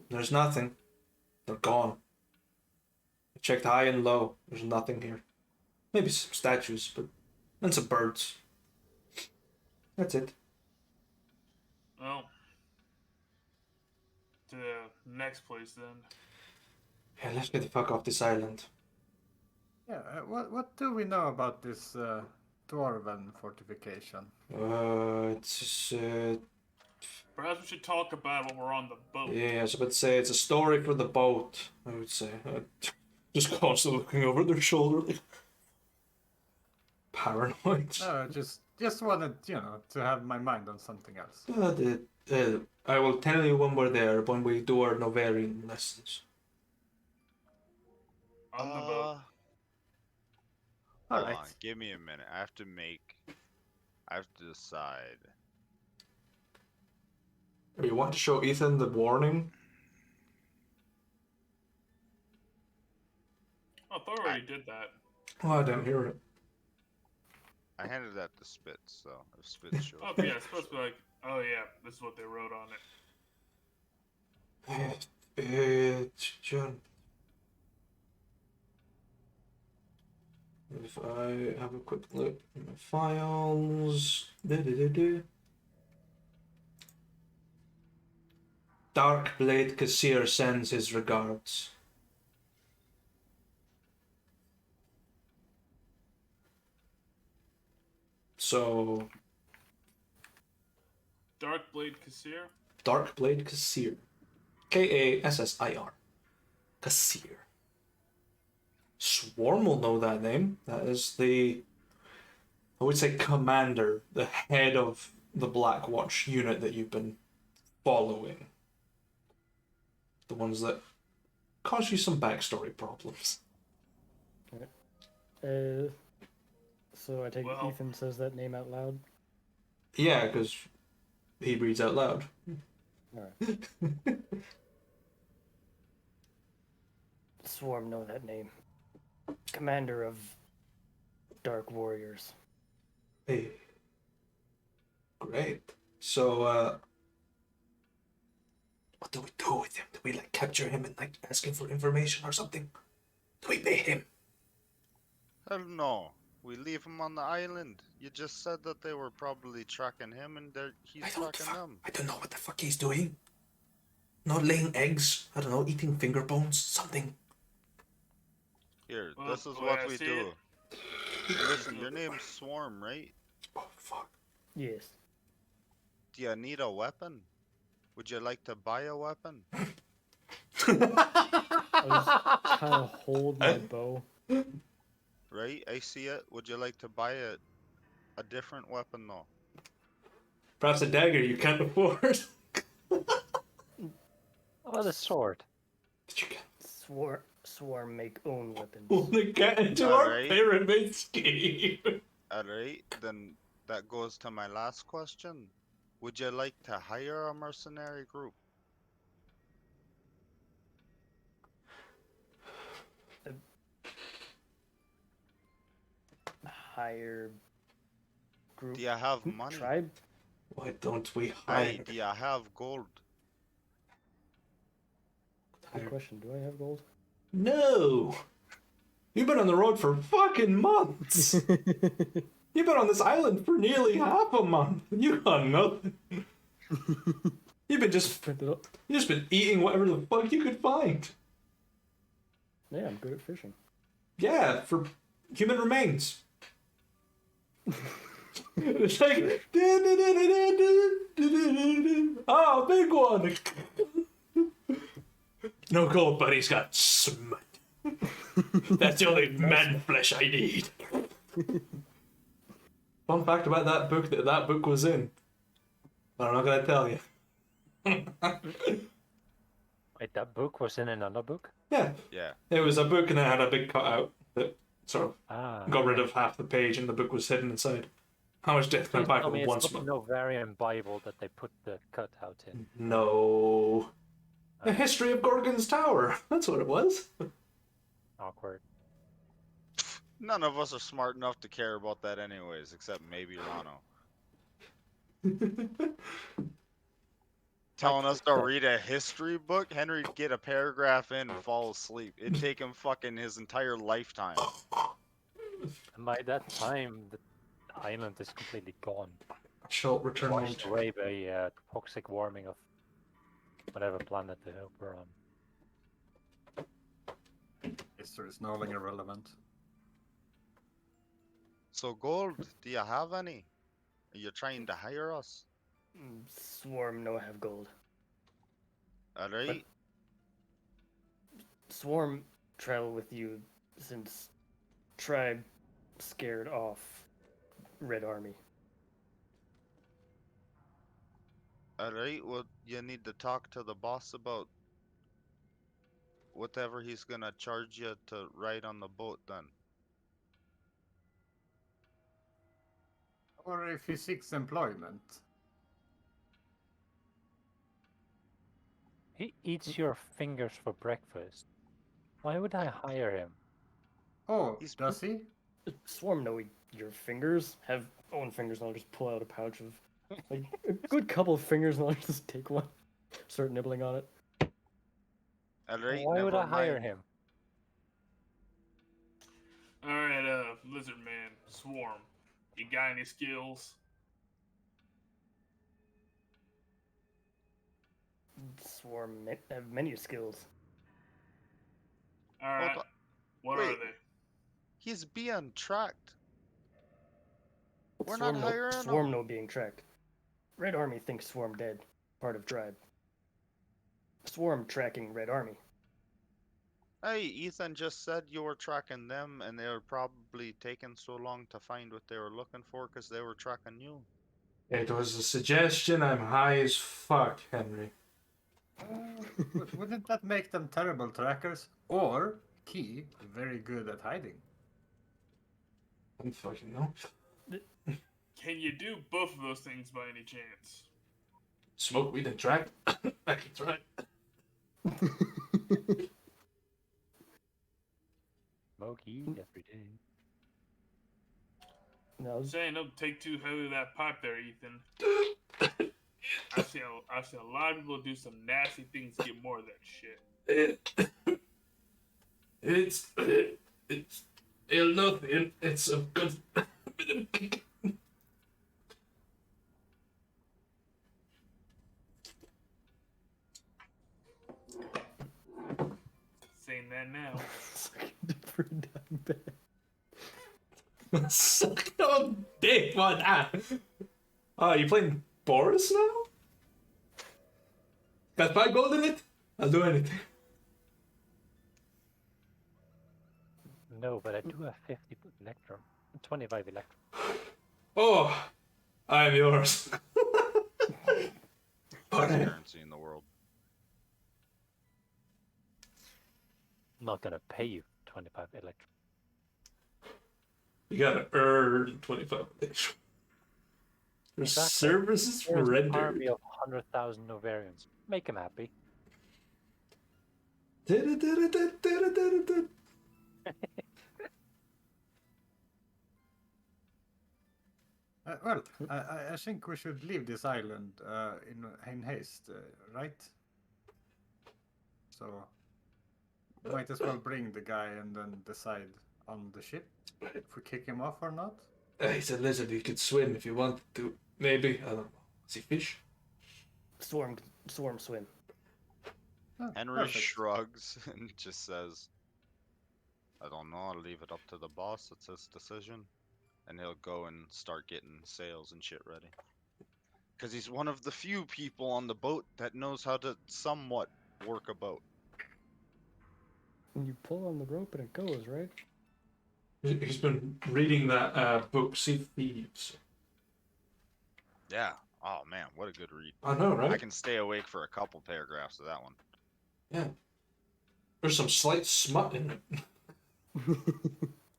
There's nothing. They're gone. I checked high and low. There's nothing here. Maybe some statues, but and some birds. That's it. Well, to the next place then. Yeah, let's get the fuck off this island. Yeah. What do we know about this dwarven fortification? It's Perhaps we should talk about it when we're on the boat. yeah, I was about to say it's a story for the boat. I would say, just constantly looking over their shoulder, like paranoid. No, just wanted to have my mind on something else. I will tell you when we're there, when we do our Novarian lessons. On the boat. Hold Alright. on, give me a minute. I have to decide. You want to show Ethan the warning? I thought I already did that. Oh, I didn't hear it. I handed that to Spitz, so if Spitz shows Oh, yeah, it's supposed to be like, oh yeah, this is what they wrote on it. If I have a quick look at my files. Darkblade Kassir sends his regards. So, Darkblade Kassir? Darkblade Kassir. Kassir. Kassir. Swarm will know that name. That is the I would say commander, the head of the Black Watch unit that you've been following. The ones that cause you some backstory problems. So I take Well- Ethan says that name out loud. Yeah, because he reads out loud. Alright. Swarm know that name. Commander of Dark Warriors. Hey. Great. So, what do we do with him? Do we, like, capture him and, like, ask him for information or something? Do we pay him? Hell no. We leave him on the island. You just said that they were probably tracking him and he's tracking them. I don't know what the fuck he's doing. Not laying eggs. I don't know, eating finger bones, something. Here, Well, this is the way what I we see do. it- Listen, your name's Swarm, right? Oh, fuck. Yes. Do you need a weapon? Would you like to buy a weapon? I was trying to hold my bow. Right? I see it. Would you like to buy a different weapon though? Perhaps a dagger you can't afford. Oh, the sword. Did you get Swarm make own weapons. only get into our Alright. pyramid scheme? Alright, then that goes to my last question. Would you like to hire a mercenary group? Higher group. Do you have money? Tribe? Why don't we Hey, hire? do you have gold? Good question. Do I have gold? No! You've been on the road for fucking months! You've been on this island for nearly half a month. You got nothing. You've been just Print it up. you just been eating whatever the fuck you could find. Yeah, I'm good at fishing. Yeah, for human remains. It's like oh, big one. No gold, but he's got smut. That's the only man flesh I need. Fun fact about that book that book was in. But I'm not gonna tell you. Wait, that book was in another book? Yeah, Yeah. it was a book and it had a big cutout that sort of Ah. got rid of half the page and the book was hidden inside. How much death can I Please buy tell for me one it's not smut? the Novarian Bible that they put the cutout in. No. The history of Gorgon's Tower. That's what it was. Awkward. None of us are smart enough to care about that anyways, except maybe Rano. Telling us to read a history book, Henry'd get a paragraph in and fall asleep. It'd take him fucking his entire lifetime. And by that time, the island is completely gone. Shall return Washed home. away by toxic warming of whatever planet they were on. History is no longer relevant. So gold, do you have any? Are you trying to hire us? Swarm no have gold. Alright? Swarm travel with you since tribe scared off Red Army. Alright, well, you need to talk to the boss about whatever he's gonna charge you to ride on the boat then. Or if he seeks employment. He eats your fingers for breakfast. Why would I hire him? Oh, He's- does he? Swarm know your fingers have own fingers, and I'll just pull out a pouch of like a good couple of fingers, and I'll just take one, start nibbling on it. Alright, Why would never I hire mind. him? Alright, Lizard Man, Swarm. You got any skills? Swarm have many skills. Alright. Hold on. What are Wait. they? He's being tracked. We're Swarm not no, hiring Swarm him. no being tracked. Red Army thinks Swarm dead, part of tribe. Swarm tracking Red Army. Hey, Ethan just said you were tracking them, and they were probably taking so long to find what they were looking for because they were tracking you. It was a suggestion. I'm high as fuck, Henry. Wouldn't that make them terrible trackers? Or, key, very good at hiding? I don't fucking know. Can you do both of those things by any chance? Smoke weed and track. I can try. Smoke weed every day. No, Saying don't take too heavily that pipe there, Ethan. I've seen a lot of people do some nasty things to get more of that shit. It's nothing. It's a good bit of. Saying that now. for a dime bag. Suck on dick, what? Oh, you playing Boris now? Got 5 gold in it? I'll do anything. No, but I do have 50 electrum. 25 electrum. Oh, I'm yours. Best currency in the world. I'm not gonna pay you 25 electrum. You gotta earn 25 extra. There's Exactly. services There's an rendered. army of 100,000 Novarians. Make him happy. Well, I think we should leave this island in haste, right? So, might as well bring the guy and then decide on the ship if we kick him off or not. He's a lizard. He could swim if you wanted to. Maybe. I don't know. Is he fish? Swarm swim. Oh, Henry perfect. shrugs and just says, I don't know, I'll leave it up to the boss. It's his decision. And he'll go and start getting sails and shit ready. Because he's one of the few people on the boat that knows how to somewhat work a boat. And you pull on the rope and it goes, right? He's been reading that book, Sea Thieves. Yeah. Oh man, what a good read. I know, right? I can stay awake for a couple paragraphs of that one. Yeah. There's some slight smut in it.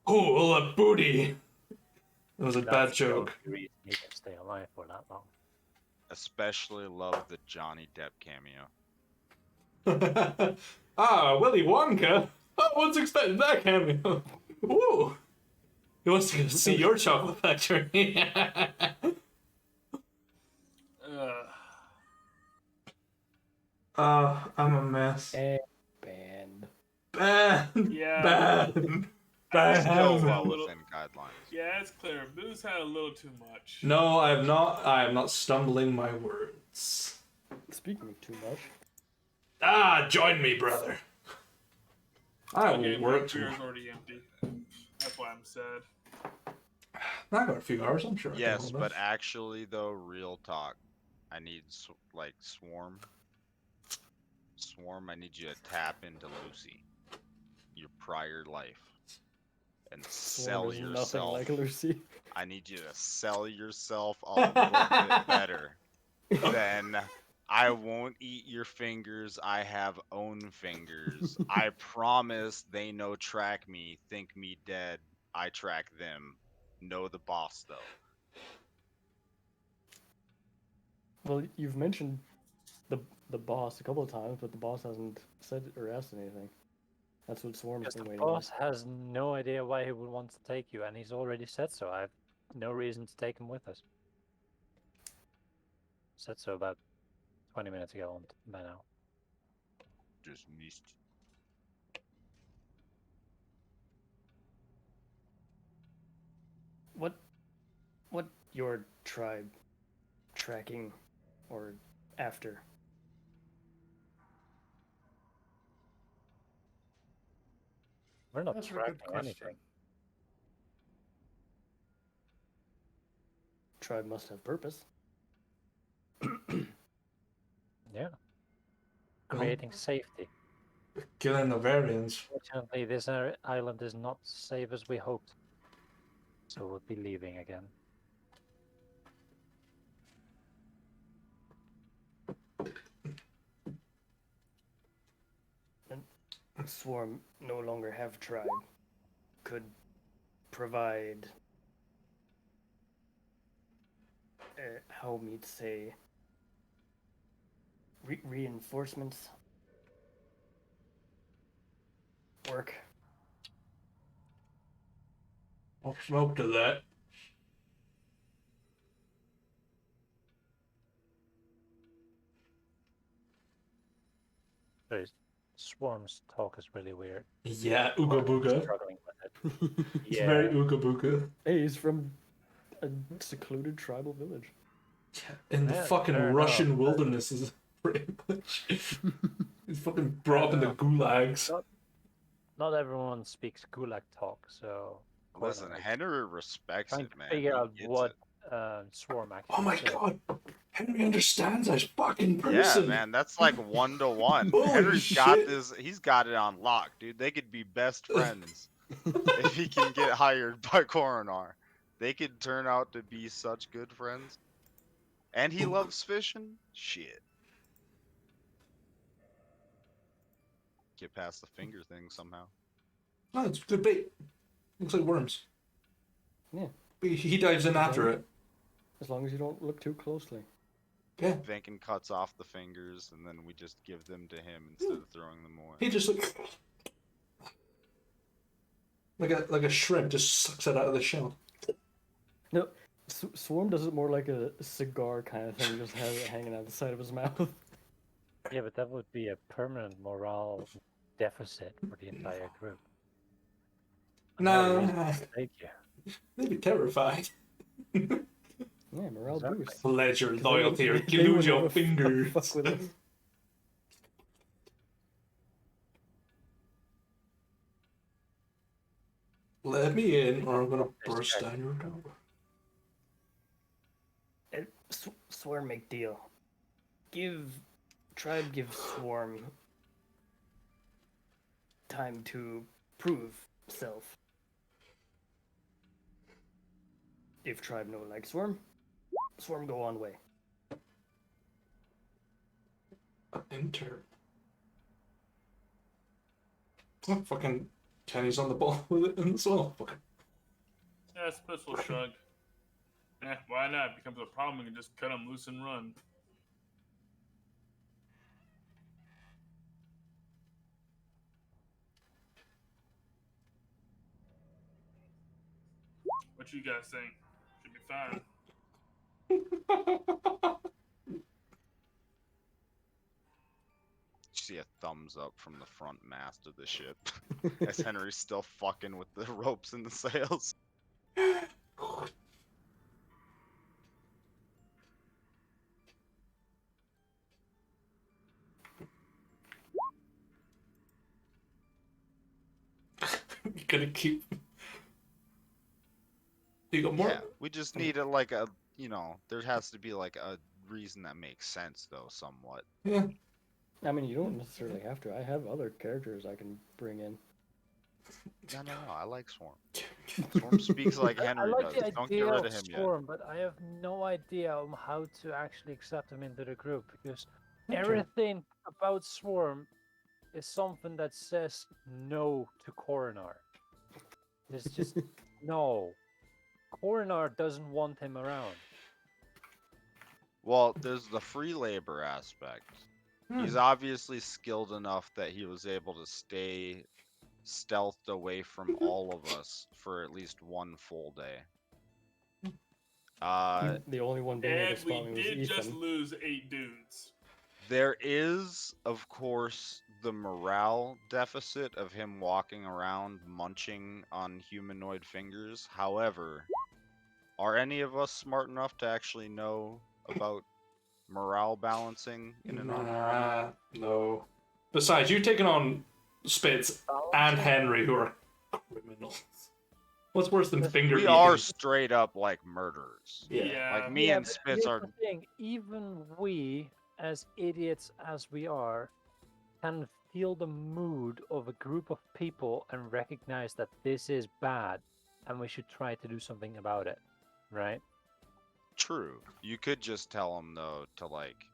Oh, all that booty. That was a bad That's the joke. only reason he can stay alive for that long. Especially love the Johnny Depp cameo. Ah, Willy Wonka. I wasn't expecting that cameo. Woo! He wants to see your chocolate factory. I'm a mess. And banned. Bad. Yeah. Bad. Still well Little- within guidelines. Yeah, it's clear. Boo's had a little too much. No, I am not. I am not stumbling my words. Speaking of too much, Ah, join me, brother. I will Okay, my work beer's tomorrow. already empty. That's why I'm sad. I got a few hours, I'm sure. I can Yes, hold but off. actually though, real talk. I need like Swarm. Swarm, I need you to tap into Lucy, your prior life, and sell Swarm is nothing yourself. like Lucy. I need you to sell yourself a little bit better. Then I won't eat your fingers. I have own fingers. I promise they no track me, think me dead. I track them. Know the boss though. Well, you've mentioned the boss a couple of times, but the boss hasn't said or asked anything. That's what Swarm's Because been the waiting on. boss has no idea why he would want to take you, and he's already said so. I have no reason to take him with us. Said so about 20 minutes ago on by now. Just missed. What your tribe tracking or after? We're not That's a good tracking question. anything. Tribe must have purpose. Yeah. Well- Creating safety. Killing Novarians. Fortunately, this island is not as safe as we hoped. So we'll be leaving again. Swarm no longer have tribe. Could provide, how we'd say, reinforcements. Work. I'll smoke to that. Sorry, Swarm's talk is really weird. Yeah, Ooga Booga. Struggling with it. It's very Ooga Booga. Hey, he's from a secluded tribal village. In the Yeah, fucking fair Russian enough, but- wilderness is pretty much. He's fucking brought up in the gulags. Not everyone speaks Gulag talk, so. Listen, Corner is Henry respects trying it, to man. figure He out gets what it. Swarm actually Oh my said. god. Henry understands us fucking Yeah, person. man, that's like 1-to-1. Holy Henry's got shit. this. He's got it on lock, dude. They could be best friends if he can get hired by Coronar. They could turn out to be such good friends. And he loves fishing. Shit. Get past the finger thing somehow. Oh, it's good bait. Looks like worms. Yeah. But he dives in after it. As long as you don't look too closely. Yeah. Vinkin cuts off the fingers, and then we just give them to him instead of throwing them away. He just like a shrimp just sucks it out of the shell. No, Swarm does it more like a cigar kind of thing, just has it hanging out the side of his mouth. Yeah, but that would be a permanent morale deficit for the entire group. No, Thank you. they'd be terrified. Yeah, morale Exactly. boost. Pledge your They loyalty or would- you they lose would your never fingers. fuck with us. Let me in or I'm gonna Just burst check. down your door. Swarm make deal. Tribe give Swarm time to prove self. If Tribe no like Swarm go on way. Enter. Oh, fucking Kenny's on the ball with it as well. Fucking. Yeah, Spitz will shrug. Why not? If it becomes a problem, we can just cut him loose and run. What you guys think? Should be fine. See a thumbs up from the front mast of the ship as Henry's still fucking with the ropes and the sails. You gotta keep. You got more? Yeah, we just need there has to be like a reason that makes sense though, somewhat. Yeah. I mean, you don't necessarily have to. I have other characters I can bring in. No, I like Swarm. Swarm speaks like I Henry like does. the Don't get idea rid of of him yet. Swarm, but I have no idea on how to actually accept him into the group because Okay. everything about Swarm is something that says no to Coronar. There's just no. Coronar doesn't want him around. Well, there's the free labor aspect. He's obviously skilled enough that he was able to stay stealthed away from all of us for at least one full day. The only one being able And to we spot me was did just Ethan. lose 8 dudes. There is, of course, the morale deficit of him walking around munching on humanoid fingers. However, are any of us smart enough to actually know about morale balancing in an army? Nah, no. Besides, you're taking on Spitz and Henry, who are criminals. What's worse than finger We eating? are straight up like murderers. Yeah. Like me and but Spitz here's are. the thing. Even we, as idiots as we are, can feel the mood of a group of people and recognize that this is bad and we should try to do something about it, right? True. You could just tell him though to like,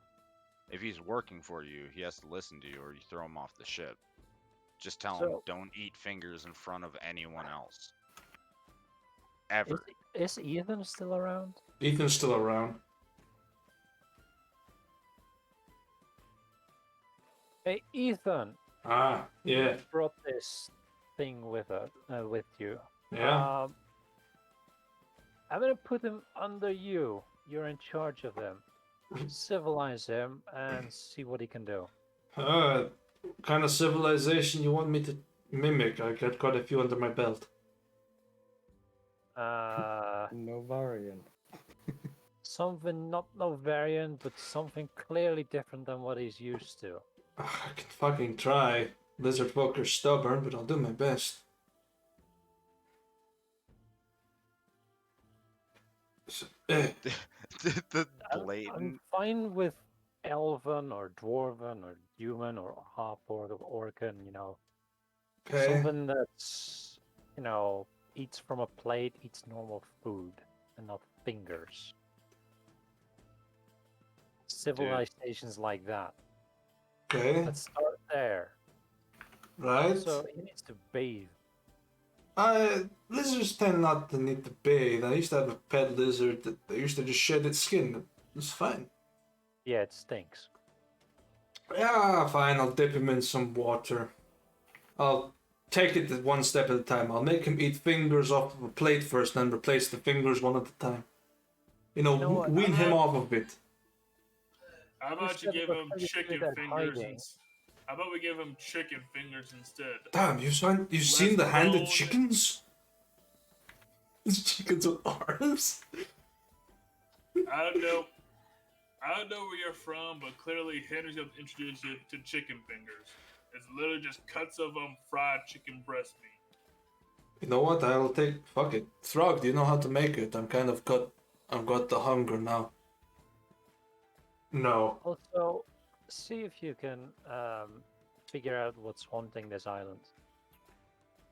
if he's working for you, he has to listen to you, or you throw him off the ship. Just tell him So- don't eat fingers in front of anyone else. Ever. Is Ethan still around? Ethan's still around. Hey, Ethan, Ah, yeah, brought this thing with you. yeah. I'm gonna put him under you. You're in charge of him. Civilize him and see what he can do. Kind of civilization you want me to mimic? I got quite a few under my belt. Novarian. Something not Novarian, but something clearly different than what he's used to. I can fucking try. Lizard folk are stubborn, but I'll do my best. The I'm blatant. fine with elven or dwarven or human or half orc or orcan, Okay. something that's, eats from a plate, eats normal food, and not fingers. Civilizations like that. Okay. Let's start there. Right. So he needs to bathe. Lizards tend not to need to bathe. I used to have a pet lizard that I used to just shed its skin. It was fine. Yeah, it stinks. Yeah, fine. I'll dip him in some water. I'll take it one step at a time. I'll make him eat fingers off of a plate first, then replace the fingers one at a time. know what? Wean him off of it. How about you said give we're him pretty chicken good at fingers? hiding. How about we give him chicken fingers instead? Damn, you've seen the handed chickens? Chickens with arms? I don't know where you're from, but clearly Henry's going to introduce you to chicken fingers. It's literally just cuts of fried chicken breast meat. You know what? I'll take. Fuck it. Throg, do you know how to make it? I've got the hunger now. No. Also, see if you can figure out what's haunting this island.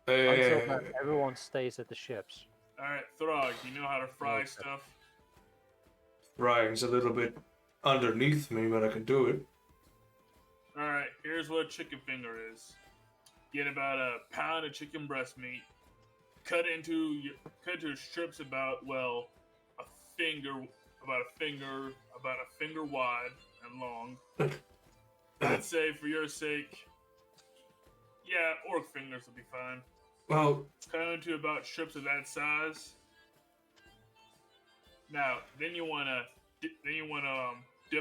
Until then, everyone stays at the ships. Alright, Throg, you know how to fry stuff? Frying's a little bit underneath me, but I can do it. Alright, here's what a chicken finger is. Get about a pound of chicken breast meat, cut into strips about a finger wide and long. I'd say for your sake, yeah, orc fingers will be fine. Well, Cut into about strips of that size. Now, then you wanna dip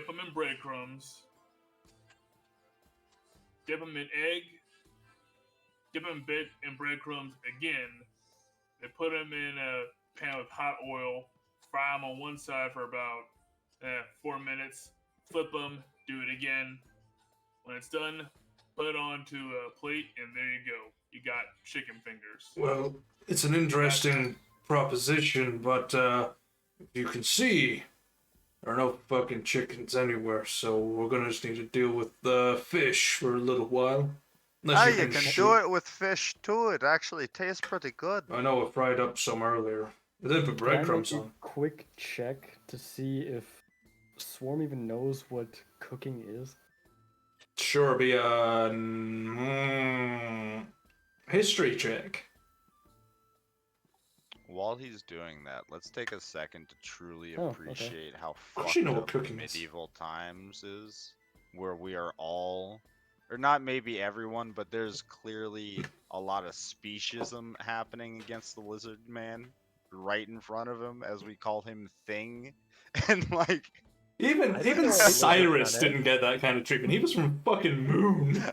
them in breadcrumbs. Dip them in egg. Dip them in breadcrumbs again. Then put them in a pan with hot oil. Fry them on one side for about 4 minutes. Flip them. Do it again. When it's done, put it onto a plate, and there you go. You got chicken fingers. well, it's an interesting proposition, but you can see there are no fucking chickens anywhere, so we're gonna just need to deal with the fish for a little while. Unless You can do it with fish too. It actually tastes pretty good. I know I fried up some earlier. I didn't put Can I make breadcrumbs a on. quick check to see if Swarm even knows what cooking is? Sure, be a history check. While he's doing that, let's take a second to truly Oh, okay. appreciate how course you fucked know what up cooking is. medieval times is, where we are all, or not maybe everyone, but there's clearly a lot of speciesism happening against the lizard man right in front of him as we call him Thing, and like. Even I think Cyrus it. didn't get that kind of treatment. He was from fucking Moon. Yeah,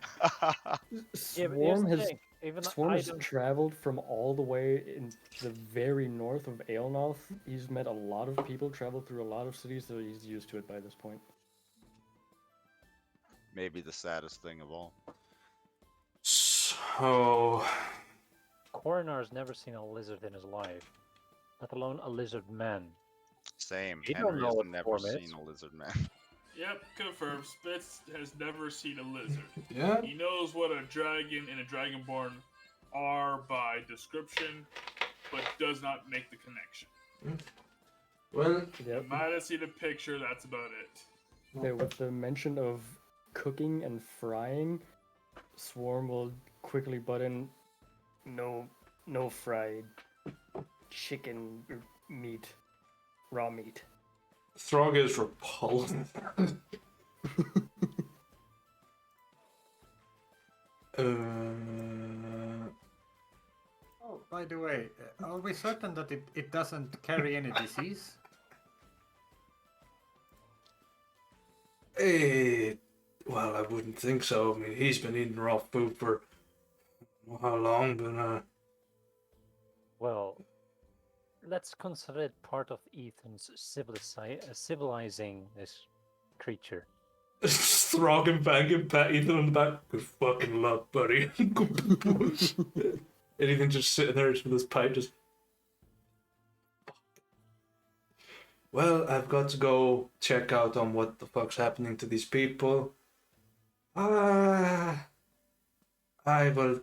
but here's Swarm the has thing. Even Swarm I has don't. traveled from all the way in the very north of Aelnoth. He's met a lot of people, traveled through a lot of cities, so he's used to it by this point. Maybe the saddest thing of all. So, Coronar's never seen a lizard in his life, let alone a lizard man. Same. You don't Henry know has what never form is. seen a lizard man. Yep, confirmed. Spitz has never seen a lizard. Yeah. He knows what a dragon and a dragonborn are by description, but does not make the connection. Well, Yep. Might have seen a picture, that's about it. Yeah, with the mention of cooking and frying, Swarm will quickly butt in. No fried chicken or meat, raw meat. Throg is repulsed. Oh, by the way, are we certain that it doesn't carry any disease? Well, I wouldn't think so. I mean, he's been eating raw food for how long, but Well, let's consider it part of Ethan's civilizing this creature. Throg and banging Pat Ethan on the back. Good fucking luck, buddy. And Ethan just sitting there with his pipe, just. Well, I've got to go check out on what the fuck's happening to these people. I will.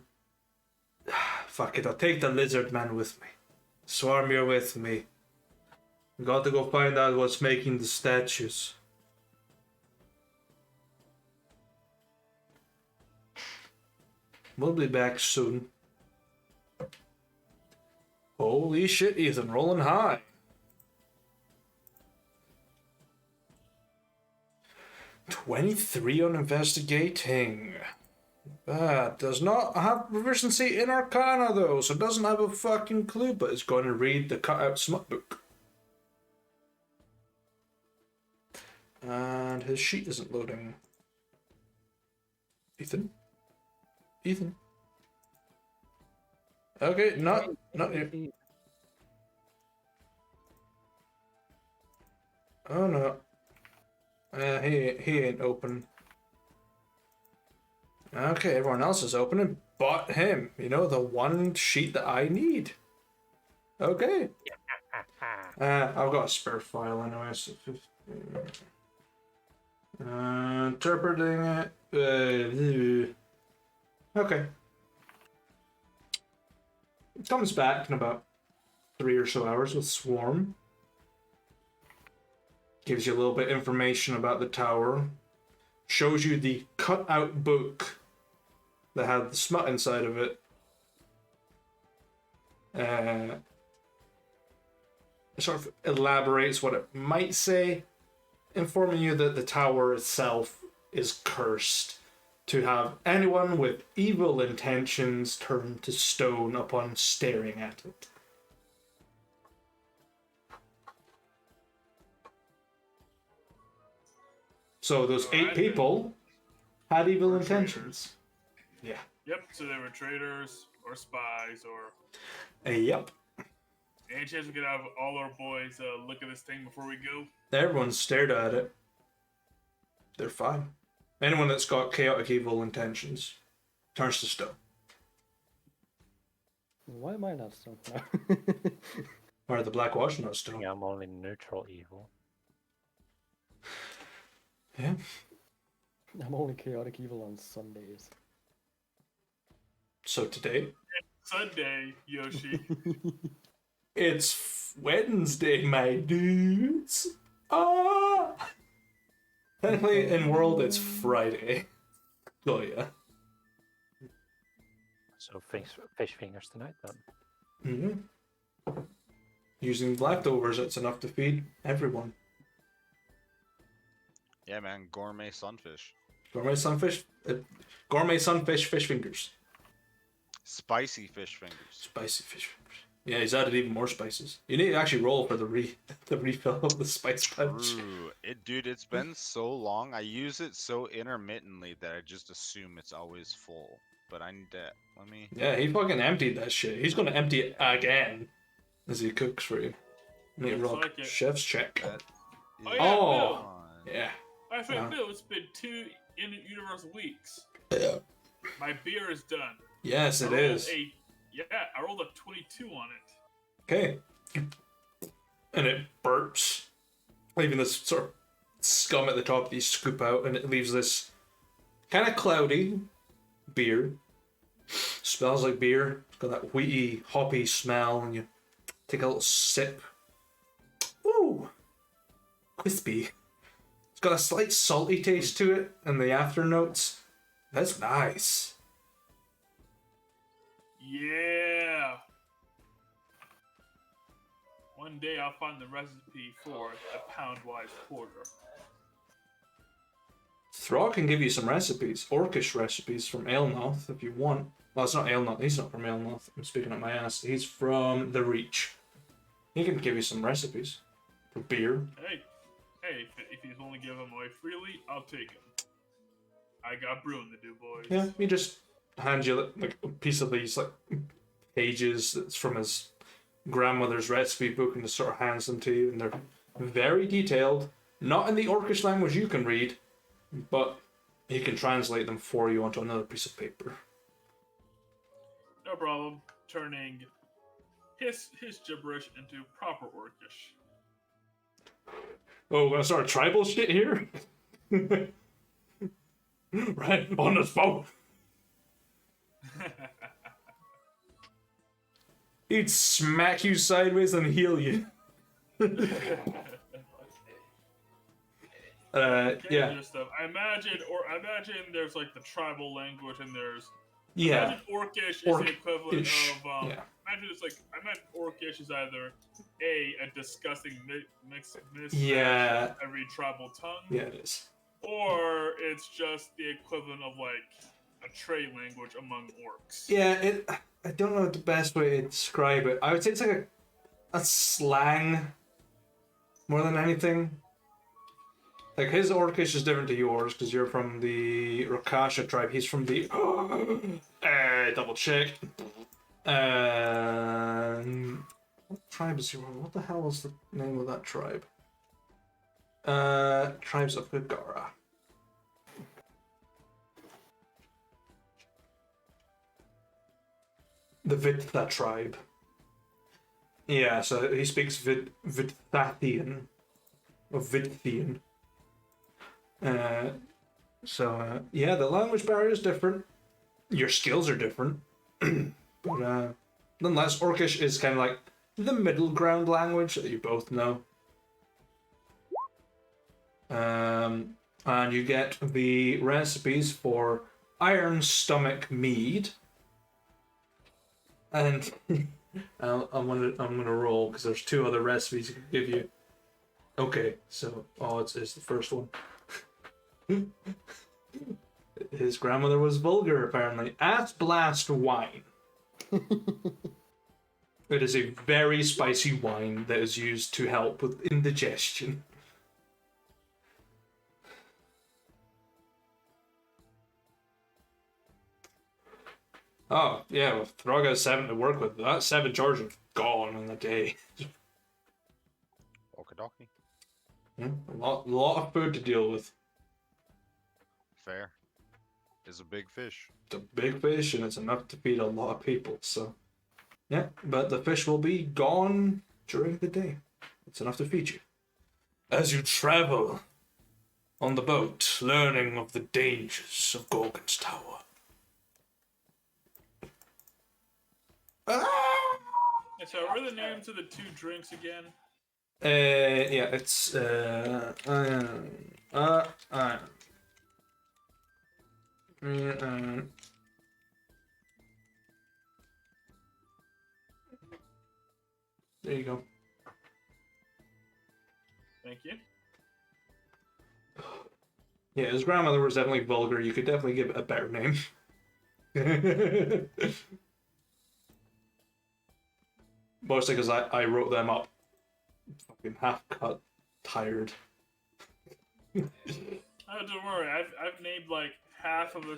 Fuck it, I'll take the lizard man with me. Swarm, you're with me. We got to go find out what's making the statues. We'll be back soon. Holy shit, Ethan, rolling high. $23 on investigating. Does not have proficiency in Arcana though, so doesn't have a fucking clue, but is going to read the cutout smut book. And his sheet isn't loading. Ethan? Okay, not you. Oh no. He ain't open. Okay, everyone else is opening but him. You know, the one sheet that I need. Okay. I've got a spare file anyway, so 15. Interpreting it. Okay. It comes back in about 3 or so hours with Swarm. Gives you a little bit of information about the tower. Shows you the cut-out book that had the smut inside of it. Sort of elaborates what it might say, informing you that the tower itself is cursed to have anyone with evil intentions turn to stone upon staring at it. So those 8 people had evil intentions. Yeah. Yep, so they were traitors or spies or. Yep. Any chance we could have all our boys look at this thing before we go? Everyone stared at it. They're fine. Anyone that's got chaotic evil intentions turns to stone. Why am I not stone now? Or the Black Watch not stone. Yeah, I'm only neutral evil. Yeah. I'm only chaotic evil on Sundays. So today, Sunday, Yoshi. it's Wednesday, my dudes. Ah! Technically, in world, it's Friday. Oh, yeah. So fish fingers tonight then. Mm-hmm. Using leftovers, it's enough to feed everyone. Yeah, man, gourmet sunfish. Gourmet sunfish? Gourmet sunfish fish fingers. Spicy fish fingers. Spicy fish fingers. Yeah, he's added even more spices. You need to actually roll for the refill of the spice pouch. True. Dude, it's been so long. I use it so intermittently that I just assume it's always full. But I need to... Let me... Yeah, he fucking emptied that shit. He's gonna empty it again as he cooks for you. Need to Looks roll like it. chef's check. That Oh, is yeah, Oh. fun. Yeah. My friend Yeah. Bill, it's been 2 in-universe weeks. Yeah. My beer is done. Yes, it is. I rolled a 22 on it. Okay. And it burps, leaving this sort of scum at the top that you scoop out, and it leaves this kind of cloudy beer. Smells like beer. It's got that wheaty, hoppy smell, and you take a little sip. Ooh, crispy. It's got a slight salty taste to it, and the after notes. That's nice. Yeah. One day I'll find the recipe for a pound-wise porter. Throg can give you some recipes, orcish recipes from Aelnoth if you want. Well, it's not Aelnoth. He's not from Aelnoth. I'm speaking up my ass. He's from the Reach. He can give you some recipes for beer. Hey, if he's only give them away freely, I'll take them. I got brewing to do, boys. Yeah, he just hands you like a piece of these like pages that's from his grandmother's recipe book, and just sort of hands them to you, and they're very detailed. Not in the Orcish language you can read, but he can translate them for you onto another piece of paper. No problem. Turning his gibberish into proper Orcish. Oh, we're gonna start tribal shit here? Right, on the spot. He'd smack you sideways and heal you. Yeah. Just stuff. I imagine there's like the tribal language, and there's Yeah. imagine Orcish is the equivalent Orcish, of yeah. Imagine it's like Orcish is either a disgusting mix Yeah. of every tribal tongue, Yeah, it is. or it's just the equivalent of like a trade language among orcs. Yeah, I don't know the best way to describe it. I would say it's like a slang more than anything. Like his Orcish is different to yours because you're from the Rakasha tribe. He's from the double check. What tribe is he from? What the hell is the name of that tribe? Tribes of Gagara. The Vitha tribe. Yeah, so he speaks Vithathian. Or Vithian. Yeah, the language barrier is different. Your skills are different. But nonetheless, Orcish is kind of like the middle ground language that you both know. And you get the recipes for Iron Stomach Mead. And I'm gonna roll because there's two other recipes he can give you. Okay, so it's the first one. His grandmother was vulgar, apparently. Ass Blast Wine. It is a very spicy wine that is used to help with indigestion. Oh, yeah, with Throg has 7 to work with. That 7 charge is gone in a day. Okidoki. A lot of food to deal with. Fair. Is a big fish. It's a big fish, and it's enough to feed a lot of people, so... Yeah, but the fish will be gone during the day. It's enough to feed you. As you travel on the boat, learning of the dangers of Gorgon's Tower. And so, what are the names of the 2 drinks again? Yeah, it's there you go. Thank you. Yeah, his grandmother was definitely vulgar. You could definitely give it a better name. Mostly because I wrote them up fucking half cut, tired. Oh, don't worry. I've named like half of the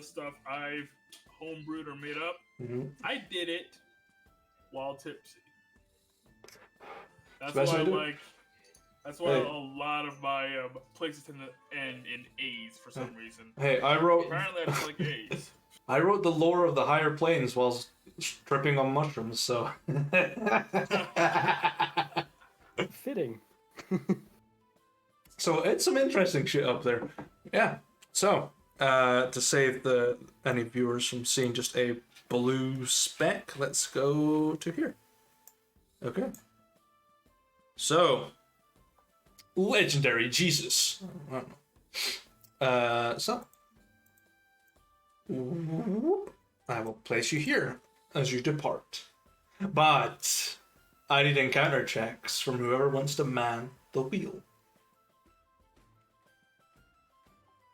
stuff I've homebrewed or made up. Mm-hmm. I did it while tipsy. That's Especially why That's why Hey. a lot of my places tend to end in A's for some reason. Hey, I wrote Apparently, I just like A's. I wrote the lore of the higher planes while tripping on mushrooms, so Fitting. So it's some interesting shit up there. Yeah. So to save any viewers from seeing just a blue speck, let's go to here. Okay. So legendary Jesus. So I will place you here as you depart. But I need encounter checks from whoever wants to man the wheel.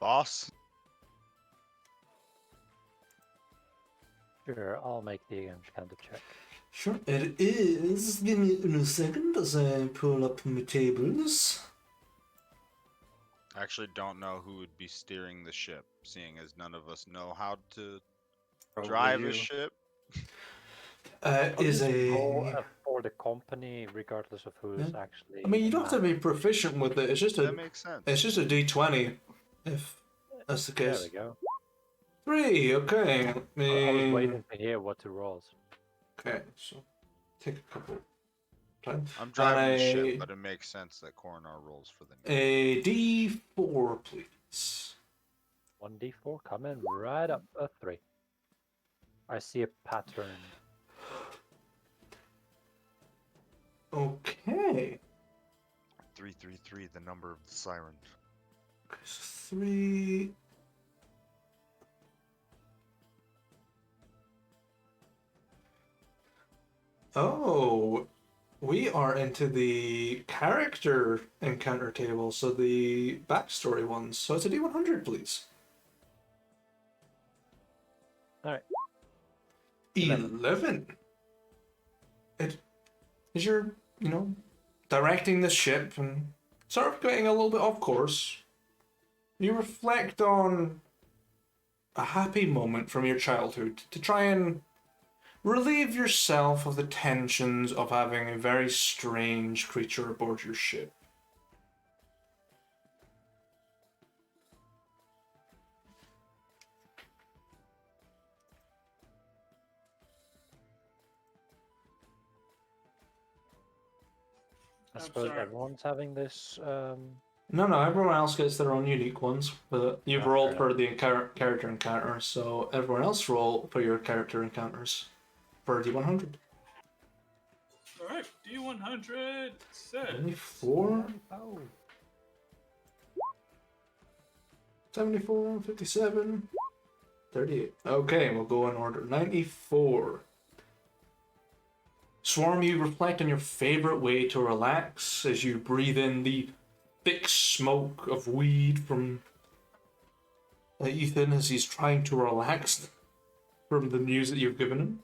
Boss. Sure, I'll make the encounter check. Sure, it is. Give me a second as I pull up my tables. I actually don't know who would be steering the ship, seeing as none of us know how to Probably drive you. a ship. I'll Is just a. roll for the company, regardless of who is actually. I mean, you don't have to be managing. proficient with it. It's just a. That makes sense. It's just a D20, if that's the There case. we go. 3. Okay. Let I was me. waiting to hear what to roll. Okay, so take a couple. Time. I'm driving the a- ship, but it makes sense that Coronar rolls for the A D4, please. 1d4 coming right up a 3. I see a pattern. Okay. 333, the number of the siren. 3. Oh, we are into the character encounter table, so the backstory ones. So it's a D100, please. Alright. 11. It is your, directing the ship and sort of getting a little bit off course. You reflect on a happy moment from your childhood to try and relieve yourself of the tensions of having a very strange creature aboard your ship. I I'm suppose sorry. everyone's having this. No, everyone else gets their own unique ones. But you've Oh, rolled fair for the character encounter, so everyone else roll for your character encounters for D100. Alright, D100 set. 74, Oh. 74, 57, 38. Okay, we'll go in order. 94. Swarm, you reflect on your favorite way to relax as you breathe in the thick smoke of weed from Ethan as he's trying to relax from the news that you've given him.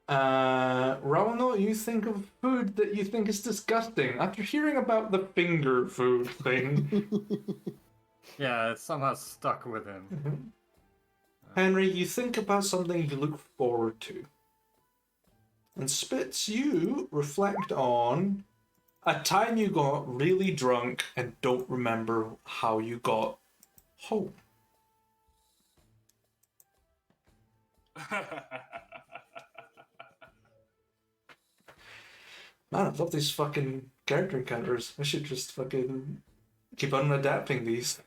Ronald, you think of food that you think is disgusting after hearing about the finger food thing. Yeah, it's somehow stuck with him. Henry, you think about something you look forward to. And Spitz, you reflect on a time you got really drunk and don't remember how you got home. Man, I love these fucking character encounters. I should just fucking keep on adapting these.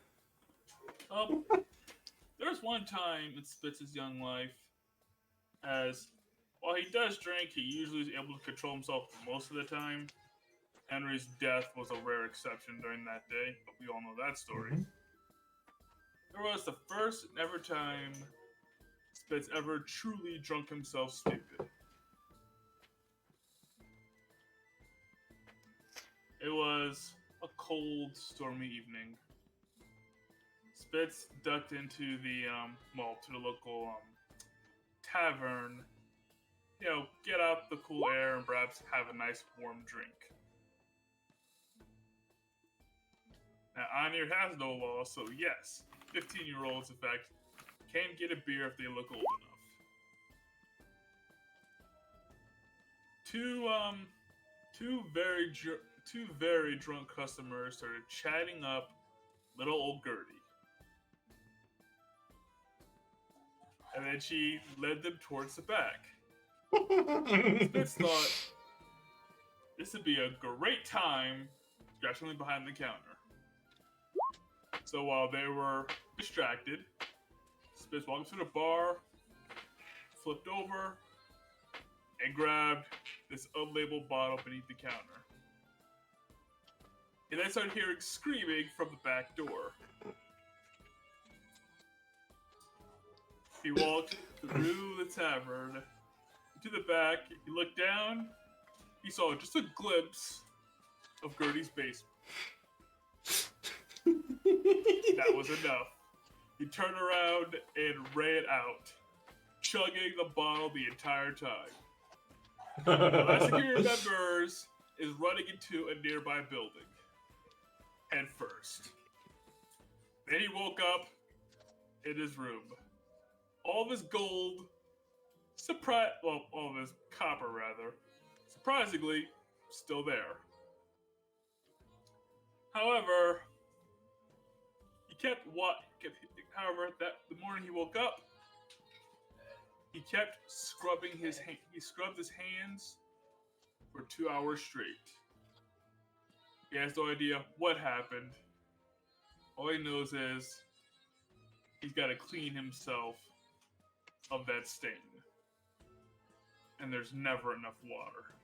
There was one time in Spitz's young life, as while he does drink, he usually is able to control himself most of the time. Henry's death was a rare exception during that day, but we all know that story. There was the first and ever time Spitz ever truly drunk himself stupid. It was a cold, stormy evening. Spitz ducked into the local tavern. Get out the cool air and perhaps have a nice warm drink. Now, Anir has no law, so yes, 15-year-olds, in fact, can get a beer if they look old enough. Two very drunk customers started chatting up little old Gertie. And then she led them towards the back. Spitz thought this would be a great time scratching behind the counter. So while they were distracted, Spitz walked to the bar, flipped over, and grabbed this unlabeled bottle beneath the counter. He then started hearing screaming from the back door. He walked through the tavern to the back. He looked down. He saw just a glimpse of Gertie's basement. That was enough. He turned around and ran out, chugging the bottle the entire time. The last thing he remembers is running into a nearby building, head first. Then he woke up in his room. All of his gold, all of his copper rather, surprisingly, still there. However, the morning he woke up, he kept scrubbing his hand. He scrubbed his hands for 2 hours straight. He has no idea what happened. All he knows is he's got to clean himself of that stain. And there's never enough water.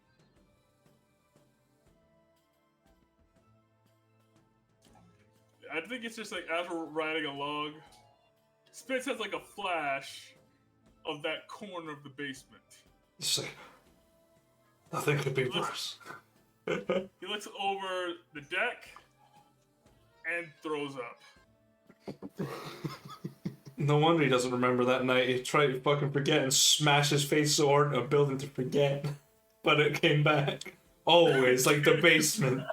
I think it's just like as we're riding along, Spitz has like a flash of that corner of the basement. It's like, nothing could be worse. He looks over the deck and throws up. No wonder he doesn't remember that night. He tried to fucking forget and smash his face so hard in a building to forget. But it came back. Always, like the basement.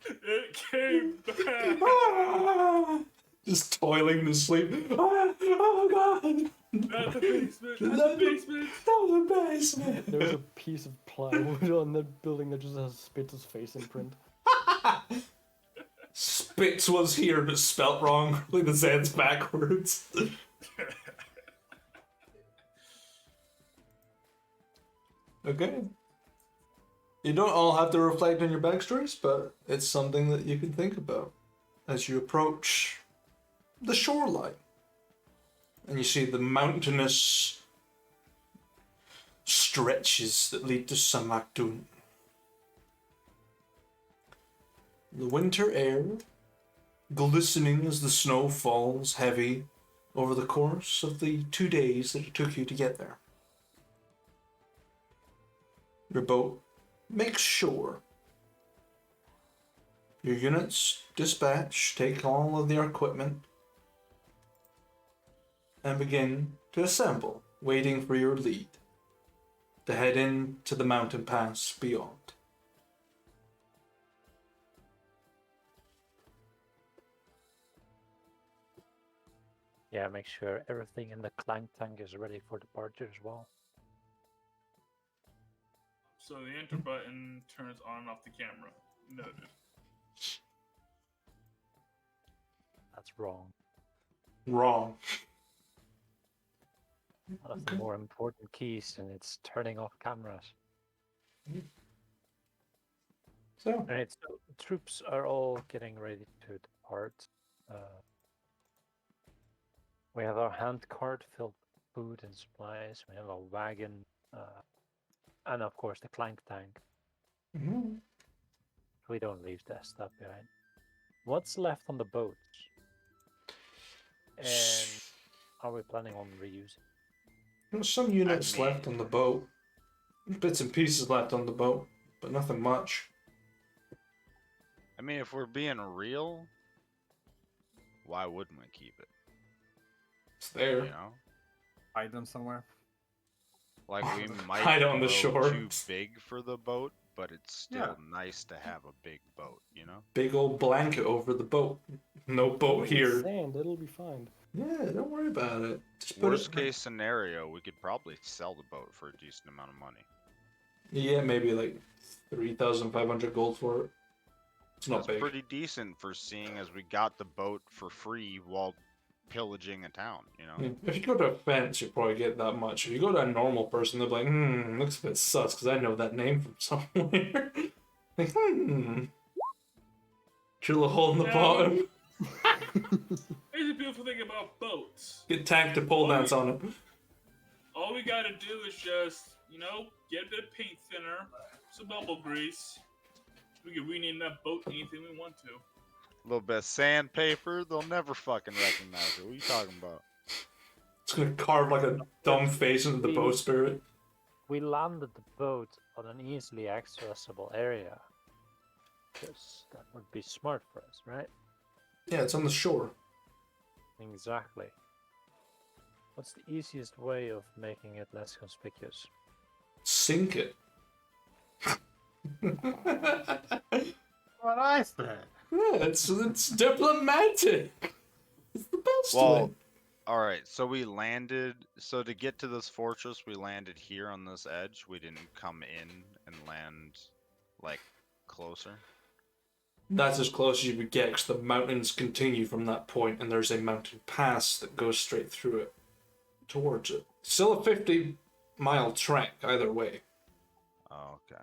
It came back. Just toiling to sleep. Oh god! Not the basement. Not the basement. Not the basement. There's a piece of plywood on that building that just has Spitz's face imprint. Spitz was here, but spelt wrong. Like the Z's backwards. Okay. You don't all have to reflect on your backstories, but it's something that you can think about as you approach the shoreline. And you see the mountainous stretches that lead to Samakdun. The winter air, glistening as the snow falls heavy over the course of the 2 days that it took you to get there. Your boat makes shore. Your units dispatch, take all of their equipment, and begin to assemble, waiting for your lead to head into the mountain pass beyond. Yeah, make sure everything in the clank tank is ready for departure as well. So the enter button turns on and off the camera. Noted. That's wrong. Wrong. One of the more important keys, and it's turning off cameras. So, Alright, so the troops are all getting ready to depart. We have our hand cart filled with food and supplies. We have a wagon, and of course the clank tank. We don't leave that stuff behind. What's left on the boats? And are we planning on reusing? there's some units left on the boat. Bits and pieces left on the boat, but nothing much. I mean, if we're being real, why wouldn't we keep it? It's there. You know? Hide them somewhere. Like, we might Hide it on the grow shore. too big for the boat, but it's still nice to have a big boat, you know? Big old blanket over the boat. No boat here. Sand, it'll be fine. Yeah, don't worry about it. Just put Worst it... case scenario, we could probably sell the boat for a decent amount of money. Yeah, maybe like 3,500 gold for it. It's not That's big. pretty decent for seeing as we got the boat for free while pillaging a town, you know? Yeah, if you go to a fence, you probably get that much. If you go to a normal person, they'll be like, looks a bit sus, because I know that name from somewhere. Like, Drill a hole in the No. bottom. Here's the beautiful thing about boats. Get tacked to pole dance on it. All we gotta do is just, get a bit of paint thinner, some bubble grease. We can rename that boat anything we want to. A little bit of sandpaper, they'll never fucking recognize it. What are you talking about? It's gonna carve like a dumb face into the boat spirit. We landed the boat on an easily accessible area. Because that would be smart for us, right? Yeah, it's on the shore. Exactly. What's the easiest way of making it less conspicuous? Sink it. What I said. Yeah, it's diplomatic. It's the best Well, way. alright, so we landed. So to get to this fortress, we landed here on this edge. We didn't come in and land, like, closer. That's as close as you would get, because the mountains continue from that point, and there's a mountain pass that goes straight through it, towards it. Still a 50-mile trek either way. Oh, okay.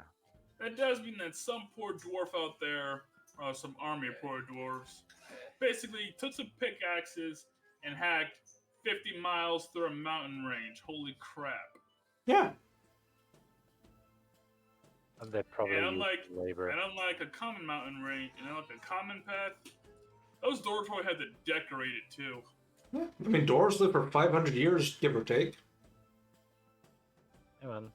That does mean that some poor dwarf out there, some army of poor dwarves, basically took some pickaxes and hacked 50 miles through a mountain range. Holy crap. Yeah. And they probably And use unlike, labor. and unlike a common mountain range, and unlike a common path, those dwarves probably had to decorate it too. Yeah. I mean, doors live for 500 years, give or take. Yeah, man,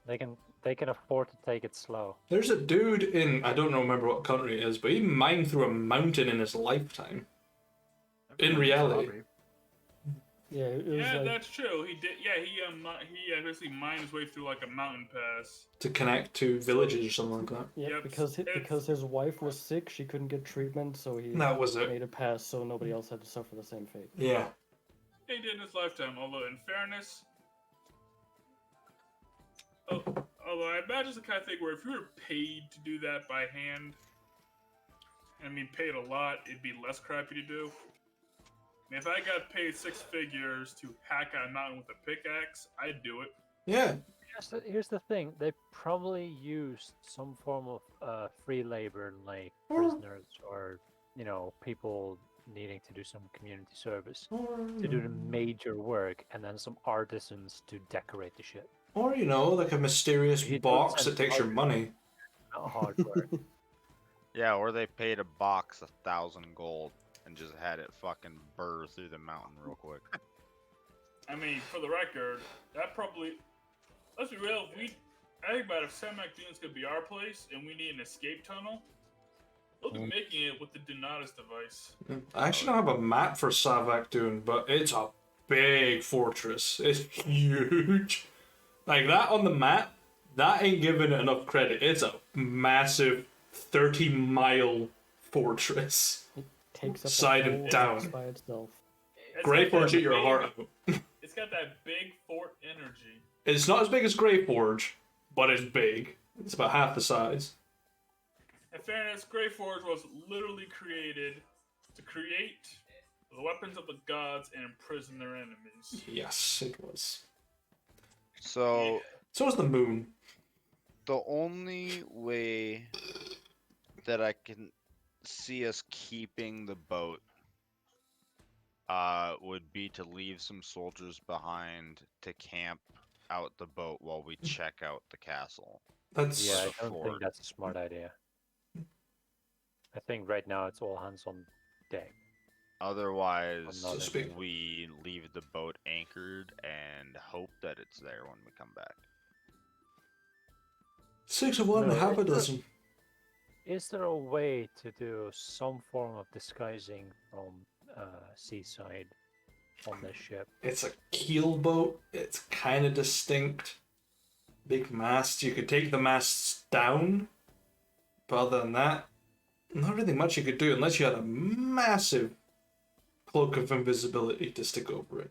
they can afford to take it slow. There's a dude in, I don't remember what country it is, but he mined through a mountain in his lifetime. In reality. Yeah, it was Yeah, like that's true. He did. Yeah, he basically mined his way through like a mountain pass. To connect to villages or something like that. yeah, Yep, because it's- because his wife was sick, she couldn't get treatment, so he That was it. made a pass so nobody else had to suffer the same fate. Yeah. He did in his lifetime. Although, in fairness, although I imagine it's the kind of thing where if you were paid to do that by hand, I mean paid a lot, it'd be less crappy to do. And if I got paid 6 figures to hack a mountain with a pickaxe, I'd do it. Yeah. Here's the thing. They probably used some form of free labor, like Or- prisoners or, people needing to do some community service to do the major work, and then some artisans to decorate the shit. Or, like a mysterious He box does that takes your hard- money. Not hard work. Yeah, or they paid a box 1,000 gold and just had it fucking burr through the mountain real quick. I mean, for the record, that probably. Let's be real. I think about if Samak Dune's gonna be our place and we need an escape tunnel, we'll be making it with the Donatus device. I actually don't have a map for Savak Dune, but it's a big fortress. It's huge. Like, that on the map, that ain't giving it enough credit. It's a massive 30-mile fortress. Takes up Side a and whole down. house by itself. It's Grey got that Forge at your big- heart out. It's got that big fort energy. It's not as big as Grey Forge, but it's big. It's about half the size. In fairness, Grey Forge was literally created to create the weapons of the gods and imprison their enemies. Yes, it was. So, So was the moon. the only way that I can see us keeping the boat would be to leave some soldiers behind to camp out the boat while we check out the castle. That's Yeah, I don't Fort. think that's a smart idea. I think right now it's all hands on deck. Otherwise, I'm not speak. we leave the boat anchored and hope that it's there when we come back. 6 of one, No, half a it's a- dozen. Is there a way to do some form of disguising from seaside on this ship? It's a keel boat. It's kind of distinct. Big masts. You could take the masts down. But other than that, not really much you could do unless you had a massive cloak of invisibility to stick over it.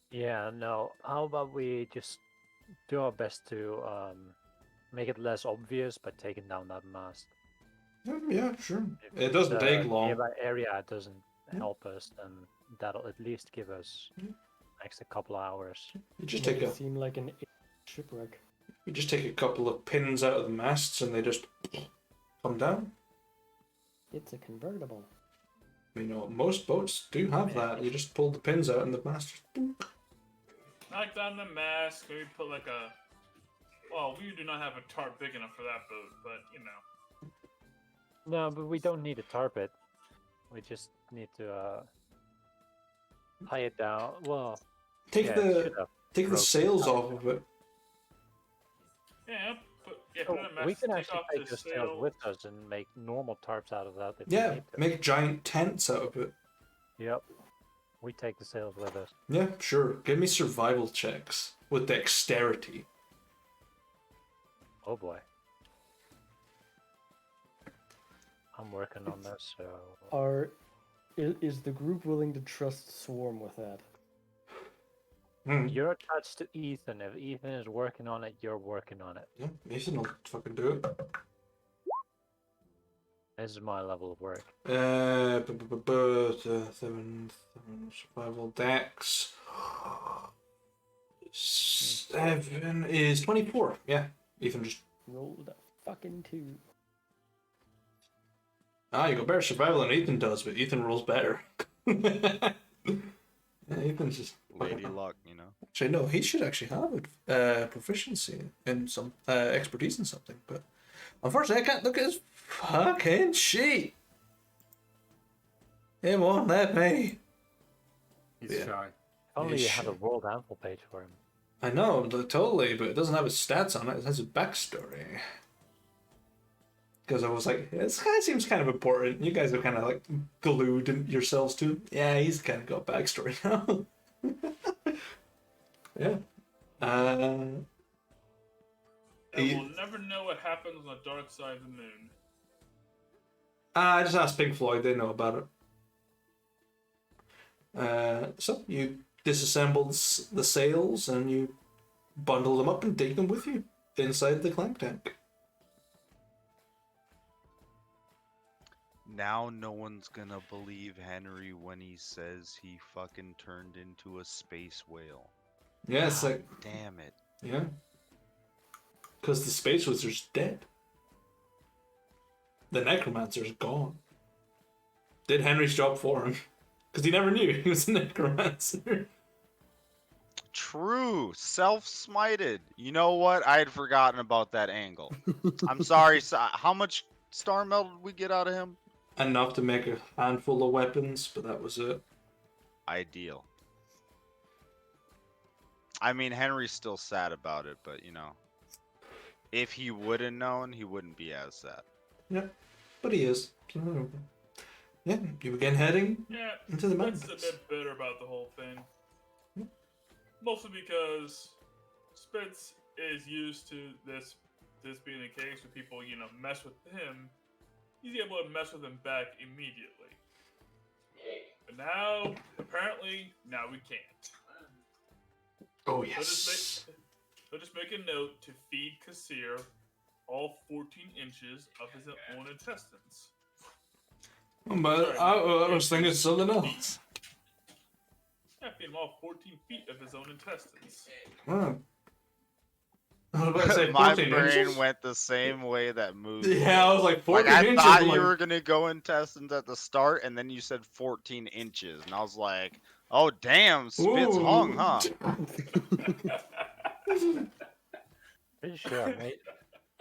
Yeah, no. How about we just do our best to make it less obvious by taking down that mast? Yeah, sure. If It doesn't the take long. nearby area doesn't help us, then that'll at least give us next a couple of hours. You just Make take it a seem like an shipwreck. couple of pins out of the masts and they just come down. It's a convertible. You know, most boats do have that. You just pull the pins out and the mast. Knock down the mast. Maybe put like a. Well, we do not have a tarp big enough for that boat, but you know. No, but we don't need to tarp it. We just need to tie it down. Well, Take yeah, it the should have take the ropes sails tied off of it. Yeah, So put it in the mast. we can take actually off take the the sails sail. with us and make normal tarps out of that if we Yeah, need to. make giant tents out of it. Yep. We take the sails with us. Yeah, sure. Give me survival checks with dexterity. Oh boy. I'm working on this, so... Is the group willing to trust Swarm with that? You're attached to Ethan. If Ethan is working on it, you're working on it. Yeah, Ethan will fucking do it. This is my level of work. 7 survival dex. 7 is 24. Yeah, Ethan just. Rolled a fucking 2. You got better survival than Ethan does, but Ethan rolls better. Yeah, Ethan's just. Lady luck, you know. Actually, no, he should actually have proficiency in some expertise in something, but unfortunately, I can't look at his fucking sheet. It won't let me. He's Yeah. shy. If only Yeah, you had a shit. world ample page for him. I know, totally, but it doesn't have his stats on it. It has his backstory. Because I was like, this guy seems kind of important. You guys are kind of like glued yourselves to him. Yeah, he's kind of got backstory now. Yeah. And we'll never know what happens on the dark side of the moon. I just asked Pink Floyd, they know about it. So you disassembled the sails and you bundle them up and take them with you inside the clank tank. Now no one's gonna believe Henry when he says he fucking turned into a space whale. Yeah, it's God like, damn it. yeah. Because the space wizard's dead. The necromancer's gone. Did Henry's job for him. Because he never knew he was a necromancer. True, self-smited. You know what? I had forgotten about that angle. I'm sorry. How much star metal did we get out of him? Enough to make a handful of weapons, but that was it. Ideal. I mean, Henry's still sad about it, but you know, if he would have known, he wouldn't be as sad. Yeah, but he is. Yeah, you begin heading Yeah, into the that's mountains. a bit bitter about the whole thing. Mostly because Spitz is used to this being the case when people, you know, mess with him. He's able to mess with them back immediately. But now, apparently, now we can't. Oh, So yes. just make a note to feed Kassir all 14 inches of his own intestines. But I was thinking something else. Yeah, feed him all 14 feet of his own intestines. Huh. I was about to say My 14 brain inches? went the same way that moved. Yeah, I was like, 14 Like, I inches. thought I'm you like, were gonna go intestines at the start, and then you said 14 inches, and I was like, "Oh damn, Spitz ooh. hung, huh?" Pretty sure I made...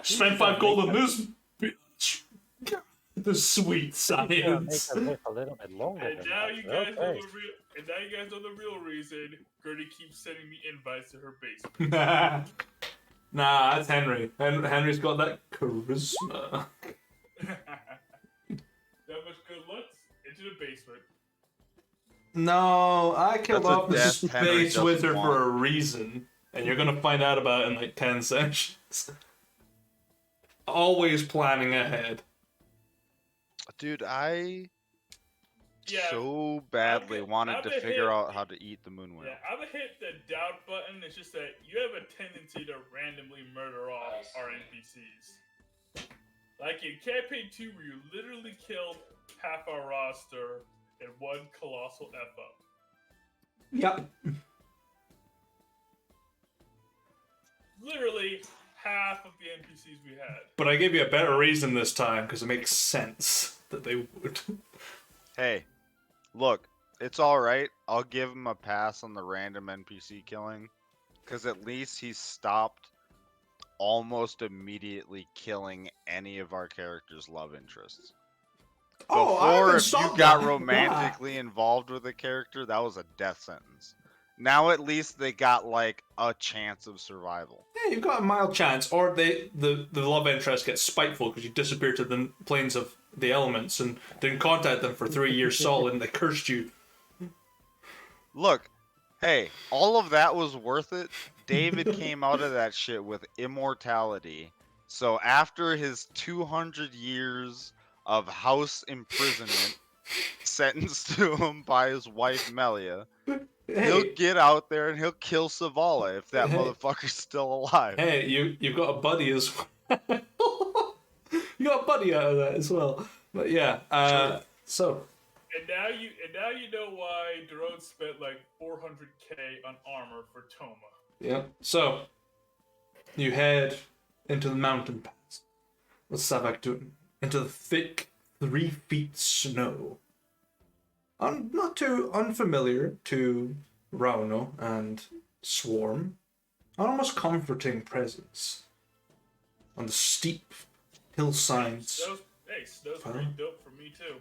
Spend 5 gold on this, bitch. The sweet Pretty sure I made science. that live a little bit longer And than now that, you but guys know okay. the real reason Gertie keeps sending me invites to her basement. Nah, that's Henry. Henry's got that charisma. That much good looks into the basement. No, I killed That's a off the death Henry space doesn't wizard want. for a reason, and you're gonna find out about it in like 10 sessions. Always planning ahead. Dude, I Yeah, so badly wanted I'm to gonna figure hit- out how to eat the moon whale. Yeah, I'm gonna hit the doubt button. It's just that you have a tendency to randomly murder off our NPCs. Like in campaign 2, where you literally killed half our roster in one colossal F up. Yep. Literally half of the NPCs we had. But I gave you a better reason this time because it makes sense. that they would. Hey, look, it's alright. I'll give him a pass on the random NPC killing. Because at least he stopped almost immediately killing any of our characters' love interests. Oh, I Before, haven't if you stopped got that. romantically involved with a character, that was a death sentence. Now at least they got, like, a chance of survival. Yeah, you've got a mild chance, or the love interest gets spiteful because you disappeared to the planes of the elements and didn't contact them for 3 years solid, and they cursed you. Look, hey, all of that was worth it. David came out of that shit with immortality. So after his 200 years of house imprisonment sentenced to him by his wife Melia, he'll Hey, get out there and he'll kill Savala if that Hey. motherfucker's still alive. hey, you've got a buddy as well. You got a buddy out of that as well. But yeah, Sure. so And now you know why Daron spent like 400k on armor for Toma. yeah, so you head into the mountain pass. What's Savak doing? Into the thick 3 feet snow. Not too unfamiliar to Rauno and Swarm. An almost comforting presence on the steep hillsides. Snow's pretty dope for me too.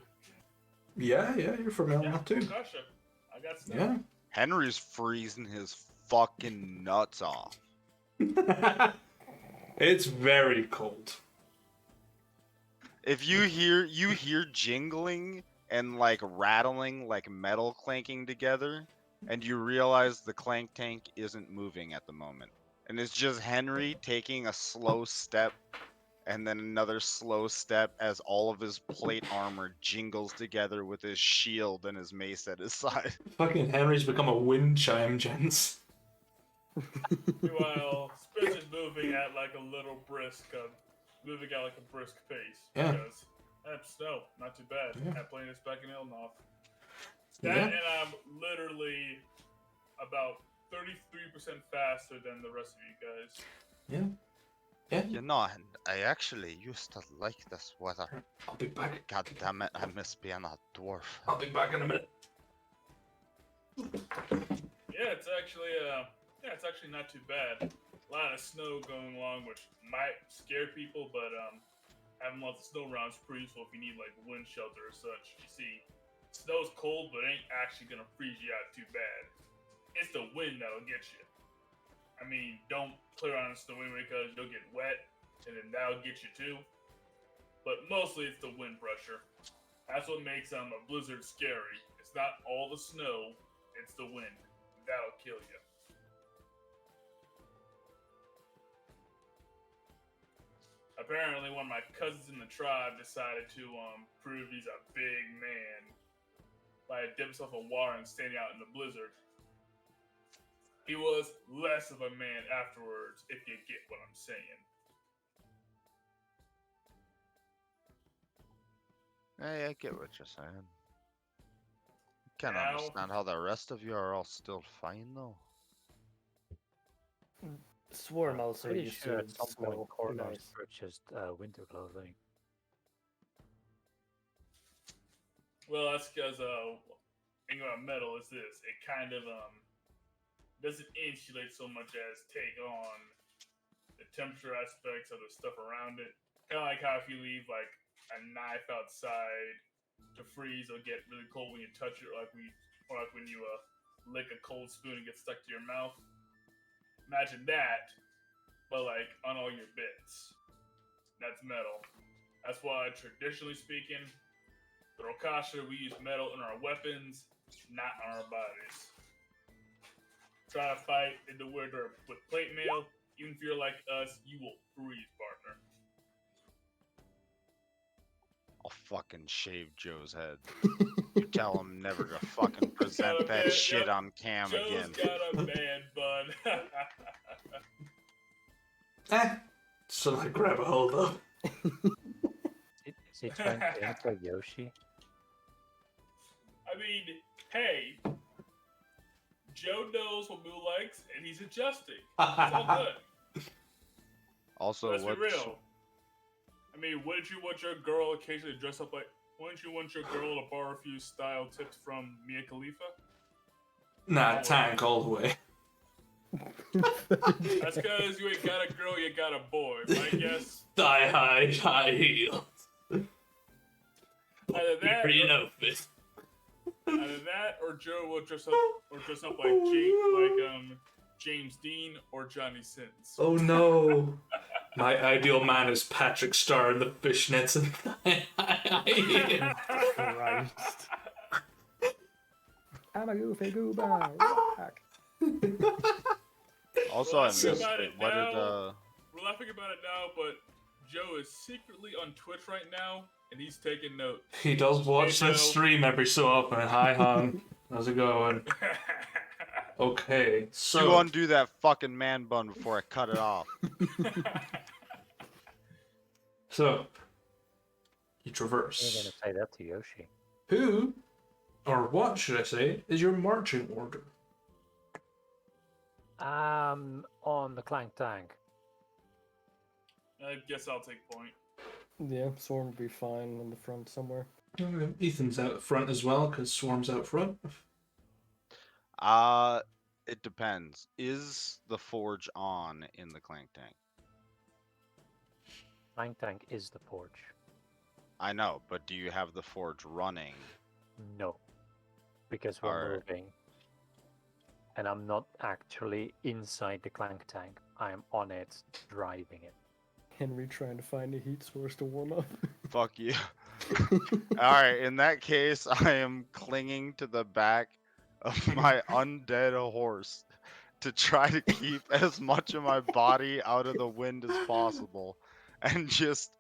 Yeah, you're familiar Yeah, too. Gotcha. I got snow. Yeah. Henry's freezing his fucking nuts off. It's very cold. If you hear jingling and like rattling, like metal clanking together, and you realize the clank tank isn't moving at the moment. And it's just Henry taking a slow step and then another slow step as all of his plate armor jingles together with his shield and his mace at his side. Fucking Henry's become a wind chime, gents. Meanwhile, Spencer's moving at like a little brisk, moving at like a brisk pace. Yeah. Because snow, not too bad. Yeah. I'm playing this back in Elnoth. That Yeah. and I'm literally about 33% faster than the rest of you guys. Yeah. You know, I actually used to like this weather. I'll be back. God damn it, I miss being a dwarf. I'll be back in a minute. Yeah, it's actually not too bad. A lot of snow going along, which might scare people, but having lots of snow around is pretty useful if you need like wind shelter or such. You see, snow's cold, but it ain't actually gonna freeze you out too bad. It's the wind that'll get you. I mean, don't play around in snow anyway because you'll get wet, and then that'll get you too. But mostly it's the wind pressure. That's what makes a blizzard scary. It's not all the snow, it's the wind. That'll kill you. Apparently, one of my cousins in the tribe decided to prove he's a big man by dipping himself in water and standing out in the blizzard. He was less of a man afterwards, if you get what I'm saying. Hey, I get what you're saying. Can't Now- understand how the rest of you are all still fine though. Swarm also Pretty used sure to at some snow. point Gorgon Nice. purchased winter clothing. Well, that's because thing about metal is this: it kind of doesn't insulate so much as take on the temperature aspects of the stuff around it. Kind of like how if you leave like a knife outside to freeze, it'll get really cold when you touch it, or like when you lick a cold spoon and get stuck to your mouth. Imagine that, but like on all your bits. That's metal. That's why, traditionally speaking, the Rokasha, we use metal in our weapons, not on our bodies. Try to fight in the winter with plate mail, even if you're like us, you will freeze, partner. I'll fucking shave Joe's head. You tell him never to fucking present Okay, that shit Joe- on cam Joe's again. got a man bun. So I grab a hold of. Is he trying to act like Yoshi? I mean, hey, Joe knows what Moo likes, and he's adjusting. It's all good. Also, Let's be what? real. I mean, wouldn't you want your girl occasionally dress up like Wouldn't you want your girl to borrow a few style tips from Mia Khalifa? Nah, tank all the way. That's because you ain't got a girl, you got a boy. My guess. Thigh high heels. Either that, Pretty outfit. either that, or Joe will dress up like James Dean or Johnny Sins. Oh no. My ideal man is Patrick Starr in the fishnets and thigh high heels. Christ. I'm a goofy goober. Rock. Also, I Well, missed think about it. it What now. did We're laughing about it now, but Joe is secretly on Twitch right now, and he's taking notes. He does watch Hey, the Joe. stream every so often. Hi, hon. How's it going? Okay, you so undo that fucking man bun before I cut it off? so you You're traverse. gonna say that to Yoshi. Who, or what should I say, is your marching order? On the Clank Tank. I guess I'll take point. Yeah, Swarm will be fine in the front somewhere. Ethan's out front as well, because Swarm's out front. It depends. Is the forge on in the clank tank? Clank Tank is the porch. I know, but do you have the forge running? No. Because we're Alright. moving. And I'm not actually inside the Clank Tank. I'm on it, driving it. Henry trying to find a heat source to warm up. Fuck you. Alright, in that case, I am clinging to the back of my undead horse to try to keep as much of my body out of the wind as possible and just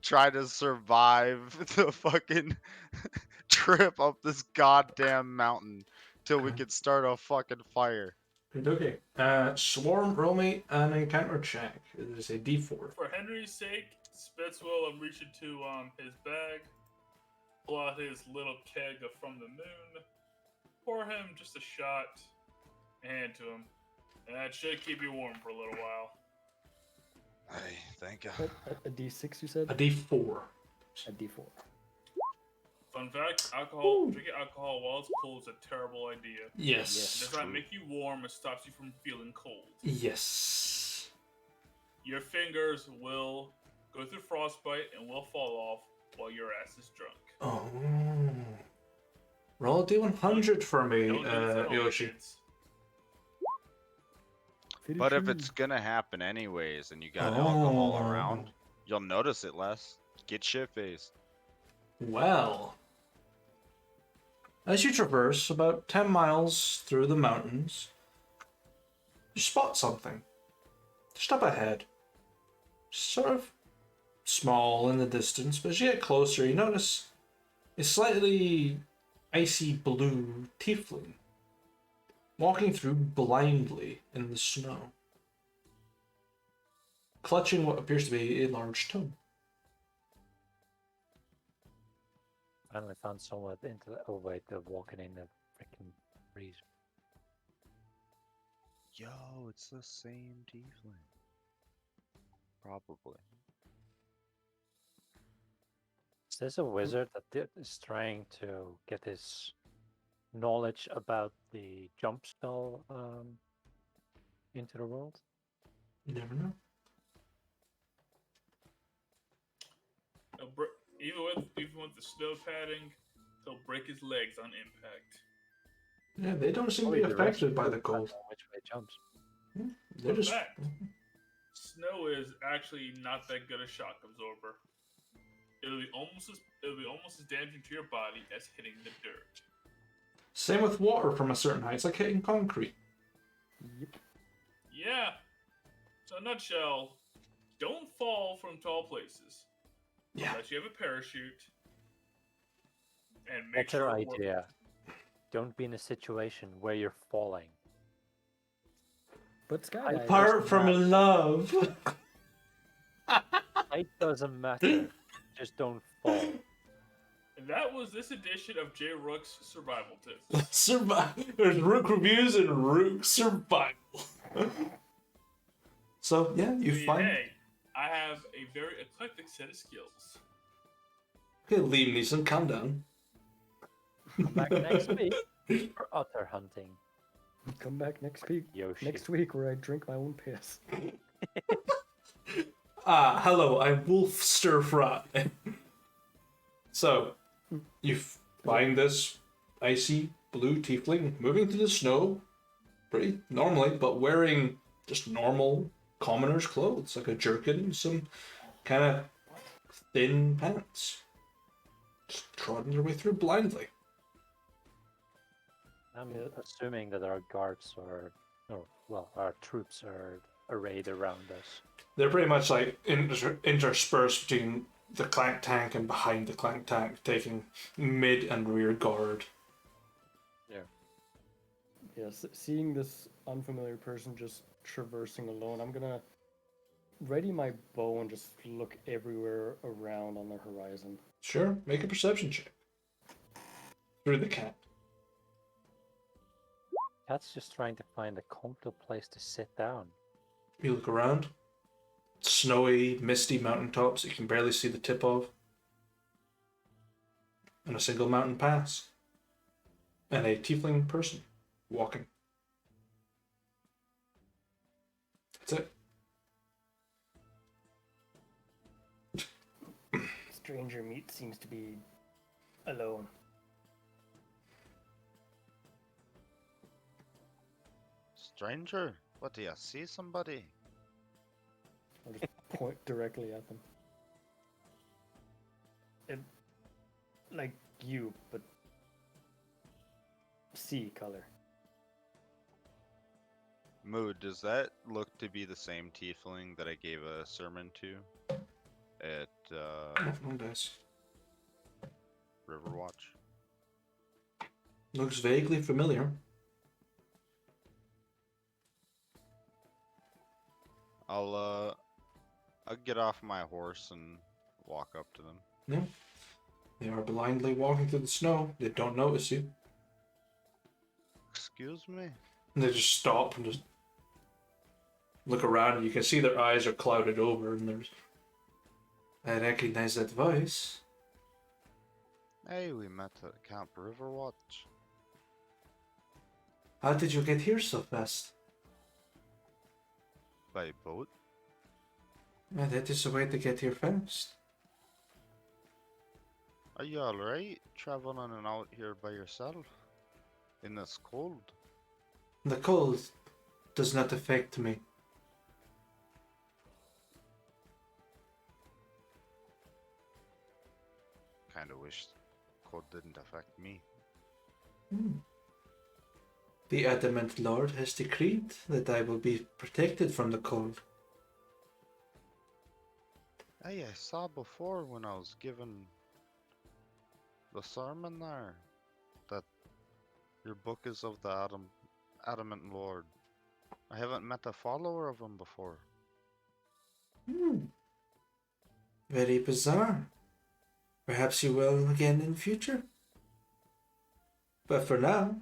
try to survive the fucking trip up this goddamn mountain till we can start a fucking fire. Okay. Swarm, roll me an encounter check. It is a D4. For Henry's sake, Spitz will reach into his bag, pull out his little keg from the moon, pour him just a shot, and hand it to him. And that should keep you warm for a little while. Hey, thank you. A D6, you said? A D4. A D4. Fun fact, drinking alcohol while it's cold is a terrible idea. It Yes. does not make you warm, it stops you from feeling cold. Yes. Your fingers will go through frostbite and will fall off while your ass is drunk. Oh. Roll a D100 for me, Don't do this at home, Yoshi. kids. But if it's gonna happen anyways and you got alcohol around, you'll notice it less. Get shit-faced. Well, as you traverse about 10 miles through the mountains, you spot something. Just up ahead. Sort of small in the distance, but as you get closer, you notice a slightly icy blue tiefling walking through blindly in the snow, clutching what appears to be a large tome. Finally found someone into the. Oh wait, they're walking in the freaking breeze. Yo, it's the same tiefling. Probably. Is this a wizard that is trying to get his knowledge about the jump spell into the world? You never know. Even with the snow padding, he'll break his legs on impact. Yeah, they don't seem to be Probably the rest affected by the depends cold. on which way it jumps. They're just. fact. Snow is actually not that good a shock absorber. It'll be almost as damaging to your body as hitting the dirt. Same with water from a certain height. It's like hitting concrete. Yep. Yeah. So in a nutshell, don't fall from tall places. Yeah. Unless you have a parachute. And make Better sure it works. idea. Don't be in a situation where you're falling. But skydiving. Apart from love. It doesn't matter. Just don't fall. And that was this edition of J. Rook's Survival Tips. Survival. There's Rook reviews and Rook survival. So yeah, you See, find. hey, I have a very eclectic set of skills. Okay, Liam Neeson, calm down. Come back next week for otter hunting. Come back next week. Yoshi. Next week where I drink my own piss. Hello, I'm Wolf Stir Fry. So, you find this icy blue tiefling moving through the snow pretty normally, but wearing just normal commoner's clothes, like a jerkin and some kind of thin pants. Just trotting their way through blindly. I'm assuming that our guards our troops are arrayed around us. They're pretty much like interspersed between the clank tank and behind the clank tank, taking mid and rear guard. Yes, seeing this unfamiliar person just traversing alone, I'm gonna ready my bow and just look everywhere around on the horizon. Sure, make a perception check. Through the cat. Cat's just trying to find a comfortable place to sit down. You look around. Snowy, misty mountaintops you can barely see the tip of. And a single mountain pass. And a tiefling person walking. That's it. Stranger meat seems to be alone. Stranger, what do you see somebody? I'll just point directly at them. Like you, but sea color. Mood, does that look to be the same tiefling that I gave a sermon to at One dice. Riverwatch? Looks vaguely familiar. I'll get off my horse and walk up to them. Yeah. They are blindly walking through the snow. They don't notice you. Excuse me? And they just stop and just look around. You can see their eyes are clouded over, and there's. I recognize that voice. Hey, we met at Camp Riverwatch. How did you get here so fast? By boat? Well, that is the way to get here fast. Are you alright traveling on and out here by yourself? In this cold? The cold does not affect me. Kinda wish cold didn't affect me. The adamant Lord has decreed that I will be protected from the cold. Hey, I saw before when I was given the sermon there that your book is of the adamant Lord. I haven't met a follower of him before. Very bizarre. Perhaps you will again in future. But for now,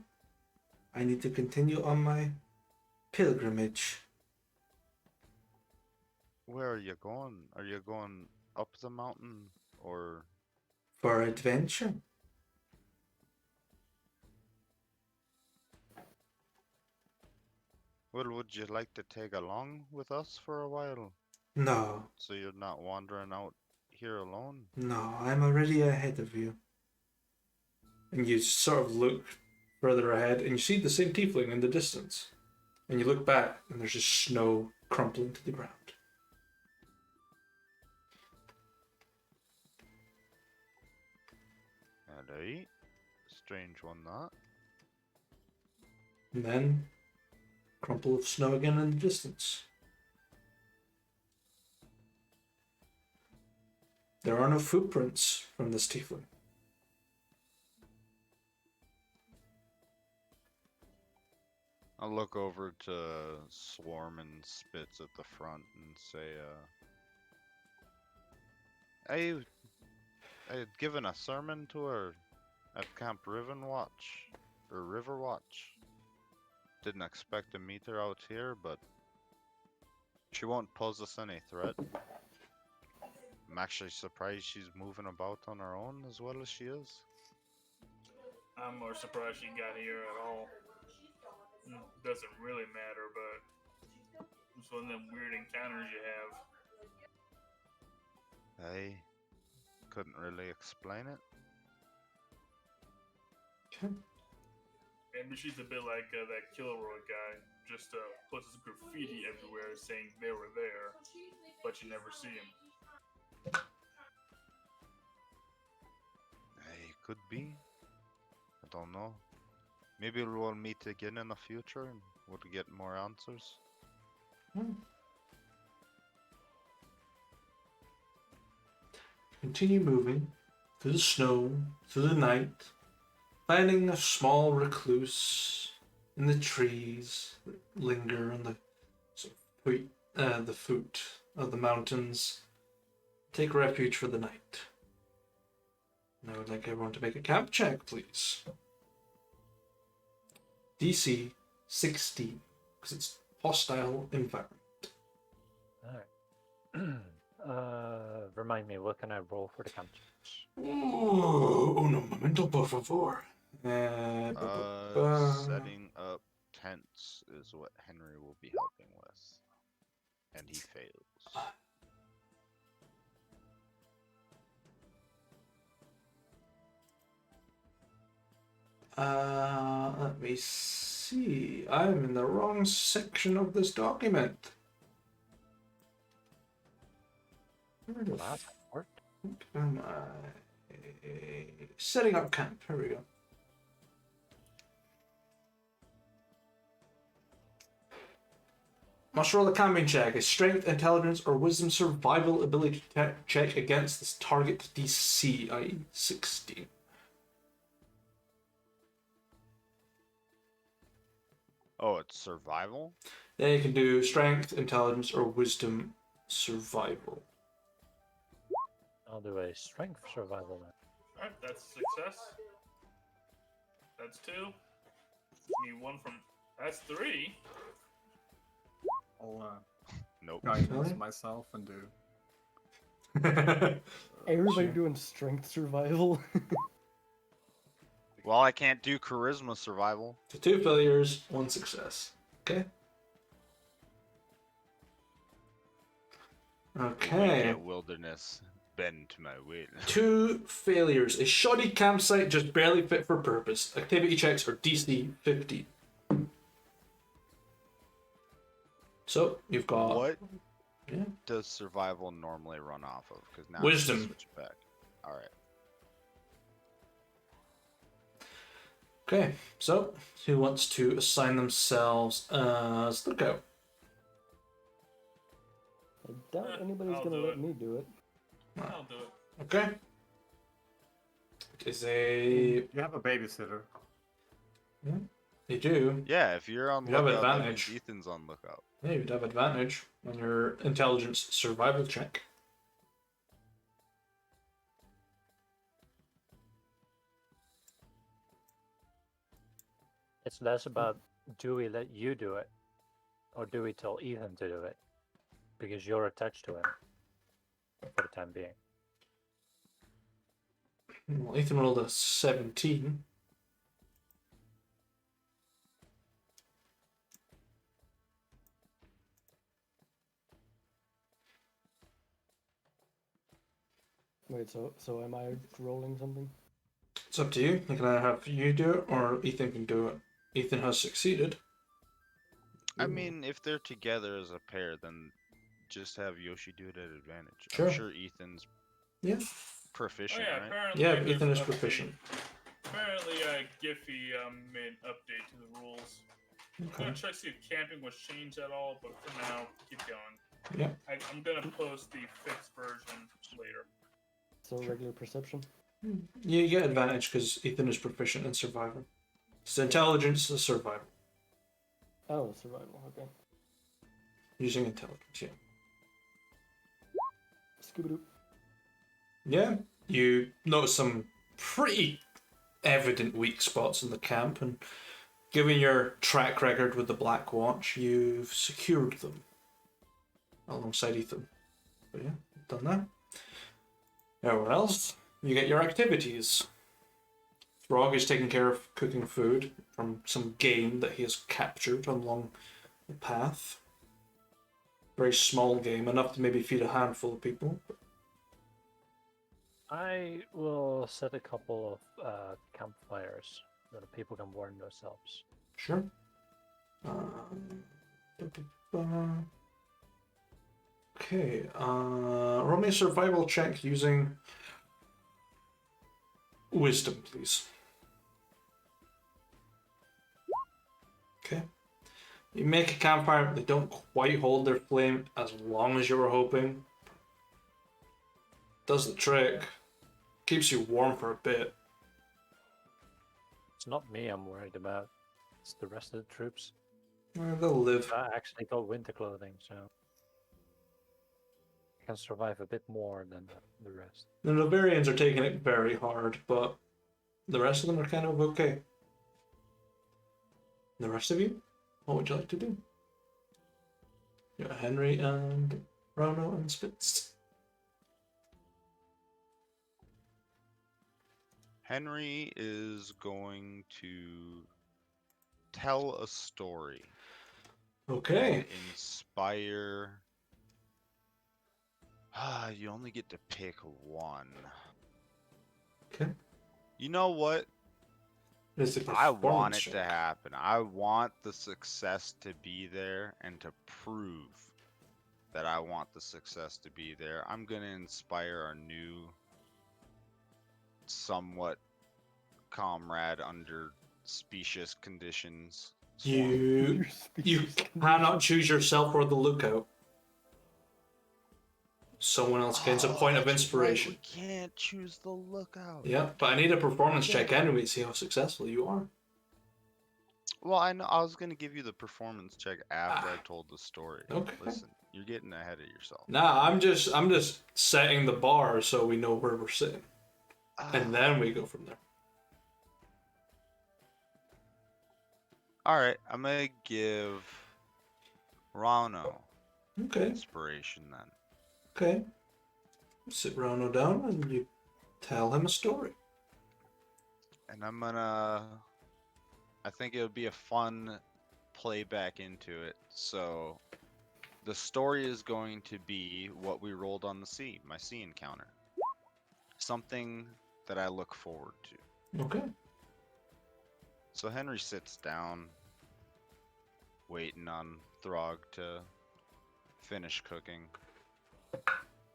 I need to continue on my pilgrimage. Where are you going? Are you going up the mountain or? For adventure. Well, would you like to tag along with us for a while? No, So you're not wandering out here alone? no, I'm already ahead of you. And you sort of look further ahead and you see the same tiefling in the distance. And you look back and there's just snow crumpling to the ground. Alright. Strange one, that. And then, crumple of snow again in the distance. There are no footprints from this tiefling. I'll look over to Swarm and Spitz at the front and say, I had given a sermon to her at Camp Riverwatch. Didn't expect to meet her out here, but she won't pose us any threat. I'm actually surprised she's moving about on her own as well as she is. I'm more surprised she got here at all. Doesn't really matter, but it's one of them weird encounters you have. I couldn't really explain it. Maybe she's a bit like that Kilroy guy. Just puts his graffiti everywhere saying they were there, but you never see him. Could be. I don't know. Maybe we'll meet again in the future and we'll get more answers. Continue moving through the snow, through the night, finding a small recluse in the trees that linger on the the foot of the mountains. Take refuge for the night. And I would like everyone to make a camp check, please. DC 16, because it's hostile environment. Alright. Remind me, what can I roll for the camp checks? Uno momento, por favor. Setting up tents is what Henry will be helping with. And he fails. Let me see. I'm in the wrong section of this document. Where the Last work. fuck am I? Setting up camp. Here we go. Must roll a camping check. A strength, intelligence, or wisdom survival ability check against this target DC, i.e. 16. Oh, it's survival? Then you can do strength, intelligence, or wisdom survival. I'll do a strength survival then. Alright, that's a success. That's 2. Need 1 from. That's 3. I'll Nope. guidance myself and do. Everybody Sure. doing strength survival. Well, I can't do charisma survival. So 2 failures, 1 success. Okay. Okay. Wicked wilderness, bend to my will. 2 failures. A shoddy campsite just barely fit for purpose. Activity checks are DC 50. So you've got What Yeah. does survival normally run off of? Because now Wisdom. I switch back. All right. Okay. So who wants to assign themselves as lookout? I doubt anybody's I'll gonna do let it. me do it. I'll do it. Okay. It is a You have a babysitter. you do. Yeah, if you're on You have lookout, that means advantage. Ethan's on lookout. Yeah, you'd have advantage on your intelligence survival check. It's less about do we let you do it, or do we tell Ethan to do it, because you're attached to him for the time being. Well, Ethan rolled a 17. Wait, so am I rolling something? It's up to you. You can either have you do it or Ethan can do it. Ethan has succeeded. I mean, if they're together as a pair, then just have Yoshi do it at advantage. Sure. I'm sure Ethan's Yeah. proficient, Oh yeah, right? apparently. Yeah, there's Ethan is an update. proficient. Apparently, Giphy made an update to the rules. I'm Okay. gonna check to see if camping was changed at all, but for now, keep going. Yeah. I'm gonna post the fixed version later. So regular perception? You get advantage because Ethan is proficient in survival. It's intelligence is survival. Oh, survival, okay. Using intelligence, yeah. Scooby-Doo. Yeah. You notice some pretty evident weak spots in the camp, and given your track record with the Black Watch, you've secured them alongside Ethan. But yeah, done that. Everyone else, you get your activities. Throg is taking care of cooking food from some game that he has captured along the path. Very small game, enough to maybe feed a handful of people. I will set a couple of campfires so that people can warm themselves. Sure. Okay, roll me a survival check using wisdom, please. Okay. You make a campfire, they don't quite hold their flame as long as you were hoping. Does the trick. Keeps you warm for a bit. It's not me I'm worried about. It's the rest of the troops. They'll live. I actually got winter clothing, so I can survive a bit more than the rest. The Novarians are taking it very hard, but the rest of them are kind of okay. The rest of you, what would you like to do? You got Henry and Rono and Spitz. Henry is going to tell a story. Okay. Inspire. You only get to pick one. Okay. You know what? It's a I want performance it check. to happen. I want the success to be there and to prove that I want the success to be there. I'm going to inspire our new, somewhat comrade under specious conditions. You cannot choose yourself or the lookout. Someone else gains a point of that's inspiration. Right. We can't choose the lookout. Yeah, but I need a performance check anyway to see how successful you are. Well, I know I was gonna give you the performance check after I told the story. Okay. Listen, you're getting ahead of yourself. Nah, I'm just setting the bar so we know where we're sitting, and then we go from there. All right, I'm gonna give Rano Okay. inspiration then. Okay. Sit Rono down and you tell him a story. And I'm gonna. I think it would be a fun playback into it. So, the story is going to be what we rolled on the sea, my sea encounter. Something that I look forward to. Okay. So Henry sits down, waiting on Throg to finish cooking.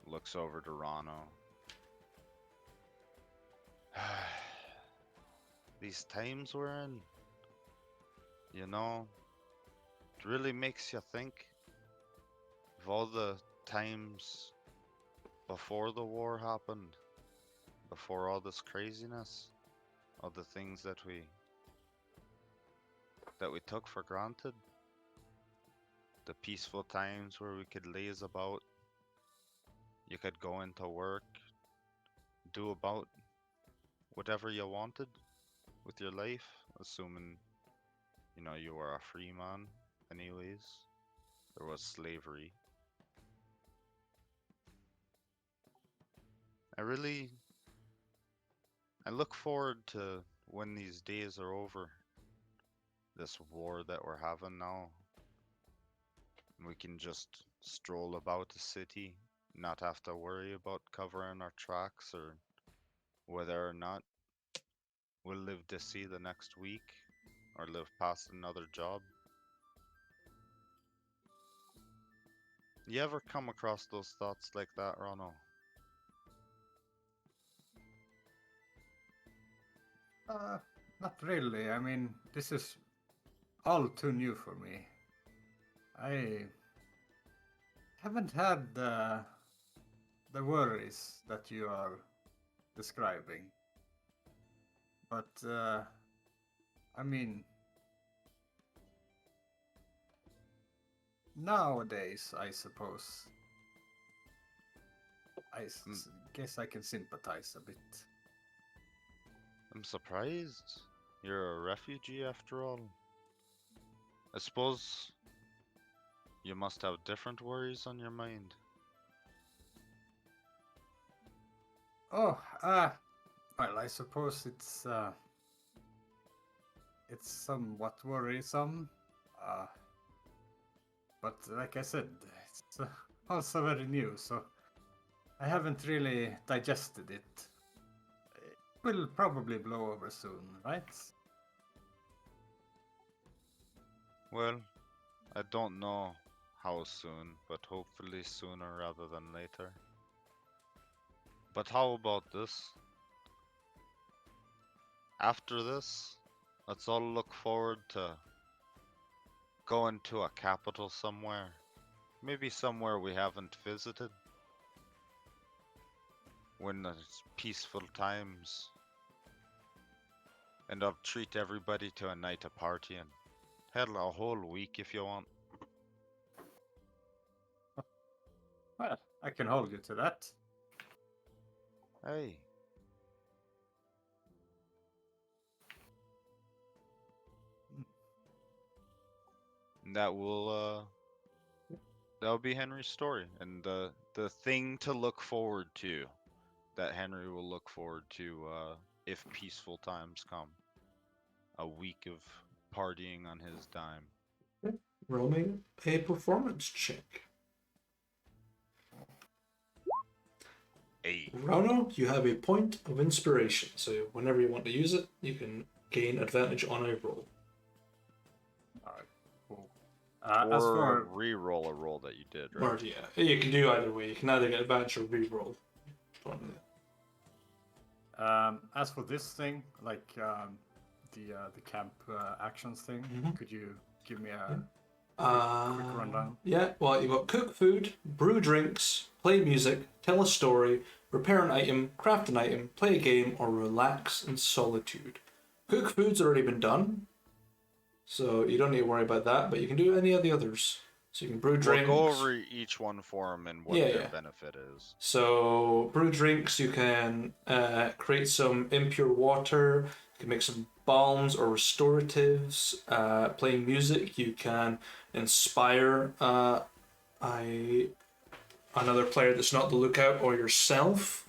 Looks over to Rano. These times we're in, you know, it really makes you think of all the times before the war happened, before all this craziness, all the things that we took for granted. The peaceful times where we could laze about. You could go into work, do about whatever you wanted with your life, assuming, you know, you were a free man anyways. There was slavery. I look forward to when these days are over. This war that we're having now. We can just stroll about the city, not have to worry about covering our tracks or whether or not we'll live to see the next week or live past another job. You ever come across those thoughts like that, Rono? Not really. I mean, this is all too new for me. I haven't had the worries that you are describing. But, I mean, nowadays, I suppose, guess I can sympathize a bit. I'm surprised. You're a refugee after all. I suppose you must have different worries on your mind. Oh, well, I suppose it's somewhat worrisome. But like I said, it's also very new, so I haven't really digested it. It will probably blow over soon, right? Well, I don't know how soon, but hopefully sooner rather than later. But how about this? After this, let's all look forward to going to a capital somewhere. Maybe somewhere we haven't visited. When there's peaceful times. And I'll treat everybody to a night of partying. Hell, a whole week if you want. Well, I can hold you to that. Hey. And that'll be Henry's story, and the thing to look forward to, that Henry will look forward to if peaceful times come. A week of partying on his dime. Roll me a performance check. Hey. Rano, you have a point of inspiration, so whenever you want to use it, you can gain advantage on a roll. Alright, cool. As Or for re-roll a roll that you did, right? Or yeah, you can do either way. You can either get advantage or re-roll. as for this thing, like the camp actions thing, could you give me a quick rundown? Yeah, well, you've got cook food, brew drinks, play music, tell a story, repair an item, craft an item, play a game, or relax in solitude. Cook food's already been done, so you don't need to worry about that, but you can do any of the others. So you can brew drinks. We'll go over each one for them and what their benefit is. So, brew drinks, you can create some impure water, you can make some balms or restoratives. Playing music, you can inspire another player that's not the lookout or yourself.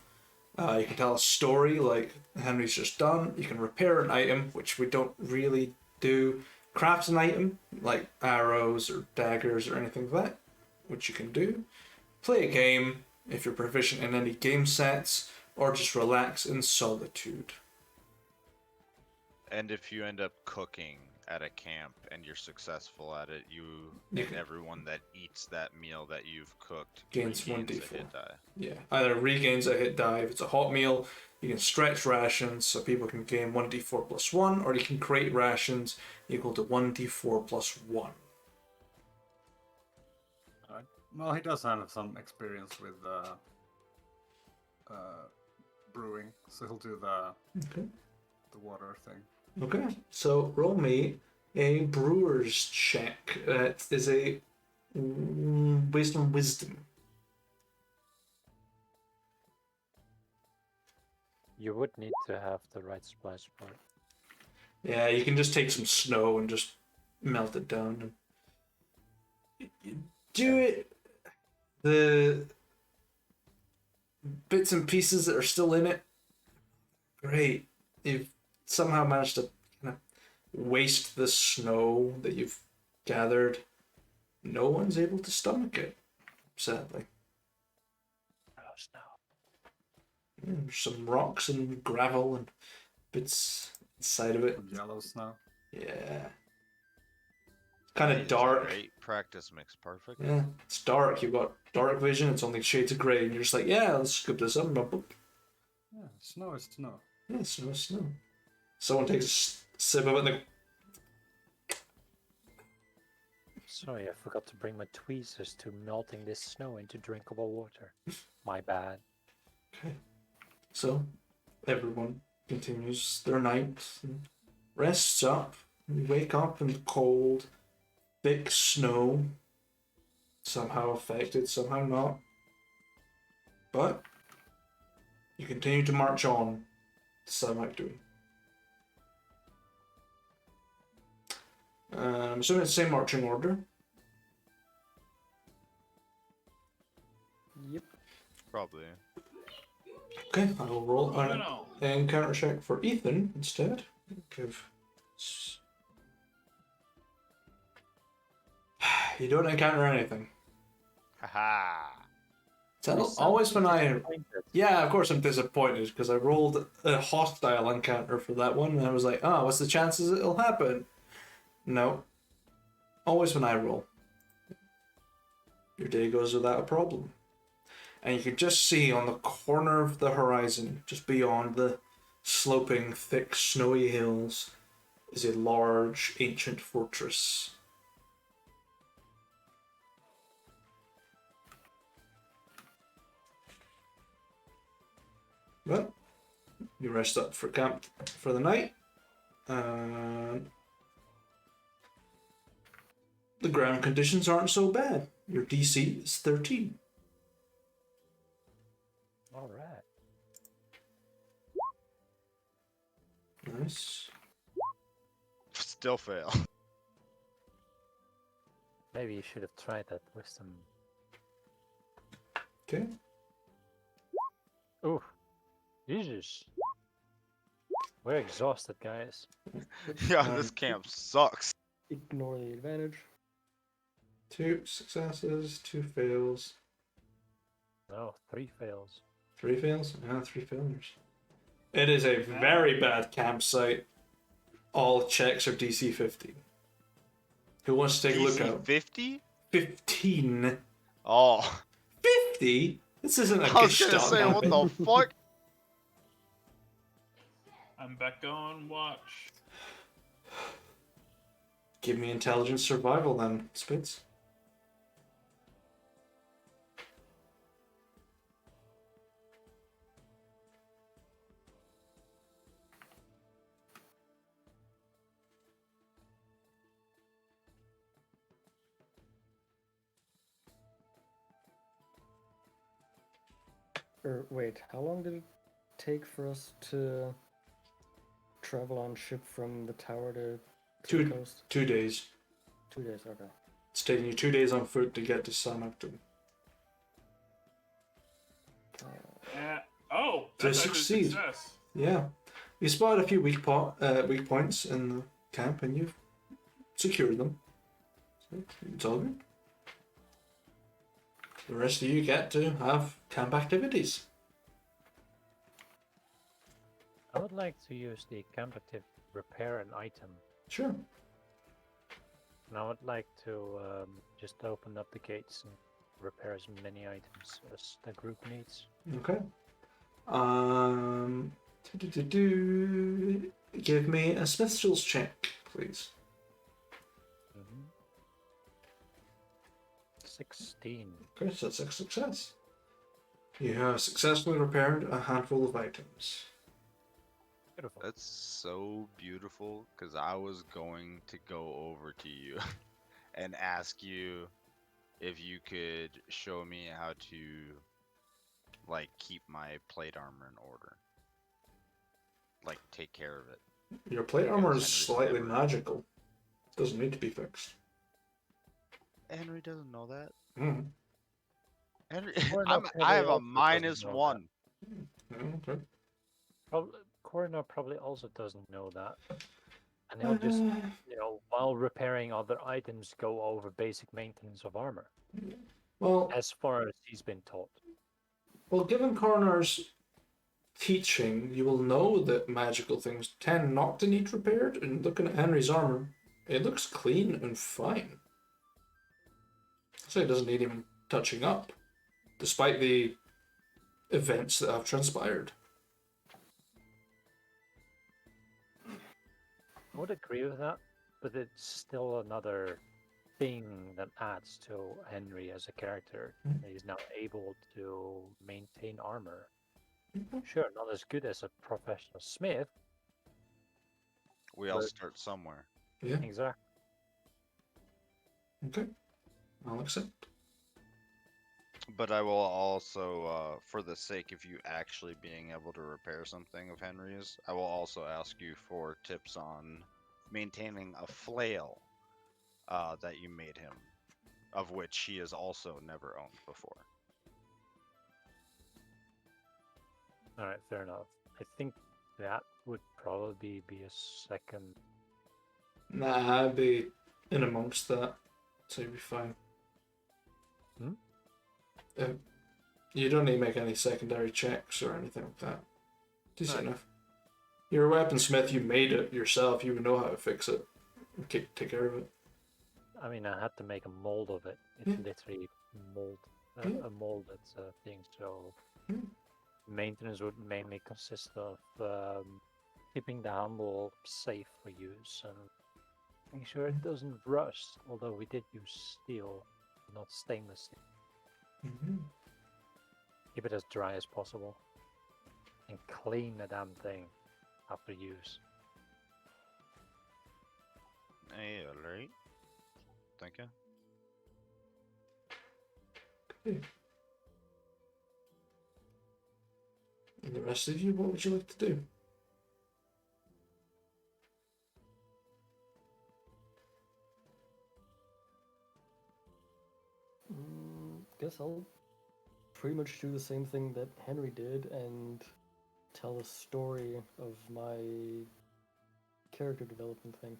You can tell a story like Henry's just done. You can repair an item, which we don't really do. Craft an item, like arrows or daggers or anything like that, which you can do. Play a game, if you're proficient in any game sets, or just relax in solitude. And if you end up cooking at a camp and you're successful at it, everyone that eats that meal that you've cooked gains regains 1d4. a hit die. Yeah, either regains a hit die if it's a hot meal, you can stretch rations so people can gain 1d4 plus 1, or you can create rations equal to 1d4 plus 1. Well, he does have some experience with brewing, so he'll do the water thing. Okay, so roll me a brewer's check. That is a based on wisdom. You would need to have the right splash part. Yeah, you can just take some snow and just melt it down. You do it. The bits and pieces that are still in it, great. You've somehow managed to kind of waste the snow that you've gathered. No one's able to stomach it, sadly. Oh, snow. There's some rocks and gravel and bits inside of it. Yellow snow. Yeah. It's kind of Hey, dark. Great practice makes perfect. Yeah, it's dark. You've got dark vision. It's only shades of grey, and you're just like, yeah, let's scoop this up. Yeah, snow is snow. Yeah, snow is snow. Someone takes a sip of it and they go, Sorry, I forgot to bring my tweezers to melting this snow into drinkable water. My bad. okay. So, everyone continues their night and rests up. You wake up in the cold, thick snow. Somehow affected, somehow not. But, you continue to march on to Samakdui. So it's the same marching order. Yep. Probably. Okay, I will roll Moving an on. encounter check for Ethan instead. Give. You don't encounter anything. Haha. Tell You always sound when I. disappointed. Yeah, of course I'm disappointed because I rolled a hostile encounter for that one and I was like, oh, what's the chances it'll happen? No. Always when I roll. Your day goes without a problem. And you can just see on the corner of the horizon, just beyond the sloping, thick, snowy hills, is a large, ancient fortress. Well, you rest up for camp for the night. And the ground conditions aren't so bad. Your DC is 13. All right. Nice. Still fail. Maybe you should have tried that with some. Okay. Ooh, Jesus. We're exhausted, guys. Yeah, this camp sucks. Ignore the advantage. 2 successes, 2 fails. No, 3 fails. 3 fails? Yeah, 3 failures. It is a very bad campsite. All checks are DC 15. Who wants to take a look DC out? 50? 15. Oh. 50? This isn't a I was gonna Gestalt say, what campaign. the fuck? I'm back on watch. Give me intelligence survival then, Spitz. Or wait, how long did it take for us to travel on ship from the tower to the coast? 2 days. 2 days, okay. It's taking you 2 days on foot to get to Southampton. Oh, To that's actually a succeed. success. Yeah. You spotted a few weak points in the camp and you've secured them. So it's all good. The rest of you get to have camp activities. I would like to use the camp active repair an item. Sure. And I would like to just open up the gates and repair as many items as the group needs. Okay. Give me a Smith's Tools check, please. 16. Okay, so that's a success. You have successfully repaired a handful of items. Beautiful. That's so beautiful, because I was going to go over to you and ask you if you could show me how to, like, keep my plate armor in order. Like, take care of it. Your plate Because armor is Henry's slightly never- magical. Doesn't need to be fixed. Henry doesn't know that. Mm. Henry, Or I not, have a probably also doesn't know -1. Yeah, okay. Coroner probably also doesn't know that. And he'll just, while repairing other items, go over basic maintenance of armor, Well, as far as he's been taught. given Coroner's teaching, you will know that magical things tend not to need repaired. And looking at Henry's armor, it looks clean and fine. So it doesn't need even touching up, despite the events that have transpired. I would agree with that, but it's still another thing that adds to Henry as a character. He's now able to maintain armor. Sure, not as good as a professional smith. We all But- start somewhere. Yeah. Exactly. Okay. I'll accept. But I will also, for the sake of you actually being able to repair something of Henry's, I will also ask you for tips on maintaining a flail that you made him, of which he has also never owned before. Alright, fair enough. I think that would probably be a second. Nah, I'd be in amongst that, so you'd be fine. Hmm? You don't need to make any secondary checks or anything like that. Decent No. enough. You're a weaponsmith, you made it yourself, you know how to fix it. Take care of it. I mean, I had to make a mold of it. It's Yeah. literally mold, Yeah. a mold that's a thing. So Yeah. maintenance would mainly consist of keeping the handle safe for use and making sure it doesn't rust. Although we did use steel, not stainless steel. Mm-hmm. Keep it as dry as possible, and clean the damn thing after use. Hey, alright. Thank you. And the rest of you, what would you like to do? Guess I'll pretty much do the same thing that Henry did and tell a story of my character development thing.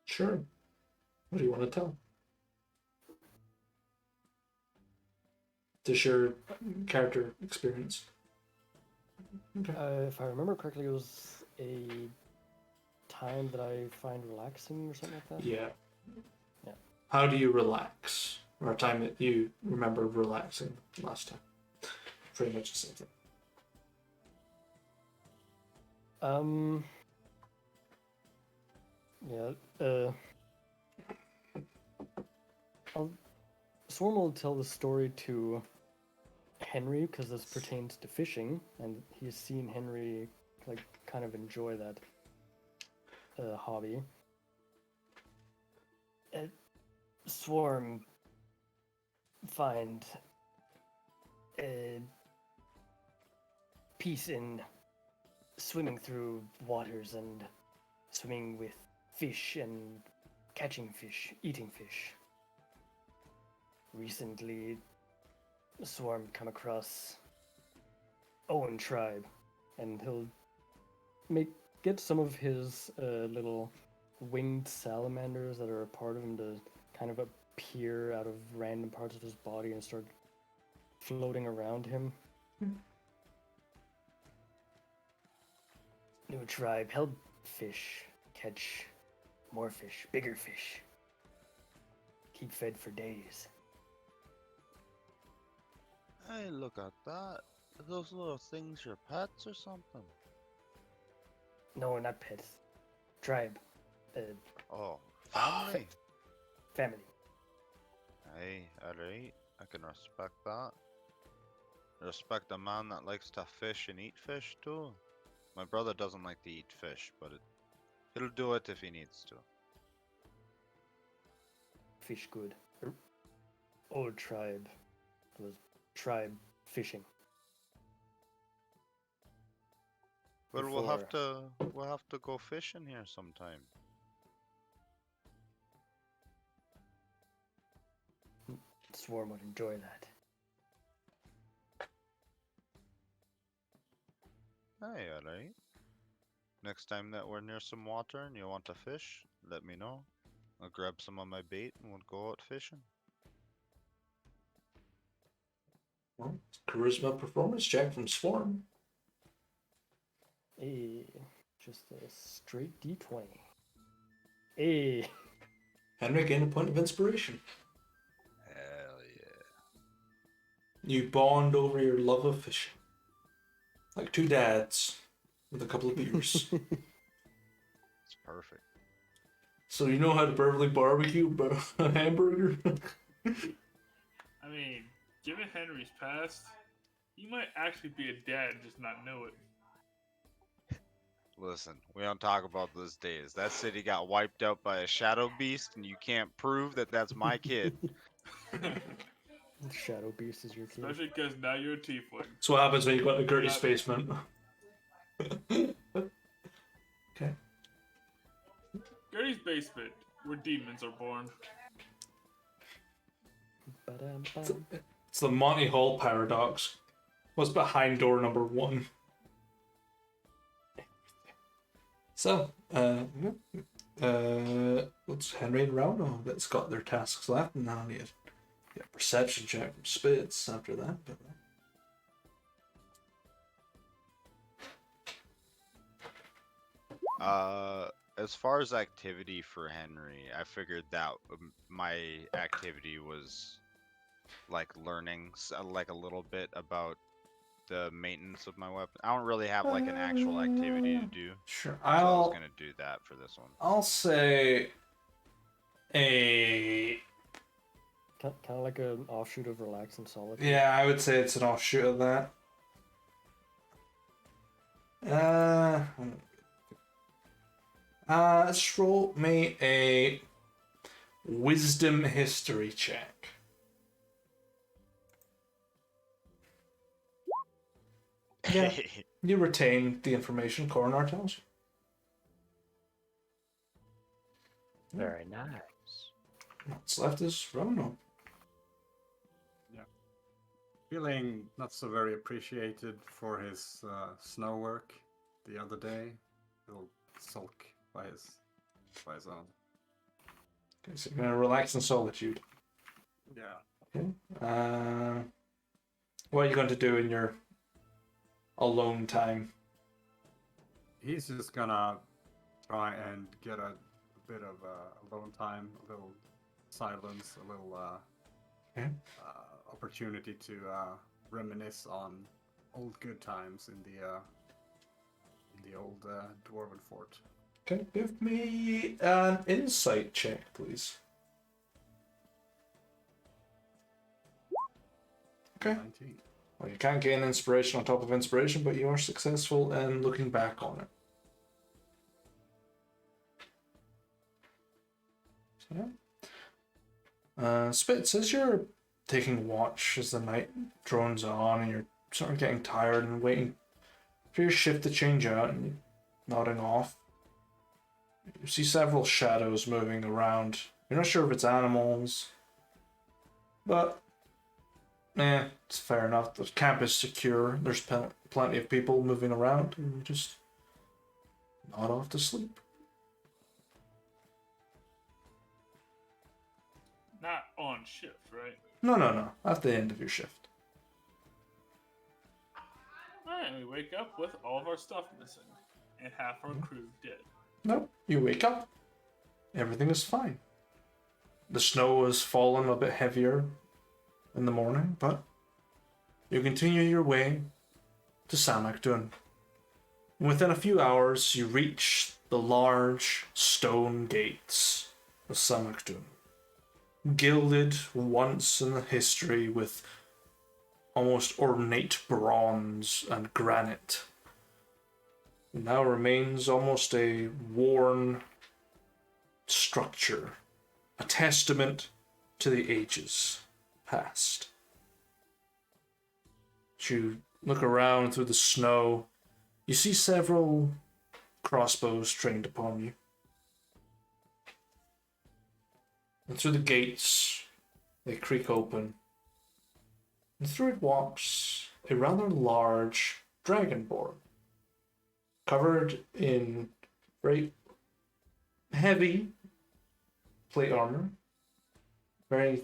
Sure. What do you want to tell? Just your character experience. Okay. If I remember correctly, it was a time that I find relaxing or something like that. Yeah. Yeah. How do you relax? Or a time that you remember relaxing last time? Pretty much the same thing. Yeah. Swarm will tell the story to Henry because this pertains to fishing, and he's seen Henry like kind of enjoy that hobby. Swarm find peace in swimming through waters and swimming with fish and catching fish, eating fish. Recently, Swarm come across Owen tribe, and he'll get some of his little winged salamanders that are a part of him to kind of appear out of random parts of his body and start floating around him. New tribe help fish catch more fish, bigger fish. Keep fed for days. Hey, look at that. Are those little things your pets or something? No, not pets. Tribe. Oh, family. Family. Hey, alright. I can respect that. Respect a man that likes to fish and eat fish too. My brother doesn't like to eat fish, but he'll do it if he needs to. Fish good. Old tribe was tribe fishing. Well, we'll have to go fishing here sometime. Swarm would enjoy that. Hey, alright. Next time that we're near some water and you want to fish, let me know. I'll grab some of my bait and we'll go out fishing. Well, charisma performance check from Swarm. Hey, just a straight D20. Hey. Henry gained a point of inspiration. Hell yeah. You bond over your love of fishing. Like two dads with a couple of beers. It's perfect. So you know how to perfectly barbecue a hamburger? I mean, given Henry's past, he might actually be a dad and just not know it. Listen, we don't talk about those days. That city got wiped out by a shadow beast, and you can't prove that that's my kid. Shadow Beast is your kid. Especially because now you're a tiefling. That's what happens when you go into Gertie's basement. Okay. Gertie's basement, where demons are born. Ba-dum-bum. It's the Monty Hall paradox. What's behind door number 1? So, what's Henry and Rauno that's got their tasks left, and now need a perception check from Spitz after that. But as far as activity for Henry, I figured that my activity was like learning like a little bit about the maintenance of my weapon. I don't really have like an actual activity to do. Sure, So I was I'll gonna do that for this one. I'll say a Kind of like an offshoot of Relax and Solitude. yeah. I would say it's an offshoot of that. Let's roll me a wisdom history check. Yeah, you retain the information Coronar tells you. Very nice. What's left is Rono. Feeling not so very appreciated for his snow work the other day. He'll sulk by his own. Okay, so you're gonna relax in solitude. Yeah. Okay. What are you going to do in your alone time? He's just gonna try and get a bit of alone time, a little silence, a little Okay. opportunity to reminisce on old good times in the old dwarven fort. Okay, give me an insight check, please. Okay. 19. Well, you can't gain inspiration on top of inspiration, but you are successful in looking back on it. So, yeah. Spitz, as you're taking watch as the night drones on and you're sort of getting tired and waiting for your shift to change out and you're nodding off, you see several shadows moving around. You're not sure if it's animals, but it's fair enough. The camp is secure. There's plenty of people moving around, and you just nod off to sleep. Not on shift, right? No. At the end of your shift. Alright, we wake up with all of our stuff missing, and half our crew dead. Nope. You wake up. Everything is fine. The snow has fallen a bit heavier in the morning, but you continue your way to Samakdun. Within a few hours, you reach the large stone gates of Samakdun, gilded once in the history with almost ornate bronze and granite. It now remains almost a worn structure, a testament to the ages past. As you look around through the snow, you see several crossbows trained upon you. And through the gates, they creak open. And through it walks a rather large dragonborn, covered in very heavy plate armor, very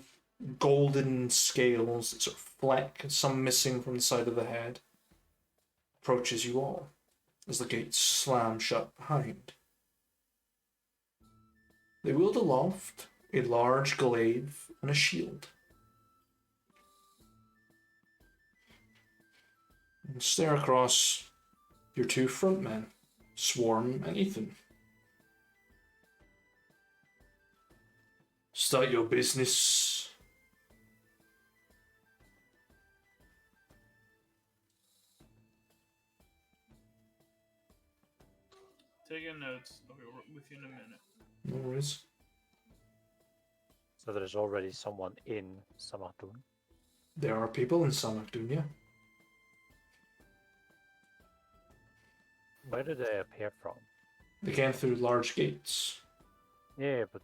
golden scales that sort of fleck, some missing from the side of the head, approaches you all as the gates slam shut behind. They wield aloft a large glaive and a shield, and stare across your two front men, Swarm and Ethan. Start your business. Taking notes. I'll be with you in a minute. No worries. So there's already someone in Samatun. There are people in Samakdun, yeah. Where did they appear from? They came through large gates. Yeah, but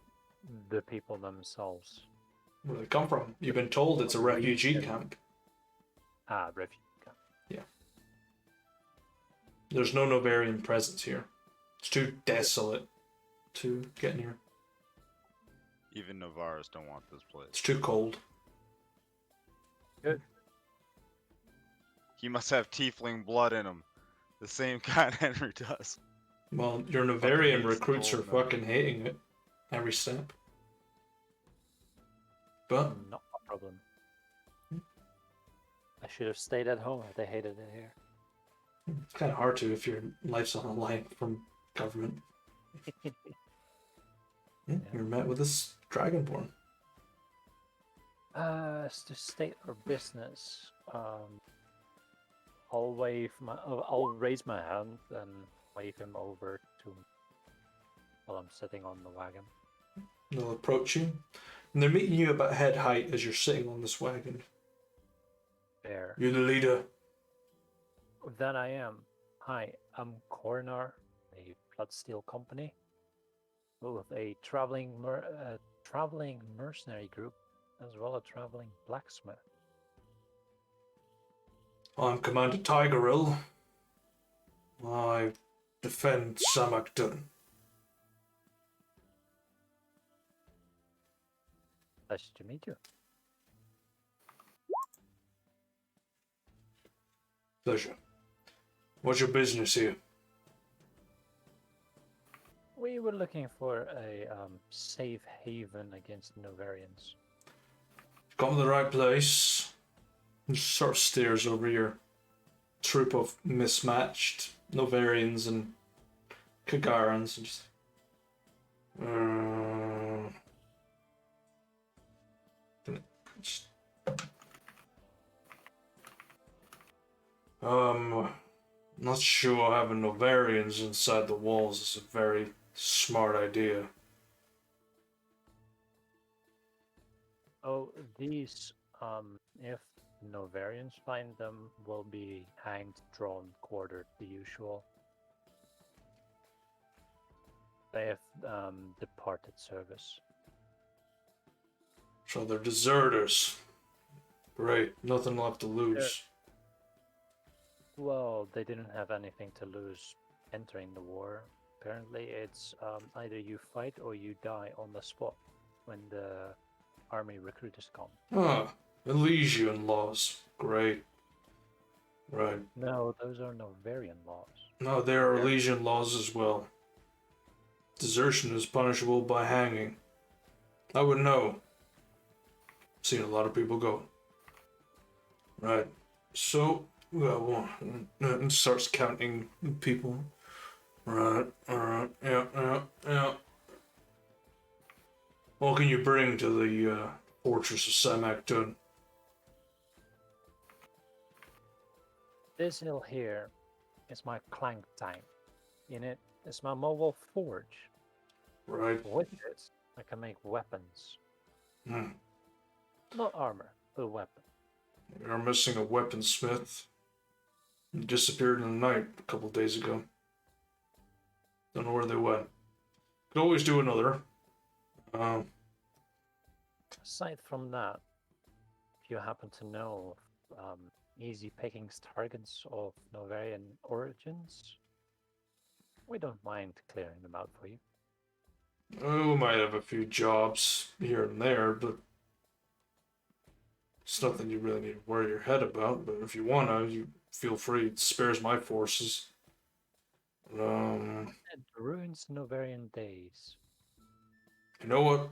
the people themselves. Where they come from? You've been told it's a refugee camp. Refugee camp. There's no Novarian presence here. It's too desolate to get near. Even Novaris don't want this place. It's too cold. Good. He must have tiefling blood in him. The same kind Henry does. Well, your Fucking Novarian hates the recruits are cold, man. fucking hating it every step. But Not a problem. I should have stayed at home if they hated it here. it's kind of hard to if your life's on the line from government. You're met with this dragonborn. As to state or business, I'll raise my hand and wave him over to me while I'm sitting on the wagon. They'll approach you, and they're meeting you about head height as you're sitting on this wagon. There. You're the leader. That I am. Hi, I'm Coroner, a Bloodsteel company, with a traveling mercenary group, as well as a traveling blacksmith. I'm Commander Tigeril. I defend Samakdun. Nice to meet you. Pleasure. What's your business here? We were looking for a safe haven against Novarians. Come to the right place. He sort of stares over your troop of mismatched Novarians and Kagarans and just. Not sure having Novarians inside the walls is a very smart idea. Oh, these, if Novarians find them, will be hanged, drawn, quartered, the usual. They have departed service. So they're deserters. Great, nothing left to lose. Well, they didn't have anything to lose entering the war. Apparently, it's either you fight or you die on the spot when the army recruiters come. Ah, Elysian laws. Great. Right. No, those are Novarian laws. No, there are Elysian laws as well. Desertion is punishable by hanging. I would know. Seen a lot of people go. Right. So, well, and starts counting people. Right, alright, yeah. What can you bring to the fortress of Samakdun? This hill here is my clank tank. In it is my mobile forge. Right. With it, I can make weapons. Not armor, but weapon. You're missing a weaponsmith. He disappeared in the night a couple of days ago. Don't know where they went. Could always do another. Aside from that, if you happen to know easy pickings targets of Novarian origins, we don't mind clearing them out for you. We might have a few jobs here and there, but it's nothing you really need to worry your head about. But if you wanna, you feel free. It spares my forces. It ruins Novarian days. You know what?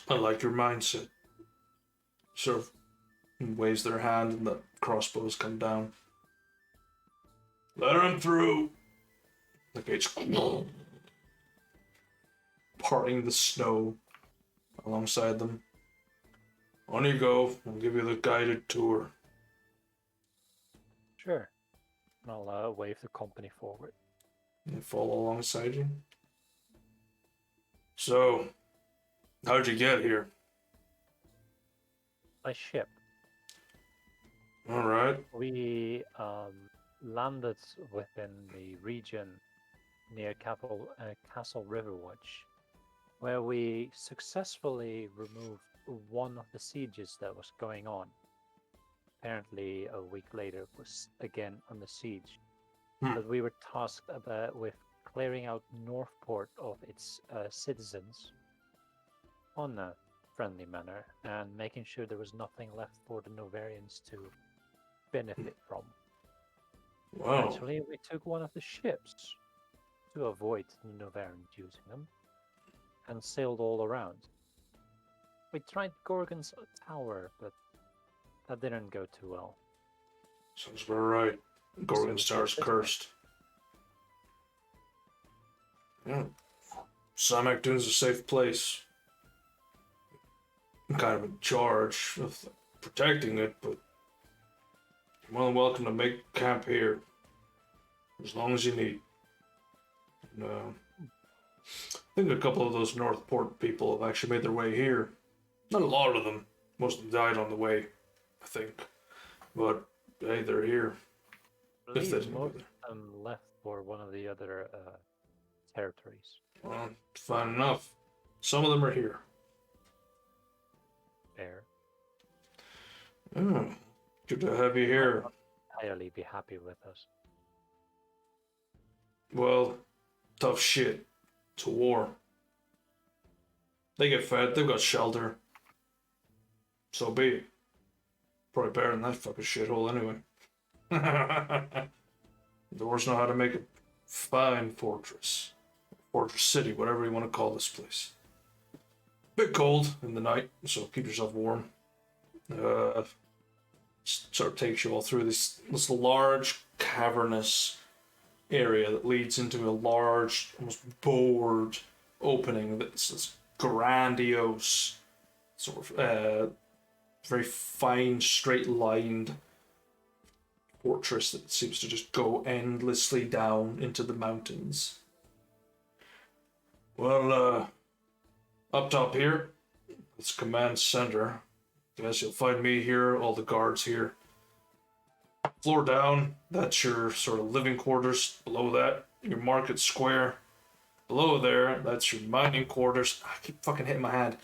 I like your mindset. Sort of waves their hand and the crossbows come down. Let him through. The gates parting the snow alongside them. On you go. I'll give you the guided tour. Sure. I'll wave the company forward. They follow alongside you. So, how'd you get here? By ship. Alright. We landed within the region near Castle Riverwatch, where we successfully removed one of the sieges that was going on. Apparently, a week later, it was again under siege. But we were tasked with clearing out Northport of its citizens on a friendly manner and making sure there was nothing left for the Novarians to benefit from. Wow. Actually, we took one of the ships to avoid the Novarians using them and sailed all around. We tried Gorgon's tower, but that didn't go too well. Sounds about right. Gorgon So Star's this way. cursed. Yeah. Samaktoon's a safe place. I'm kind of in charge of protecting it, but you're more than welcome to make camp here. As long as you need. And, I think a couple of those Northport people have actually made their way here. Not a lot of them. Most of them died on the way, I think. But, hey, they're here. I If they believe didn't go most there. of them left for one of the other territories. Well, fine enough. Some of them are here. Fair. Oh, good to have you here. Entirely be happy with us. Well, tough shit. It's a war. They get fed, they've got shelter. So be it. Probably better than that fucking shithole anyway. The Dwarves know how to make a fine fortress. Fortress city, whatever you want to call this place. Bit cold in the night, so keep yourself warm. Sort of takes you all through this large, cavernous area that leads into a large, almost bored opening that's this grandiose, sort of very fine, straight-lined fortress that seems to just go endlessly down into the mountains. Well, up top here, it's command center. Guess you'll find me here, all the guards here. Floor down, that's your sort of living quarters. Below that, your market square. Below there, that's your mining quarters. I keep fucking hitting my hand.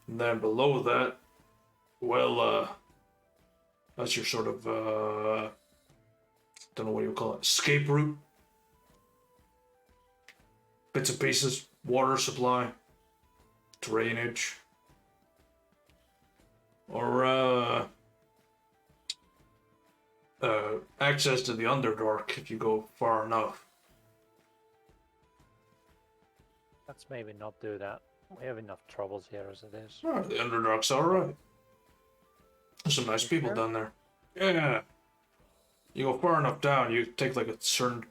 And then below that, well, that's your sort of, don't know what you call it, escape route. Bits and pieces, water supply, drainage. Or, access to the Underdark if you go far enough. Let's maybe not do that. We have enough troubles here as it is. Oh, the Underdark's alright. There's some nice You people sure? down there. Yeah. You go far enough down, you take like a certain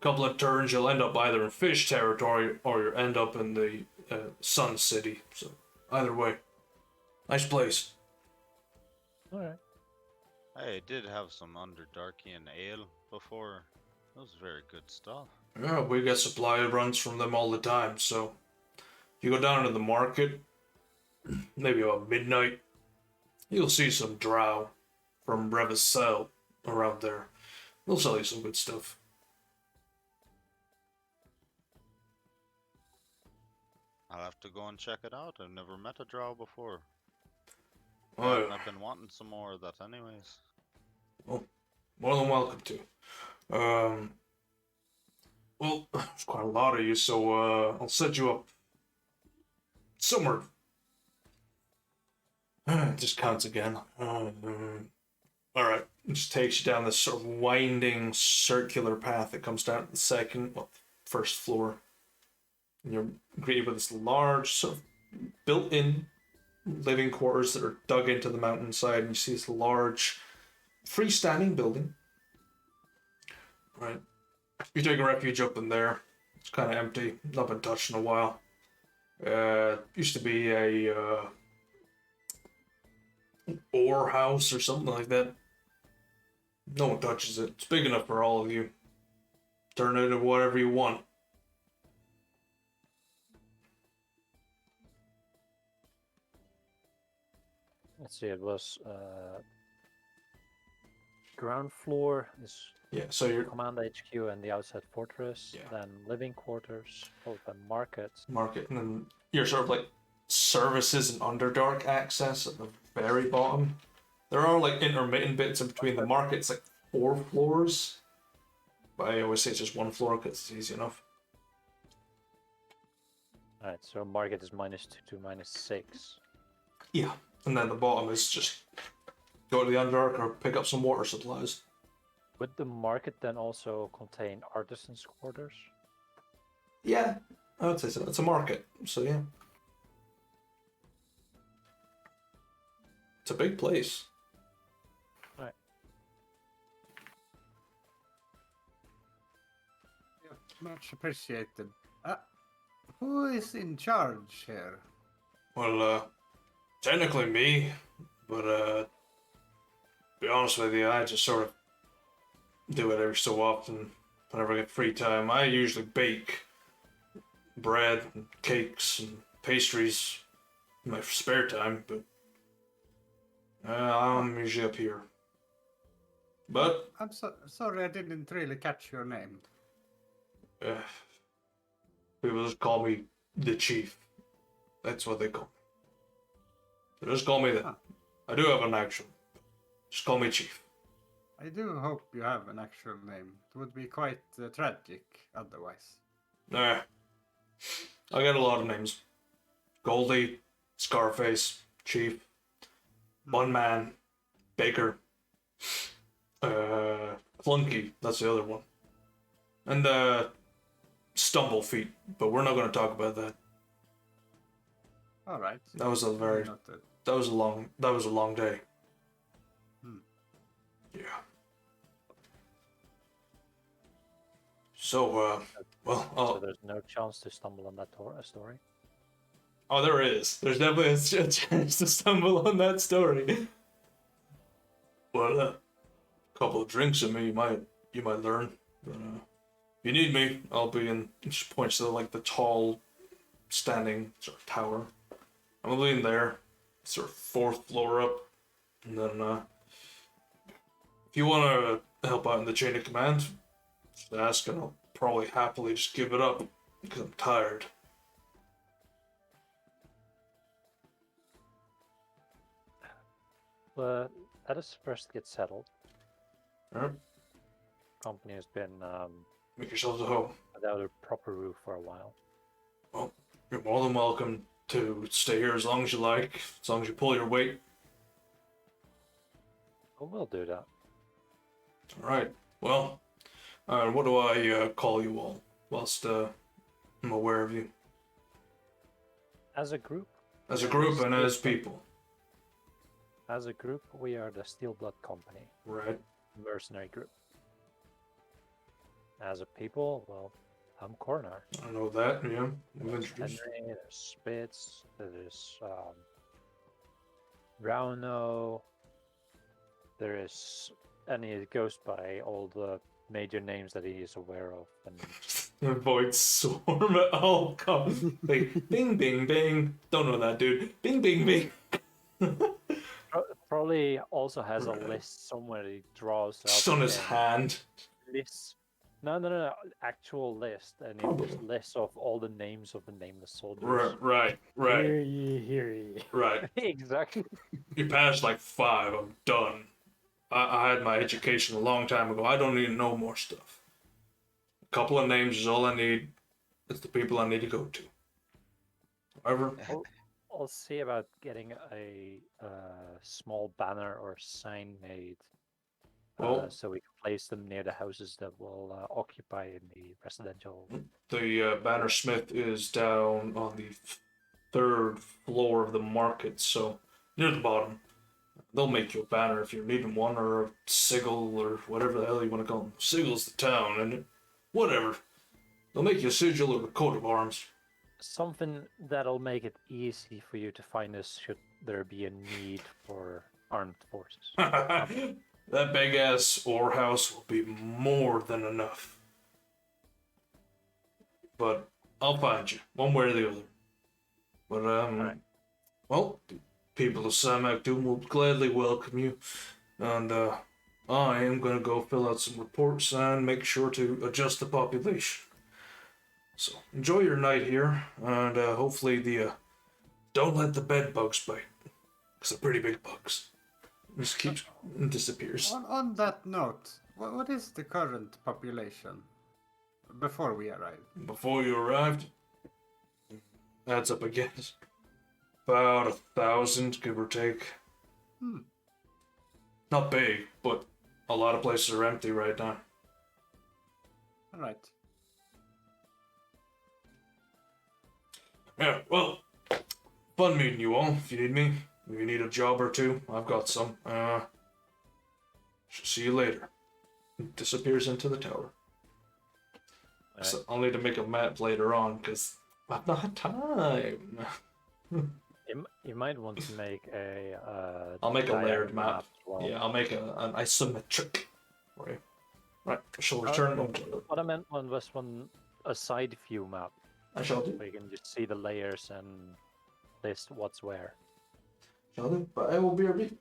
couple of turns, you'll end up either in fish territory or you'll end up in the Sun City. So, either way. Nice place. Alright. I did have some Underdarkian ale before. That was very good stuff. Yeah, we get supply runs from them all the time, so you go down to the market, maybe about midnight, you'll see some drow from Revicel around there. They'll sell you some good stuff. I'll have to go and check it out. I've never met a drow before. Oh, And I've been wanting some more of that anyways. more than welcome to. Well, there's quite a lot of you, so I'll set you up somewhere. It just counts again. Alright, it just takes you down this sort of winding circular path that comes down to the first floor. And you're greeted with this large, sort of built-in living quarters that are dug into the mountainside, and you see this large freestanding building. Right. You take a refuge up in there. It's kind of empty, not been touched in a while. Used to be a ore house or something like that. No one touches it. It's big enough for all of you. Turn it into whatever you want. Let's see, it was ground floor is Yeah, so you're command HQ and the outside fortress, Yeah. then living quarters, followed by market. market, and then you're sort of like services and Underdark access at the very bottom. There are like intermittent bits in between. The market's like 4 floors. But I always say it's just one floor because it's easy enough. Alright, so market is -2 to -6. Yeah, and then the bottom is just go to the Underdark or pick up some water supplies. Would the market then also contain artisans' quarters? Yeah, I would say so. It's a market, so yeah. It's a big place. Yeah, much appreciated. Who is in charge here? Well, technically me, but to be honest with you, I just sort of do it every so often whenever I get free time. I usually bake bread and cakes and pastries in my spare time, but I'm usually up here. But I'm sorry, I didn't really catch your name. people just call me the chief. That's what they call me. So just call me that. Huh. I do have an actual. Just call me chief. I do hope you have an actual name. It would be quite tragic otherwise. Nah. I got a lot of names. Goldie, Scarface, Chief, Bun Man, Baker, Flunky, that's the other one. And Stumblefeet, but we're not gonna talk about that. Alright. That was a very Noted. that was a long day. Yeah. So well So there's no chance to stumble on that story? oh, there is. There's definitely a chance to stumble on that story. Well, a couple of drinks in me, you might learn. But if you need me, I'll be in. Just points to like the tall, standing sort of tower. I'm gonna be in there, sort of 4th floor up, and then if you want to help out in the chain of command, just ask, and I'll probably happily just give it up because I'm tired. Let us first get settled. Alright, Company has been make yourselves at home. without a proper roof for a while. Well, you're more than welcome to stay here as long as you like, as long as you pull your weight. Oh, we'll do that. Alright, well, what do I call you all whilst I'm aware of you? As a group? As a group and as people. As a group, we are the Steel Blood Company, Right. mercenary group. As a people, well, I'm Coronar. I know that, yeah. We've There's introduced. Henry, there's Spitz, there's Browno, there is, and he goes by all the major names that he is aware of. And Avoid swarm at all costs. Like, bing, bing, bing. Don't know that, dude. Bing, bing, bing. probably also has a Right. list somewhere he draws out. Just on his and hand. lists. No, actual list, and it Probably. just lists off all the names of the nameless soldiers. Right. Hear ye, hear ye. Right. Exactly. You passed like 5, I'm done. I had my education a long time ago. I don't need to know more stuff. A couple of names is all I need. It's the people I need to go to. However, I'll see about getting a small banner or sign made, Well- so we can place them near the houses that will occupy in the residential. the bannersmith is down on the 3rd floor of the market, so near the bottom. They'll make you a banner if you're needing one, or a sigil, or whatever the hell you want to call them. Sigil's the town, and whatever. They'll make you a sigil or a coat of arms. Something that'll make it easy for you to find us should there be a need for armed forces. That big ass ore house will be more than enough. But I'll find you, one way or the other. But Alright. well, the people of Samak Doom will gladly welcome you, and I am gonna go fill out some reports and make sure to adjust the population. So enjoy your night here, and hopefully the don't let the bed bugs bite, because they're pretty big bugs. Just keeps and disappears. On that note, What is the current population before we arrived? Before you arrived, adds up again. About 1,000, give or take. Hmm. Not big, but a lot of places are empty right now. All right. Yeah, well, fun meeting you all. If you need me, if you need a job or two, I've got some. See you later. Disappears into the tower. Alright. So I'll need to make a map later on because I've not had time. You might want to make a. I'll make a layered diagram map. as well. Yeah, I'll make an isometric for you. Right, I shall return. What I meant was a side view map I shall do. where you can just see the layers and list what's where. Shall do. But I will be RB.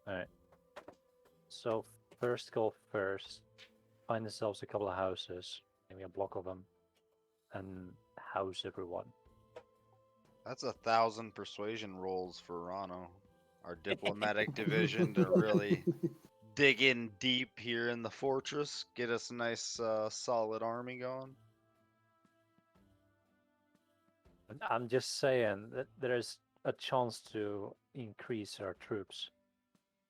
Alright. So first goal first, find ourselves a couple of houses, maybe a block of them, and house everyone. That's 1,000 persuasion rolls for Rano, our diplomatic division, to really dig in deep here in the fortress, get us a nice solid army going. And I'm just saying that there's a chance to increase our troops.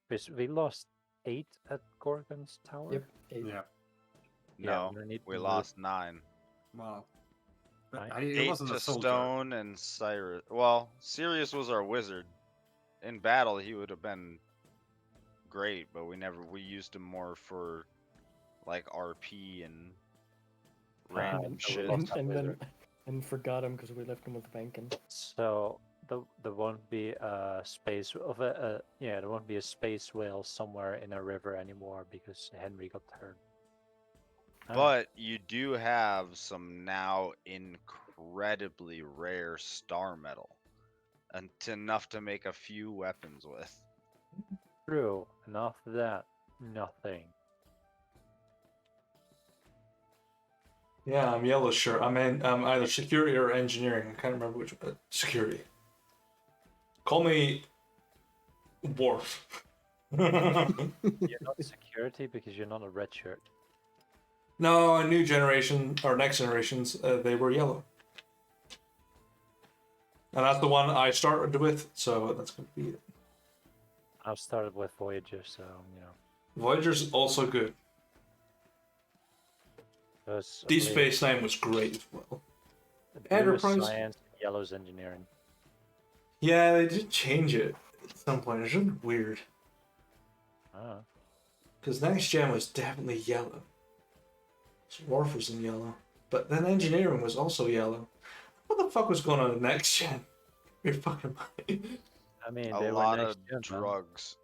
Because we lost 8 at Gorgon's tower. Yep. 8. Yeah. No, we need we to lost 9. Wow. But Right. he 8 wasn't to a soldier. Stone and Cyrus. Well, Sirius was our wizard. In battle, he would have been great, but we used him more for like RP and random so we shit. lost that And then wizard. and forgot him because we left him with banking. So there won't be a space of there won't be a space whale somewhere in a river anymore because Henry got turned. But you do have some now incredibly rare star metal, and enough to make a few weapons with. True. Enough of that. Nothing. Yeah, I'm yellow shirt. I'm either security or engineering. I can't remember which one. Security. Call me Worf. You're not security because you're not a red shirt. No, a new generation or next generations, they were yellow, and that's the one I started with. So that's gonna be it. I've started with Voyager, so you know. Voyager's also good. There's Deep blue- Space Nine was great as well. blue is Enterprise. science, yellow's engineering. Yeah, they did change it at some point. It's really weird Ah, because next gen was definitely yellow. So Worf was in yellow, but then engineering was also yellow. What the fuck was going on in next gen? You're fucking mind. I mean, A they lot were of next gen, man. drugs.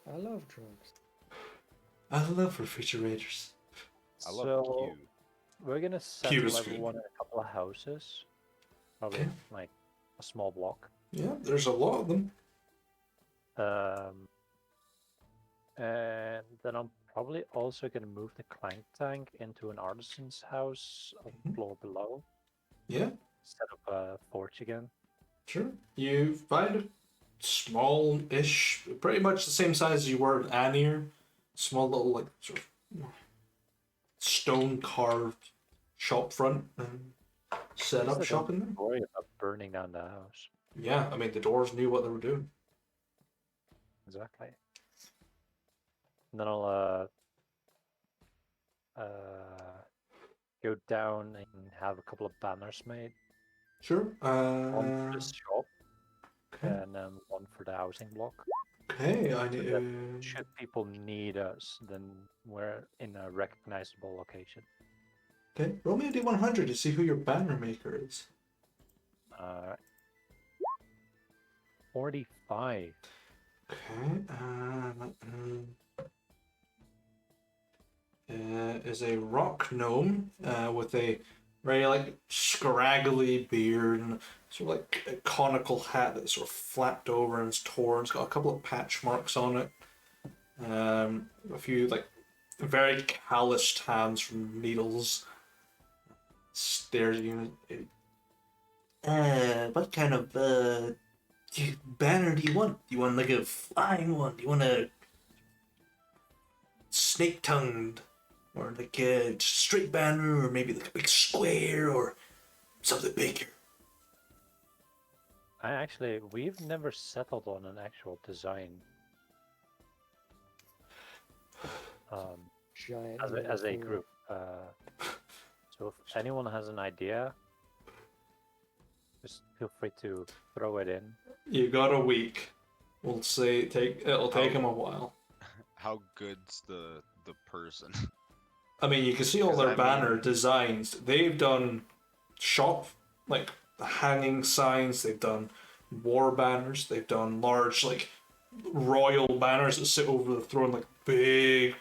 I love drugs. I love refrigerators. I love So Q. we're gonna Q settle is good. everyone in a couple of houses, probably Okay. like a small block. Yeah, there's a lot of them. And then I'm probably also gonna move the clank tank into an artisan's house on the Mhm. floor below. Yeah, Set up a forge again. sure. You find a small-ish, pretty much the same size as you were in Anir. Small little, like, sort of stone-carved shop front and set up Just shop don't in there. worry about burning down the house. Yeah, I mean, the doors knew what they were doing. Exactly. And then I'll go down and have a couple of banners made. Sure. One for the shop Okay. and then one for the housing block. Okay, I need. Should people need us, then we're in a recognizable location. Okay, roll me a d100 to see who your banner maker is. 45. Okay, is a rock gnome with a very like scraggly beard and sort of like a conical hat that's sort of flapped over and it's torn. It's got a couple of patch marks on it. A few like very calloused hands from needles. Stares at you. What kind of banner do you want? Do you want like a flying one? Do you want a snake-tongued? Or like a straight banner? Or maybe like a big square? Or something bigger? We've never settled on an actual design. Giant As a metaphor. group. So if anyone has an idea, just feel free to throw it in. You got a week. We'll say it'll take him a while. How good's the person? I mean, you can see all 'Cause their I banner mean- designs. They've done shop, like hanging signs. They've done war banners. They've done large, like royal banners that sit over the throne, like big,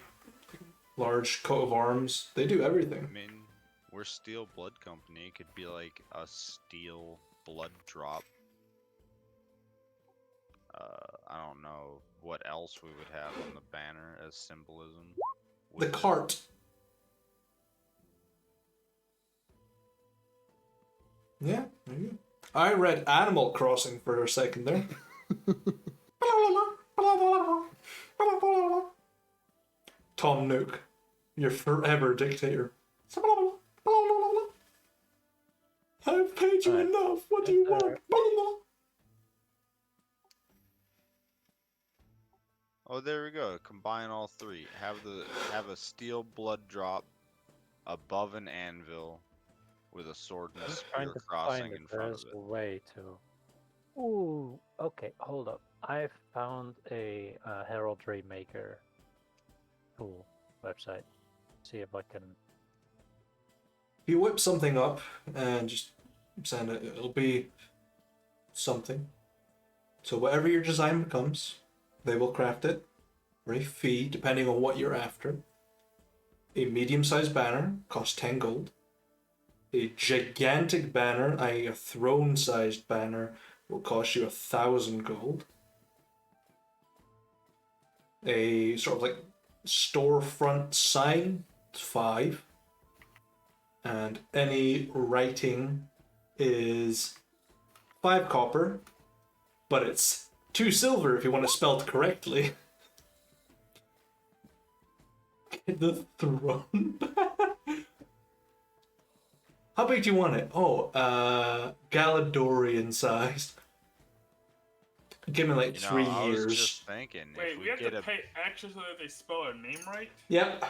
large coat of arms. They do I everything. mean, we're Steel Blood Company. It could be like a steel blood drop. I don't know what else we would have on the banner as symbolism. The cart. Yeah, there you go. I read Animal Crossing for a second there. Tom Nook, your forever dictator. I've paid you Alright. enough. What do you want? Oh, there we go. Combine all three. Have a steel blood drop above an anvil with a sword and a I'm trying spear to crossing find in if front of there's it. a way to. Ooh, okay, hold up. I found a heraldry maker tool website. See if I can. If you whip something up and just send it, it'll be something. So whatever your design becomes, they will craft it for a fee depending on what you're after. A medium-sized banner costs 10 gold. A gigantic banner, i.e. a throne-sized banner, will cost you 1,000 gold. A sort of like storefront sign, 5. And any writing is 5 copper, but it's 2 silver if you want it spelled correctly. The throne. How big do you want it? Oh, Galadorian sized. Give me like You know, 3 I was years. just thinking Wait, if we we have get to a, pay extra so that they spell our name right? Yep.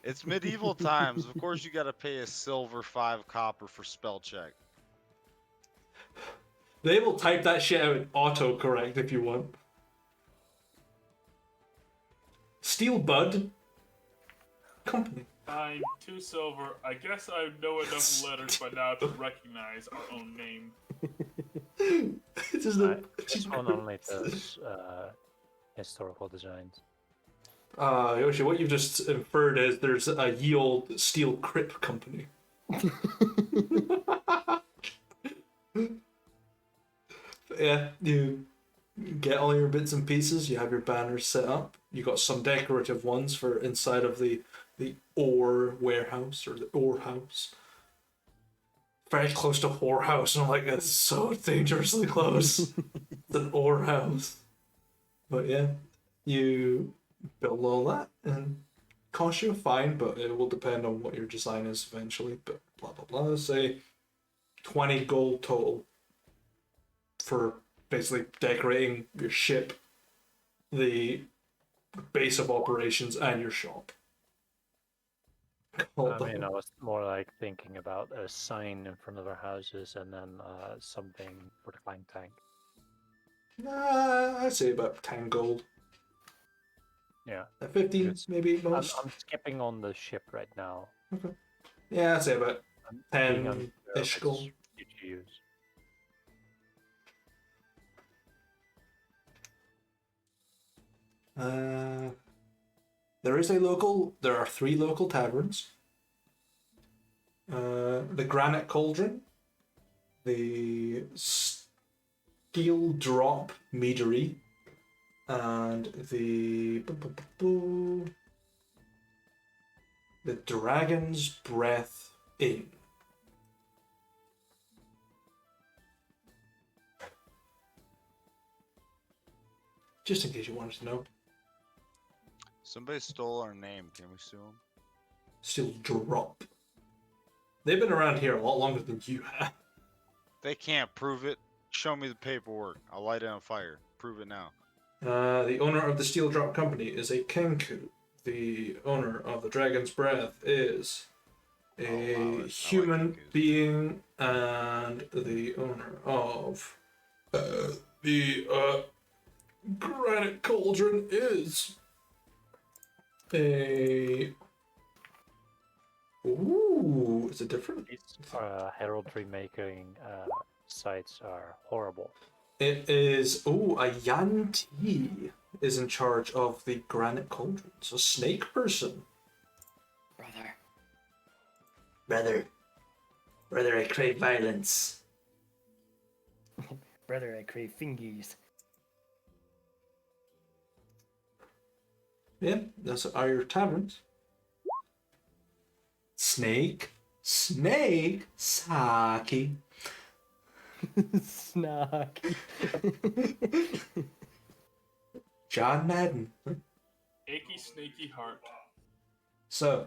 it's medieval times. Of course, you got to pay a silver 5 copper for spell check. They will type that shit out in autocorrect if you want. Steel Bud Company. I'm 2 silver. I guess I know enough letters by now to recognize our own name. It's just This one only does historical designs. Yoshi, what you've just inferred is there's a ye old steel crip company. Yeah, you get all your bits and pieces, you have your banners set up, you got some decorative ones for inside of the ore warehouse or the ore house. Very close to whorehouse, and I'm like, that's so dangerously close. It's an ore house. But yeah, you build all that and cost you a fine, but it will depend on what your design is eventually. But blah blah blah. Say 20 gold total for basically decorating your ship, the base of operations, and your shop. I mean, I was more like thinking about a sign in front of our houses and then something for the flying tank. I'd say about 10 gold. Yeah. 15 Good. maybe at most. I'm skipping on the ship right now. Yeah, I'd say about I'm 10 being unsure of ish its gold. future use. There are 3 local taverns. The Granite Cauldron, the Steel Drop Meadery, and the Dragon's Breath Inn. Just in case you wanted to know. Somebody stole our name. Can we sue them? Still drop. They've been around here a lot longer than you have. They can't prove it. Show me the paperwork. I'll light it on fire. Prove it now. The owner of the Steel Drop Company is a Kenku. The owner of the Dragon's Breath is a Oh, wow, I like human Kenkus. being, and the owner of the Granite Cauldron is a. Ooh, is it different? These heraldry making sites are horrible. It is. Ooh, a Yanti is in charge of the Granite Cauldron. So, snake person. Brother, I crave violence. Brother, I crave fingies. Yeah, those are your taverns. Snake, Saki. Snack. John Madden. Achy, snaky heart. So,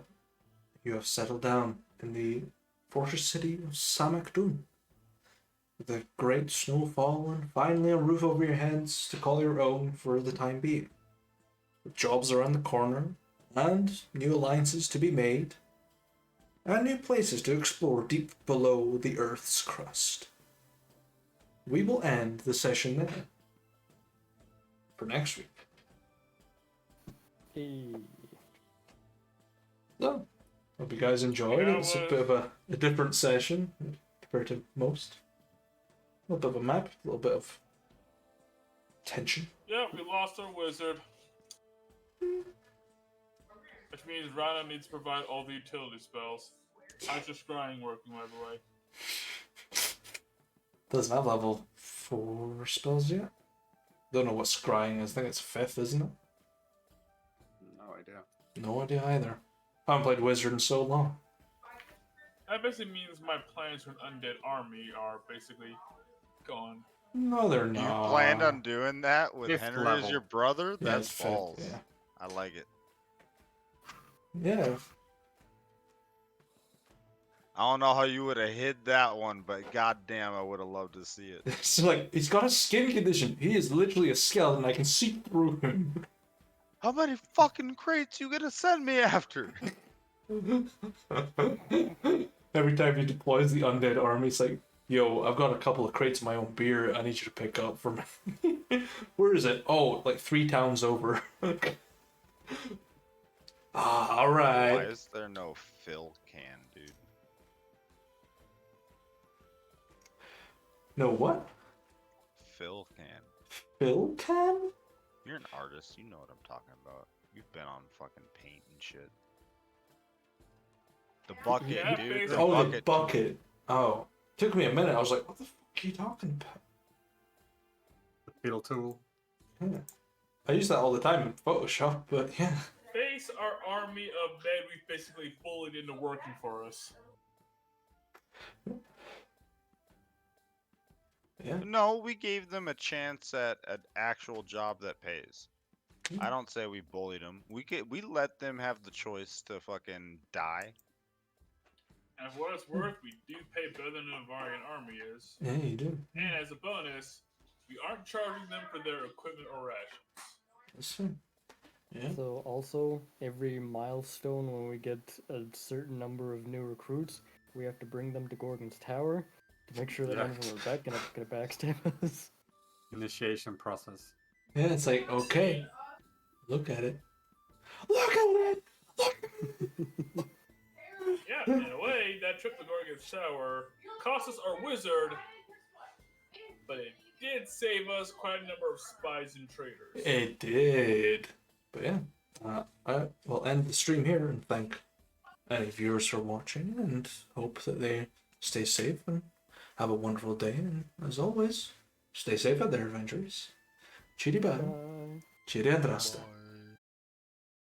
you have settled down in the fortress city of Samakdun. With a great snowfall and finally a roof over your heads to call your own for the time being. With jobs around the corner, and new alliances to be made, and new places to explore deep below the Earth's crust. We will end the session there. For next week. Hey. So, hope you guys enjoyed. Yeah, It's a well- bit of a different session compared to most. A little bit of a map, a little bit of tension. Yeah, we lost our wizard. Which means Rana needs to provide all the utility spells. How's your scrying working, by the way? Doesn't have level 4 spells yet. Don't know what scrying is. I think it's 5th, isn't it? No idea. No idea either. I haven't played Wizard in so long. That basically means my plans for an undead army are basically gone. No, they're You not. planned on doing that with Fifth Henry level. as your brother? Yeah, That's it's fifth, balls. yeah. I like it. Yeah. I don't know how you would have hid that one, but goddamn, I would have loved to see it. It's like, he's got a skin condition. He is literally a skeleton. I can see through him. How many fucking crates you gonna send me after? Every time he deploys the undead army, it's like, yo, I've got a couple of crates of my own beer I need you to pick up for me. Where is it? Oh, like 3 towns over. Why Alright. is there no fill can, dude? No, what? Fill can. Phil can? You're an artist, you know what I'm talking about. You've been on fucking paint and shit. The bucket, Yeah, dude. basically. The Oh, bucket. the bucket. Oh. Took me a minute. I was like, what the fuck are you talking about? The fiddle tool. Yeah. I use that all the time in Photoshop, but yeah. Face our army of men we've basically bullied into working for us. Yeah. No, we gave them a chance at an actual job that pays. I don't say we bullied them. We let them have the choice to fucking die. And for what it's worth, we do pay better than the Novarian Army is. Yeah, you do. And as a bonus, we aren't charging them for their equipment or rations. That's fine. Yeah. So also, every milestone when we get a certain number of new recruits, we have to bring them to Gorgon's tower to make sure that none of them are gonna backstab us. Initiation process. Yeah, it's like, okay. Look at it. Look at it! Look! Yeah, in a way, that trip to Gorgon's tower cost us our wizard, but it did save us quite a number of spies and traitors. It did. But yeah, I will end the stream here and thank any viewers for watching and hope that they stay safe and have a wonderful day. And as always, stay safe out there, adventurers. Chiri bye. Bye. Chiri adrasta.